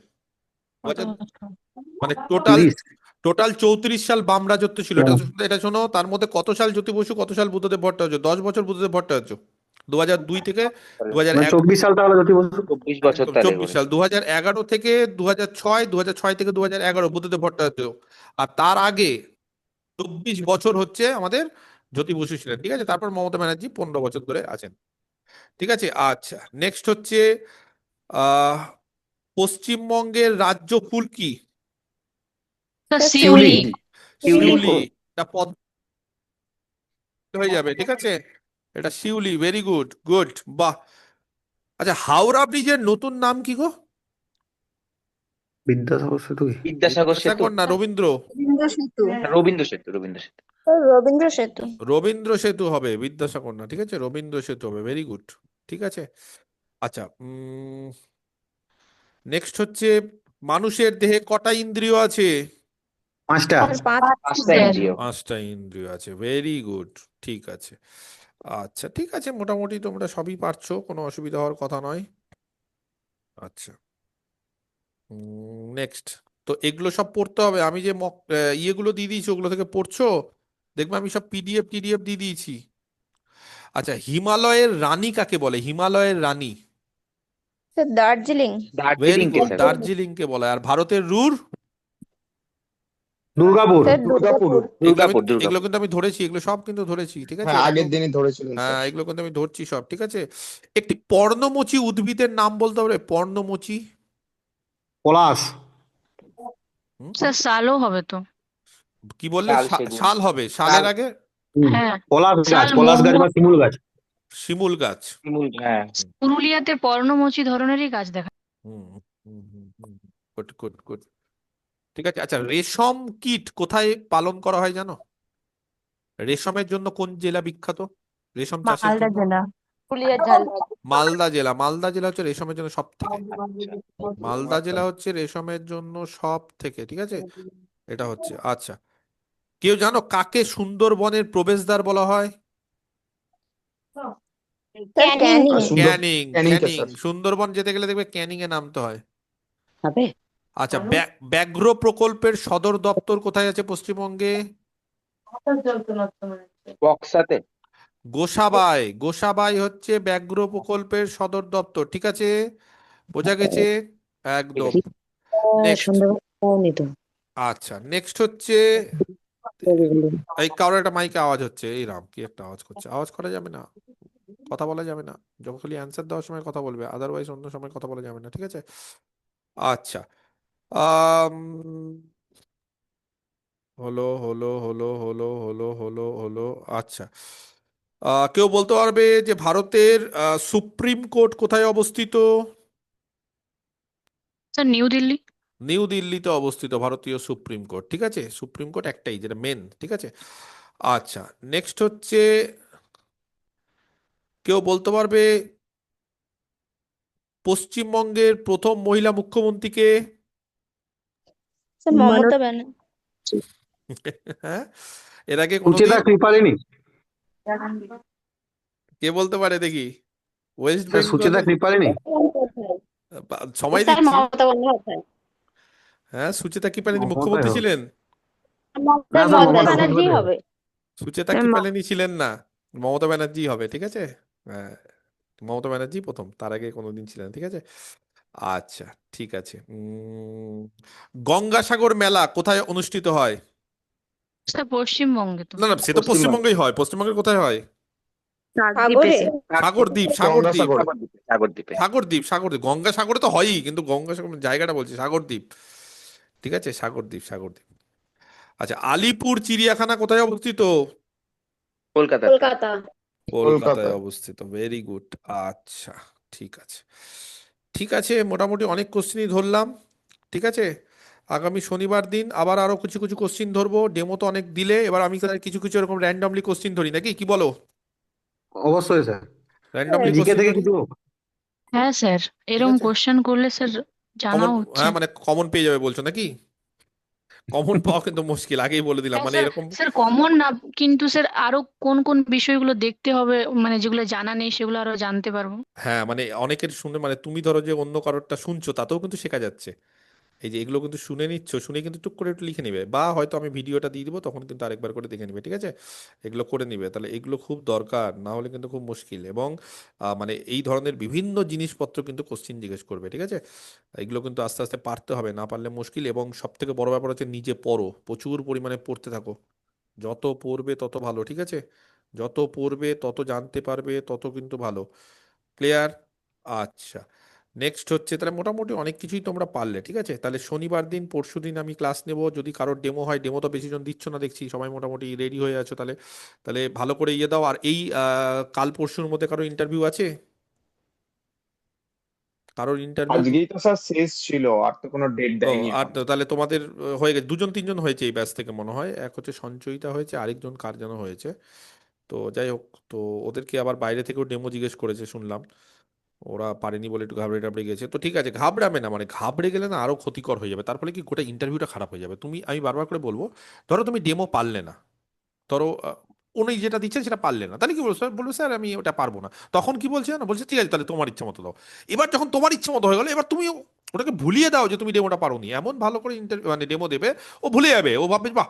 [SPEAKER 7] কত
[SPEAKER 1] 2000
[SPEAKER 7] বছর?
[SPEAKER 1] মানে টোটাল
[SPEAKER 6] 30।
[SPEAKER 1] টোটাল 34 সাল বাম রাজত্ব ছিল।
[SPEAKER 6] হ্যাঁ।
[SPEAKER 1] এটা শোনো, তার মধ্যে কত সাল জ্যোতি বসু, কত সাল বুদ্ধদেব ভট্টাচার্য? 10 বছর বুদ্ধদেব ভট্টাচার্য, 2002 থেকে
[SPEAKER 6] মানে
[SPEAKER 1] 2001,
[SPEAKER 6] 24 সাল তাহলে জ্যোতি বসু।
[SPEAKER 8] 24 বছর তাহলে
[SPEAKER 1] 24
[SPEAKER 8] করে।
[SPEAKER 1] সাল, 2011 থেকে 2006, 2006 থেকে 2011 বুদ্ধদেব ভট্টাচার্য। আর তার আগে 24 বছর হচ্ছে আমাদের জ্যোতি বসু ছিলেন, ঠিক আছে। তারপর মমতা ব্যানার্জি 15 বছর ধরে আছেন, ঠিক আছে। আচ্ছা, নেক্সট হচ্ছে আহ পশ্চিমবঙ্গের রাজ্য ফুল কি?
[SPEAKER 7] স্যার
[SPEAKER 6] শিউলি।
[SPEAKER 7] শিউলি।
[SPEAKER 1] শিউলি। এটা পদ্ম হয়ে যাবে, ঠিক আছে। এটা শিউলি, ভেরি গুড, গুড, বাহ। আচ্ছা, হাওড়া ব্রিজের নতুন নাম কি গো?
[SPEAKER 6] বিদ্যাসাগর সেতু কি?
[SPEAKER 8] বিদ্যাসাগর সেতু,
[SPEAKER 1] বিদ্যাসাগর না রবীন্দ্র?
[SPEAKER 9] রবীন্দ্র সেতু।
[SPEAKER 8] রবীন্দ্র সেতু, রবীন্দ্র সেতু।
[SPEAKER 9] রবীন্দ্র সেতু।
[SPEAKER 1] রবীন্দ্র সেতু হবে, বিদ্যাসাগর না, ঠিক আছে। রবীন্দ্র সেতু হবে, ভেরি গুড, ঠিক আছে। আচ্ছা, নেক্সট হচ্ছে মানুষের দেহে কটা ইন্দ্রিয় আছে?
[SPEAKER 6] 5টা।
[SPEAKER 8] পাঁচটা
[SPEAKER 7] স্যার
[SPEAKER 8] ইন্দ্রিয়।
[SPEAKER 1] 5টা ইন্দ্রিয় আছে, ভেরি গুড, ঠিক আছে। আচ্ছা, ঠিক আছে, মোটামুটি তোমরা সবই পারছো, কোনো অসুবিধা হওয়ার কথা নয়। আচ্ছা, নেক্সট। তো এগুলো সব পড়তে হবে, আমি যে ইয়েগুলো দিয়ে দিয়েছি ওগুলো থেকে পড়ছো, দেখবে আমি সব টিডিএফ দিয়ে দিয়েছি। আচ্ছা, হিমালয়ের রানী কাকে বলে? হিমালয়ের রানী?
[SPEAKER 9] স্যার দার্জিলিং।
[SPEAKER 1] ভেরি
[SPEAKER 8] দার্জিলিং কে
[SPEAKER 1] গুড,
[SPEAKER 8] স্যার?
[SPEAKER 1] দার্জিলিং কে বলে। আর ভারতের রুর?
[SPEAKER 6] দুর্গাপুর।
[SPEAKER 9] স্যার
[SPEAKER 11] দুর্গাপুর।
[SPEAKER 8] দুর্গাপুর,
[SPEAKER 1] এগুলো
[SPEAKER 8] দুর্গাপুর।
[SPEAKER 1] কিন্তু আমি ধরেছি, এগুলো সব কিন্তু ধরেছি, ঠিক আছে।
[SPEAKER 11] হ্যাঁ,
[SPEAKER 1] এগুলো
[SPEAKER 11] আগের দিনই ধরেছিলেন
[SPEAKER 1] হ্যাঁ,
[SPEAKER 11] স্যার।
[SPEAKER 1] এগুলো কিন্তু আমি ধরছি সব, ঠিক আছে। একটি পর্ণমোচী উদ্ভিদের নাম বলতে পারবে? পর্ণমোচী।
[SPEAKER 6] পলাশ।
[SPEAKER 1] হুম?
[SPEAKER 7] স্যার শালও হবে তো।
[SPEAKER 1] কি বললে?
[SPEAKER 8] শাল, সেগুন।
[SPEAKER 1] শাল হবে,
[SPEAKER 11] শাল।
[SPEAKER 1] শালের আগে
[SPEAKER 7] হ্যাঁ,
[SPEAKER 6] পলাশ গাছ,
[SPEAKER 7] শাল
[SPEAKER 6] পলাশ গাছ
[SPEAKER 7] মহুয়া।
[SPEAKER 6] বা শিমুল গাছ।
[SPEAKER 1] শিমুল গাছ।
[SPEAKER 8] শিমুল, হ্যাঁ।
[SPEAKER 7] পুরুলিয়াতে পর্ণমোচী ধরনেরই গাছ দেখা।
[SPEAKER 1] হুম, গুড, গুড, গুড, ঠিক আছে। আচ্ছা, রেশম কীট কোথায় পালন করা হয় জানো? রেশমের জন্য কোন জেলা বিখ্যাত রেশম চাষের
[SPEAKER 9] মালদা
[SPEAKER 1] জন্য?
[SPEAKER 9] জেলা। পুরুলিয়ার ঝালদা।
[SPEAKER 1] মালদা জেলা। মালদা জেলা হচ্ছে রেশমের জন্য সব থেকে,
[SPEAKER 8] আচ্ছা।
[SPEAKER 1] মালদা জেলা হচ্ছে রেশমের জন্য সব থেকে, ঠিক আছে। এটা হচ্ছে। আচ্ছা, কেউ জানো কাকে সুন্দরবনের প্রবেশদ্বার বলা হয়?
[SPEAKER 9] স্যার ক্যানিং।
[SPEAKER 11] সুন্দর।
[SPEAKER 1] ক্যানিং।
[SPEAKER 11] ক্যানিংকে
[SPEAKER 1] ক্যানিং,
[SPEAKER 11] স্যার।
[SPEAKER 1] সুন্দরবন যেতে গেলে দেখবে ক্যানিং এ নামতে হয়।
[SPEAKER 9] হবে।
[SPEAKER 1] আচ্ছা, ব্যাঘ্র প্রকল্পের সদর দপ্তর কোথায় আছে পশ্চিমবঙ্গে?
[SPEAKER 8] বক্সাতে।
[SPEAKER 1] গোসাবাই হচ্ছে ব্যাঘ্র প্রকল্পের সদর দপ্তর, ঠিক আছে, বোঝা গেছে
[SPEAKER 8] ঠিক
[SPEAKER 1] একদম।
[SPEAKER 8] আছে।
[SPEAKER 1] নেক্সট।
[SPEAKER 9] সুন্দরবন তো।
[SPEAKER 1] আচ্ছা, নেক্সট হচ্ছে এই কারোর একটা মাইকে আওয়াজ হচ্ছে, এই রাম, কি একটা আওয়াজ করছে, আওয়াজ করা যাবে না, কথা বলা যাবে না, যখন খালি অ্যান্সার দেওয়ার সময় কথা বলবে, আদারওয়াইজ অন্য সময় কথা বলা যাবে না, ঠিক আছে। আচ্ছা, আম, হলো। আচ্ছা, কেউ বলতে পারবে যে ভারতের সুপ্রিম কোর্ট কোথায় অবস্থিত?
[SPEAKER 7] Sir new Delhi.
[SPEAKER 1] নিউ দিল্লিতে অবস্থিত ভারতীয় সুপ্রিম কোর্ট, ঠিক আছে। সুপ্রিম কোর্ট একটাই, যেটা মেন, ঠিক আছে। আচ্ছা, নেক্সট হচ্ছে কেউ বলতে পারবে পশ্চিমবঙ্গের প্রথম মহিলা মুখ্যমন্ত্রীকে?
[SPEAKER 9] স্যার মমতা ব্যানার্জি।
[SPEAKER 1] হ্যাঁ, এর আগে
[SPEAKER 6] সুচেতা
[SPEAKER 1] কোনোদিন
[SPEAKER 6] কৃপালিনী।
[SPEAKER 1] কে বলতে পারে দেখি? ওয়েস্ট
[SPEAKER 6] স্যার সুচেতা
[SPEAKER 1] বেঙ্গলে
[SPEAKER 6] কৃপালিনী।
[SPEAKER 1] সময়
[SPEAKER 5] স্যার
[SPEAKER 1] দিচ্ছি।
[SPEAKER 5] মমতা বন্দ্যোপাধ্যায়।
[SPEAKER 1] হ্যাঁ, সুচেতা কৃপালিনী
[SPEAKER 6] মমতাই
[SPEAKER 1] মুখ্যমন্ত্রী
[SPEAKER 6] হবে।
[SPEAKER 1] ছিলেন?
[SPEAKER 6] না
[SPEAKER 5] স্যার
[SPEAKER 6] স্যার,
[SPEAKER 5] মমতা
[SPEAKER 6] মমতা
[SPEAKER 5] ব্যানার্জি
[SPEAKER 6] বন্দ্যোপাধ্যায় হবে।
[SPEAKER 5] হবে।
[SPEAKER 1] সুচেতা কৃপালিনী ছিলেন না, মমতা ব্যানার্জি হবে, ঠিক আছে। হ্যাঁ, মমতা ব্যানার্জি প্রথম, তার আগে কোনোদিন ছিলেন, ঠিক আছে। আচ্ছা, ঠিক আছে। গঙ্গাসাগর মেলা কোথায় অনুষ্ঠিত হয়?
[SPEAKER 7] স্যার পশ্চিমবঙ্গে তো।
[SPEAKER 1] না না, সে তো
[SPEAKER 6] পশ্চিমবঙ্গ।
[SPEAKER 1] পশ্চিমবঙ্গেই হয়, পশ্চিমবঙ্গের কোথায় হয়?
[SPEAKER 9] সাগরে।
[SPEAKER 1] সাগরদ্বীপ, সাগরদ্বীপ,
[SPEAKER 11] গঙ্গাসাগর।
[SPEAKER 8] সাগরদ্বীপে।
[SPEAKER 1] সাগরদ্বীপ। গঙ্গাসাগরে তো হয়ই, কিন্তু গঙ্গাসাগর জায়গাটা বলছি, সাগরদ্বীপ, ঠিক আছে, সাগরদ্বীপ। আচ্ছা, আলিপুর চিড়িয়াখানা কোথায় অবস্থিত?
[SPEAKER 8] কলকাতাতে।
[SPEAKER 5] কলকাতা।
[SPEAKER 1] কলকাতায়
[SPEAKER 11] কলকাতা।
[SPEAKER 1] অবস্থিত, ভেরি গুড। আচ্ছা, ঠিক আছে, ঠিক আছে, মোটামুটি অনেক কোশ্চেনই ধরলাম, ঠিক আছে। আগামী শনিবার দিন আবার আরো কিছু কিছু কোশ্চিন ধরবো, ডেমো তো অনেক দিলে, এবার আমি তাহলে কিছু কিছু এরকম র্যান্ডমলি কোশ্চিন ধরি, নাকি কি বলো?
[SPEAKER 6] অবশ্যই স্যার।
[SPEAKER 1] র্যান্ডমলি
[SPEAKER 6] জিকে
[SPEAKER 1] কোশ্চিন
[SPEAKER 6] থেকে
[SPEAKER 1] ধরি,
[SPEAKER 6] কিছু।
[SPEAKER 7] হ্যাঁ স্যার,
[SPEAKER 1] ঠিক
[SPEAKER 7] এরকম
[SPEAKER 1] আছে।
[SPEAKER 7] কোশ্চেন করলে স্যার জানা
[SPEAKER 1] কমন,
[SPEAKER 7] হচ্ছে।
[SPEAKER 1] হ্যাঁ, মানে কমন পেয়ে যাবে বলছো নাকি? কমন পাওয়া কিন্তু মুশকিল, আগেই বলে দিলাম,
[SPEAKER 7] হ্যাঁ
[SPEAKER 1] মানে
[SPEAKER 7] স্যার,
[SPEAKER 1] এরকম।
[SPEAKER 7] স্যার কমন না, কিন্তু স্যার আরো কোন কোন বিষয়গুলো দেখতে হবে, মানে যেগুলো জানা নেই সেগুলো আরো জানতে পারবো।
[SPEAKER 1] হ্যাঁ, মানে অনেকের শুনে, মানে তুমি ধরো যে অন্য কারোরটা শুনছো, তাতেও কিন্তু শেখা যাচ্ছে। এই যে এগুলো কিন্তু শুনে নিচ্ছ, শুনে কিন্তু টুক করে একটু লিখে নিবে, বা হয়তো আমি ভিডিওটা দিয়ে দিব, তখন কিন্তু আরেকবার করে দেখে নিবে, ঠিক আছে? এগুলো করে নিবে, তাহলে এগুলো খুব দরকার, না হলে কিন্তু খুব মুশকিল। এবং মানে এই ধরনের বিভিন্ন জিনিসপত্র কিন্তু কোশ্চিন জিজ্ঞেস করবে, ঠিক আছে? এগুলো কিন্তু আস্তে আস্তে পারতে হবে, না পারলে মুশকিল। এবং সব থেকে বড় ব্যাপার হচ্ছে নিজে পড়ো, প্রচুর পরিমাণে পড়তে থাকো। যত পড়বে তত ভালো, ঠিক আছে? যত পড়বে তত জানতে পারবে, তত কিন্তু ভালো। ক্লিয়ার? আচ্ছা, নেক্সট হচ্ছে, তাহলে মোটামুটি অনেক কিছুই তোমরা পারলে, ঠিক আছে? তাহলে শনিবার দিন, পরশু দিন আমি ক্লাস নেব। যদি কারোর ডেমো হয়, ডেমো তো বেশি জন দিচ্ছ না দেখছি, সবাই মোটামুটি রেডি হয়ে আছো, তাহলে তাহলে ভালো করে ইয়ে দাও। আর এই কাল পরশুর মধ্যে কারোর ইন্টারভিউ আছে? কারোর ইন্টারভিউ?
[SPEAKER 11] আজকেই তো স্যার শেষ ছিল, আর তো কোনো ডেট
[SPEAKER 1] ও,
[SPEAKER 11] দেয়নি
[SPEAKER 1] আর
[SPEAKER 11] এখন।
[SPEAKER 1] তাহলে তোমাদের হয়ে গেছে, দুজন তিনজন হয়েছে এই ব্যাচ থেকে মনে হয়। এক হচ্ছে সঞ্চয়িতা হয়েছে, আরেকজন কার যেন হয়েছে। তো যাই হোক, তো ওদেরকে আবার বাইরে থেকেও ডেমো জিজ্ঞেস করেছে শুনলাম। ওরা পারেনি বলে একটু ঘাবড়ে টাবড়ে গেছে। তো ঠিক আছে, ঘাবড়াবে না, মানে ঘাবড়ে গেলে না আরো ক্ষতিকর হয়ে যাবে, তার ফলে কি গোটা ইন্টারভিউটা খারাপ হয়ে যাবে। আমি বারবার করে বলবো, ধরো তুমি ডেমো পারলে না, ধরো উনি যেটা দিচ্ছেন সেটা পারলে না, তাহলে কি বলবো? স্যার বলবো, স্যার আমি ওটা পারবো না। তখন কি বলছে না, বলছে ঠিক আছে তাহলে তোমার ইচ্ছা মতো দাও। এবার যখন তোমার ইচ্ছা মতো হয়ে গেলো, এবার তুমি ওটাকে ভুলিয়ে দাও যে তুমি ডেমোটা পারোনি, এমন ভালো করে ইন্টারভিউ মানে ডেমো দেবে, ও ভুলে যাবে, ও ভাববে বাহ,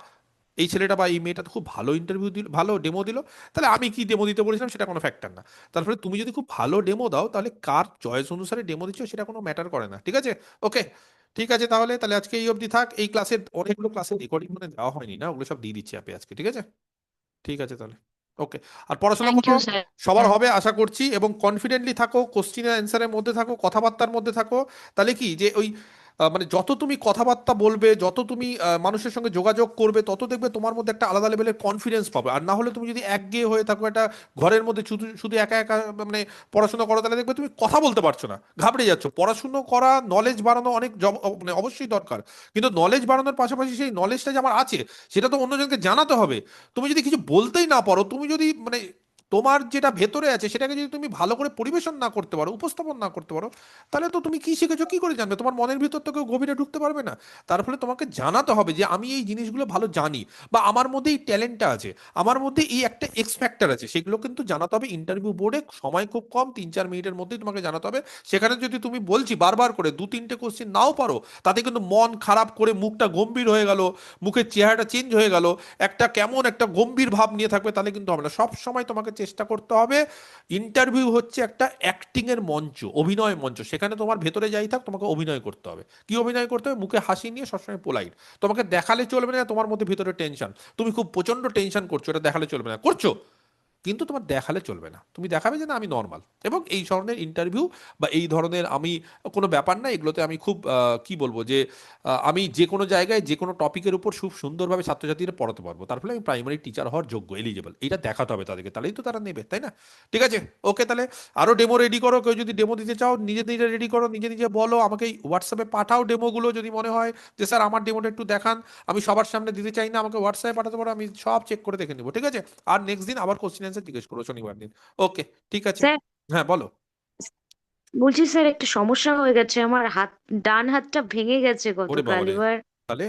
[SPEAKER 1] এই ছেলেটা বা এই মেয়েটা তো খুব ভালো ইন্টারভিউ দিল, ভালো ডেমো দিল, তাহলে আমি কি ডেমো দিতে বলেছিলাম সেটা কোনো ফ্যাক্টর না। তারপরে তুমি যদি খুব ভালো ডেমো দাও, তাহলে কার চয়েস অনুসারে ডেমো দিচ্ছ সেটা কোনো ম্যাটার করে না, ঠিক আছে? ওকে, ঠিক আছে, তাহলে তাহলে আজকে এই অবধি থাক। এই ক্লাসের অনেকগুলো ক্লাসের রেকর্ডিং মানে দেওয়া হয়নি না, ওগুলো সব দিয়ে দিচ্ছি অ্যাপে আজকে, ঠিক আছে? ঠিক আছে তাহলে, ওকে। আর পড়াশোনা
[SPEAKER 7] থ্যাংক
[SPEAKER 1] করো,
[SPEAKER 7] ইউ স্যার।
[SPEAKER 1] সবার হবে আশা করছি, এবং কনফিডেন্টলি থাকো, কোশ্চিন অ্যান্সারের মধ্যে থাকো, কথাবার্তার মধ্যে থাকো। তাহলে কি যে ওই মানে যত তুমি কথাবার্তা বলবে, যত তুমি মানুষের সঙ্গে যোগাযোগ করবে, তত দেখবে তোমার মধ্যে একটা আলাদা লেভেলের কনফিডেন্স পাবে। আর না হলে তুমি যদি একঘেয়ে হয়ে থাকো, একটা ঘরের মধ্যে শুধু শুধু একা একা মানে পড়াশোনা করো, তাহলে দেখবে তুমি কথা বলতে পারছো না, ঘাবড়ে যাচ্ছ। পড়াশুনো করা, নলেজ বাড়ানো অনেক মানে অবশ্যই দরকার, কিন্তু নলেজ বাড়ানোর পাশাপাশি সেই নলেজটা যে আমার আছে, সেটা তো অন্যজনকে জানাতে হবে। তুমি যদি কিছু বলতেই না পারো, তুমি যদি মানে তোমার যেটা ভেতরে আছে সেটাকে যদি তুমি ভালো করে পরিবেশন না করতে পারো, উপস্থাপন না করতে পারো, তাহলে তো তুমি কি শিখেছো কি করে জানবে? তোমার মনের ভিতর তো কেউ গভীরে ঢুকতে পারবে না। তার ফলে তোমাকে জানাতে হবে যে আমি এই জিনিসগুলো ভালো জানি, বা আমার মধ্যে এই ট্যালেন্টটা আছে, আমার মধ্যে এই একটা এক্স ফ্যাক্টর আছে, সেগুলো কিন্তু জানাতে হবে। ইন্টারভিউ বোর্ডে সময় খুব কম, 3-4 মিনিটের মধ্যেই তোমাকে জানাতে হবে। সেখানে যদি তুমি বলছি বারবার করে 2-3টে কোশ্চেন নাও পারো, তাতে কিন্তু মন খারাপ করে মুখটা গম্ভীর হয়ে গেল, মুখের চেহারাটা চেঞ্জ হয়ে গেল, একটা কেমন একটা গম্ভীর ভাব নিয়ে থাকবে, তাহলে কিন্তু হবে না। সব সময় তোমাকে চেষ্টা করতে হবে, ইন্টারভিউ হচ্ছে একটা অ্যাক্টিং এর মঞ্চ, অভিনয় মঞ্চ, সেখানে তোমার ভেতরে যাই থাক, তোমাকে অভিনয় করতে হবে। কি অভিনয় করতে হবে? মুখে হাসি নিয়ে সবসময় পোলাইট। তোমাকে দেখালে চলবে না তোমার মধ্যে ভিতরে টেনশন, তুমি খুব প্রচন্ড টেনশন করছো, এটা দেখালে চলবে না, করছো কিন্তু তোমার দেখালে চলবে না, তুমি দেখাবে যে না আমি নর্মাল। এবং এই ধরনের ইন্টারভিউ বা এই ধরনের আমি কোনো ব্যাপার না, এগুলোতে আমি খুব কি বলবো যে আমি যে কোনো জায়গায় যে কোনো টপিকের উপর খুব সুন্দরভাবে ছাত্রছাত্রীরা পড়াতে পারবো, তার ফলে আমি প্রাইমারি টিচার হওয়ার যোগ্য, এলিজেবল, এটা দেখাতে হবে তাদেরকে, তাহলেই তো তারা নেবে, তাই না? ঠিক আছে, ওকে, তাহলে আরো ডেমো রেডি করো। কেউ যদি ডেমো দিতে চাও, নিজে নিজে রেডি করো, নিজে নিজে বলো, আমাকে হোয়াটসঅ্যাপে পাঠাও ডেমোগুলো। যদি মনে হয় যে স্যার আমার ডেমোটা একটু দেখান, আমি সবার সামনে দিতে চাই না, আমাকে হোয়াটসঅ্যাপে পাঠাতে পারো, আমি সব চেক করে দেখে নিবো, ঠিক আছে? আর নেক্সট দিন আবার কোশ্চেন অ্যান্সার জিজ্ঞেস করো শনিবার দিন। ওকে, ঠিক আছে।
[SPEAKER 9] স্যার,
[SPEAKER 1] হ্যাঁ, বলো।
[SPEAKER 9] বলছি স্যার একটা সমস্যা হয়ে গেছে, আমার ডান হাতটা ভেঙে গেছে
[SPEAKER 1] ওরে
[SPEAKER 9] গতকাল।
[SPEAKER 1] বাবারে,
[SPEAKER 9] এবার
[SPEAKER 1] তাহলে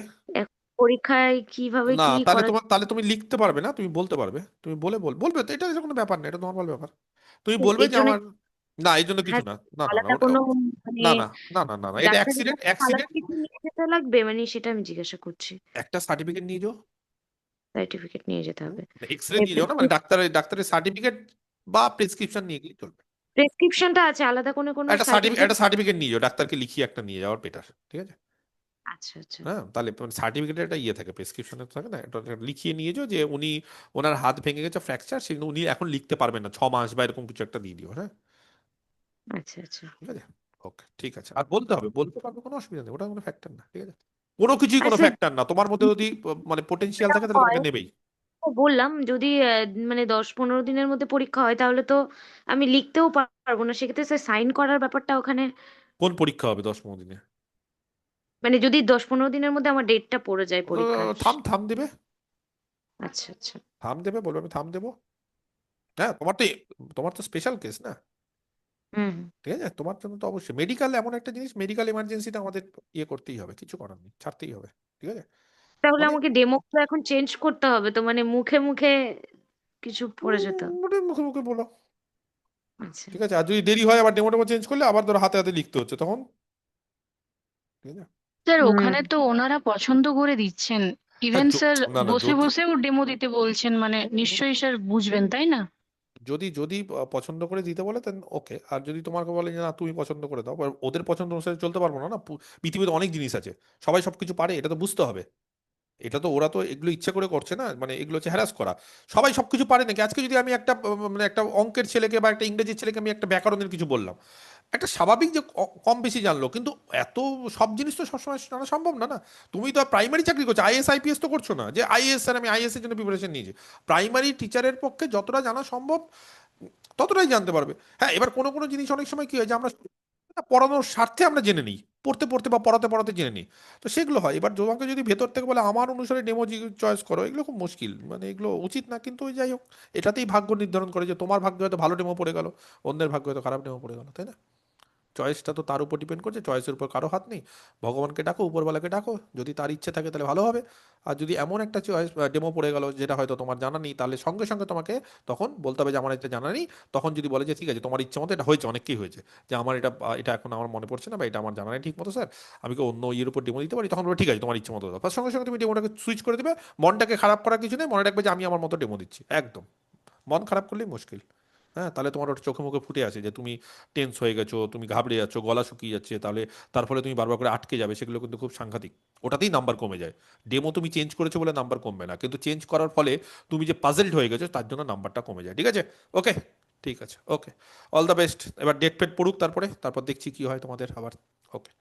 [SPEAKER 9] পরীক্ষায় কিভাবে
[SPEAKER 1] না,
[SPEAKER 9] কি
[SPEAKER 1] তাহলে
[SPEAKER 9] করা
[SPEAKER 1] তোমার, তাহলে তুমি লিখতে পারবে না, তুমি বলতে পারবে, তুমি বলবে তো, এটা কোনো ব্যাপার না, এটা নর্মাল ব্যাপার। তুমি বলবে
[SPEAKER 9] এর
[SPEAKER 1] যে
[SPEAKER 9] জন্য?
[SPEAKER 1] আমার, না এই জন্য কিছু
[SPEAKER 9] হ্যাঁ,
[SPEAKER 1] না, না না না
[SPEAKER 9] আলাদা
[SPEAKER 1] ওটা,
[SPEAKER 9] কোনো মানে
[SPEAKER 1] না না না না না না, এটা
[SPEAKER 9] ডাক্তারের
[SPEAKER 1] অ্যাক্সিডেন্ট,
[SPEAKER 9] কাছে আলাদা
[SPEAKER 1] অ্যাক্সিডেন্ট।
[SPEAKER 9] কিছু নিয়ে যেতে লাগবে, মানে সেটা আমি জিজ্ঞাসা করছি।
[SPEAKER 1] একটা সার্টিফিকেট নিয়ে যাও,
[SPEAKER 9] সার্টিফিকেট নিয়ে যেতে হবে?
[SPEAKER 1] এক্স রে নিয়ে যাও না, মানে ডাক্তারের ডাক্তারের সার্টিফিকেট বা প্রেসক্রিপশন নিয়ে গেলে চলবে।
[SPEAKER 9] প্রেসক্রিপশনটা আছে, আলাদা কোনো
[SPEAKER 1] একটা
[SPEAKER 9] সার্টিফিকেট?
[SPEAKER 1] একটা সার্টিফিকেট নিয়ে যাও, ডাক্তারকে লিখিয়ে একটা নিয়ে যাওয়ার বেটার, ঠিক আছে?
[SPEAKER 9] আচ্ছা আচ্ছা।
[SPEAKER 1] হ্যাঁ, তাহলে সার্টিফিকেটের একটা ইয়ে থাকে, প্রেসক্রিপশনে থাকে না, এটা একটা লিখিয়ে নিয়ে যাও যে উনি, ওনার হাত ভেঙে গেছে, ফ্র্যাকচার, সেগুলো উনি এখন লিখতে পারবেন না 6 মাস, বা এরকম কিছু একটা দিয়ে দিও, হ্যাঁ?
[SPEAKER 9] আচ্ছা আচ্ছা।
[SPEAKER 1] ঠিক আছে, ওকে, ঠিক আছে। আর বলতে হবে, বলতে পারবে, কোনো অসুবিধা নেই, ওটা কোনো ফ্যাক্টর না, ঠিক আছে? কোনো কিছুই
[SPEAKER 9] আর
[SPEAKER 1] কোনো
[SPEAKER 9] স্যার,
[SPEAKER 1] ফ্যাক্টর না, তোমার মধ্যে যদি মানে পোটেনশিয়াল থাকে তাহলে
[SPEAKER 9] হয়
[SPEAKER 1] তোমাকে নেবেই।
[SPEAKER 9] বললাম, যদি মানে 10-15 দিনের মধ্যে পরীক্ষা হয়, তাহলে তো আমি লিখতেও পারবো না, সেক্ষেত্রে স্যার সাইন করার ব্যাপারটা ওখানে,
[SPEAKER 1] কোন পরীক্ষা হবে 10-15 দিনে?
[SPEAKER 9] মানে যদি 10-15 দিনের মধ্যে আমার ডেটটা পড়ে যায় পরীক্ষার।
[SPEAKER 1] থাম থাম দেবে,
[SPEAKER 9] আচ্ছা আচ্ছা।
[SPEAKER 1] থাম দেবে, বলবে আমি থাম দেবো। হ্যাঁ, তোমার তো স্পেশাল কেস না,
[SPEAKER 9] হুম হুম।
[SPEAKER 1] ঠিক আছে? তোমার জন্য তো অবশ্যই মেডিকেল এমন একটা জিনিস, মেডিকেল এমার্জেন্সিটা আমাদের ইয়ে করতেই হবে, কিছু করার নেই, ছাড়তেই হবে, ঠিক আছে?
[SPEAKER 9] তাহলে
[SPEAKER 1] মানে
[SPEAKER 9] আমাকে ডেমো এখন চেঞ্জ করতে হবে তো, মানে মুখে মুখে কিছু পড়ে যেত।
[SPEAKER 1] মুখে মুখে বলো,
[SPEAKER 9] আচ্ছা।
[SPEAKER 1] ঠিক আছে? আর যদি দেরি হয় আবার ডেমো টেমো চেঞ্জ করলে আবার ধরো হাতে হাতে লিখতে হচ্ছে তখন, ঠিক আছে?
[SPEAKER 7] স্যার
[SPEAKER 9] হুম।
[SPEAKER 7] ওখানে তো ওনারা পছন্দ করে দিচ্ছেন,
[SPEAKER 1] হ্যাঁ
[SPEAKER 7] ইভেন স্যার
[SPEAKER 1] না না,
[SPEAKER 7] বসে
[SPEAKER 1] যদি
[SPEAKER 7] বসেও ডেমো দিতে বলছেন, মানে নিশ্চয়ই স্যার বুঝবেন তাই না?
[SPEAKER 1] যদি যদি পছন্দ করে দিতে বলে দেন ওকে। আর যদি তোমাকে বলে যে না তুমি পছন্দ করে দাও, বা ওদের পছন্দ অনুসারে চলতে পারবো না, না পৃথিবীতে অনেক জিনিস আছে, সবাই সবকিছু পারে এটা তো বুঝতে হবে। এটা তো ওরা তো এগুলো ইচ্ছে করে করছে না, মানে এগুলো হচ্ছে হ্যারাস করা। সবাই সবকিছু পারে নাকি? আজকে যদি আমি একটা মানে একটা অঙ্কের ছেলেকে বা একটা ইংরেজির ছেলেকে আমি একটা ব্যাকরণের কিছু বললাম, একটা স্বাভাবিক যে কম বেশি জানলো, কিন্তু এত সব জিনিস তো সবসময় জানা সম্ভব না, না? তুমি তো প্রাইমারি চাকরি করছো, আইএস আইপিএস তো করছো না যে আইএস স্যার আমি আইএস এর জন্য প্রিপারেশন নিয়েছি। প্রাইমারি টিচারের পক্ষে যতটা জানা সম্ভব ততটাই জানতে পারবে। হ্যাঁ, এবার কোনো কোনো জিনিস অনেক সময় কি হয় যে আমরা পড়ানোর স্বার্থে আমরা জেনে নিই, পড়তে পড়তে বা পড়াতে পড়াতে জেনে নিই, তো সেগুলো হয়। এবার তোমাকে যদি ভেতর থেকে বলে আমার অনুসারে ডেমো চয়েস করো, এগুলো খুব মুশকিল, মানে এগুলো উচিত না। কিন্তু ওই যাই হোক, এটাতেই ভাগ্য নির্ধারণ করে যে তোমার ভাগ্যে হয়তো ভালো ডেমো পড়ে গেল, অন্যের ভাগ্যে হয়তো খারাপ ডেমো পড়ে গেল, তাই না? চয়েসটা তো তার উপর ডিপেন্ড করছে, চয়েসের উপর কারো হাত নেই। ভগবানকে ডাকো, উপরওয়ালাকে ডাকো, যদি তার ইচ্ছে থাকে তাহলে ভালো হবে। আর যদি এমন একটা চয়েস ডেমো পড়ে গেল যেটা হয়তো তোমার জানা নেই, তাহলে সঙ্গে সঙ্গে তোমাকে তখন বলতে হবে যে আমার এটা জানা নেই। তখন যদি বলে যে ঠিক আছে তোমার ইচ্ছে মতো এটা হয়েছে, অনেককেই হয়েছে, যে আমার এটা এটা এখন আমার মনে পড়ছে না বা এটা আমার জানা নেই ঠিক মতো স্যার, আমি কি অন্য ইয়ের উপর ডেমো দিতে পারি? তখন বলবে ঠিক আছে তোমার ইচ্ছে মতো দাও, তার সঙ্গে সঙ্গে তুমি ডেমোটাকে সুইচ করে দেবে। মনটাকে খারাপ করার কিছু নেই, মনে রাখবে যে আমি আমার মতো ডেমো দিচ্ছি, একদম। মন খারাপ করলেই মুশকিল। হ্যাঁ, তাহলে তোমার ওটা চোখে মুখে ফুটে আছে যে তুমি টেন্স হয়ে গেছো, তুমি ঘাবড়ে যাচ্ছ, গলা শুকিয়ে যাচ্ছে, তাহলে তার ফলে তুমি বারবার করে আটকে যাবে, সেগুলো কিন্তু খুব সাংঘাতিক। ওটাতেই নাম্বার কমে যায়। ডেমো তুমি চেঞ্জ করেছো বলে নাম্বার কমবে না, কিন্তু চেঞ্জ করার ফলে তুমি যে পাজলড হয়ে গেছো তার জন্য নাম্বারটা কমে যায়, ঠিক আছে? ওকে, ঠিক আছে, ওকে, অল দ্য বেস্ট। এবার ডেট ফেট পড়ুক, তারপরে তারপর দেখছি কি হয় তোমাদের আবার। ওকে।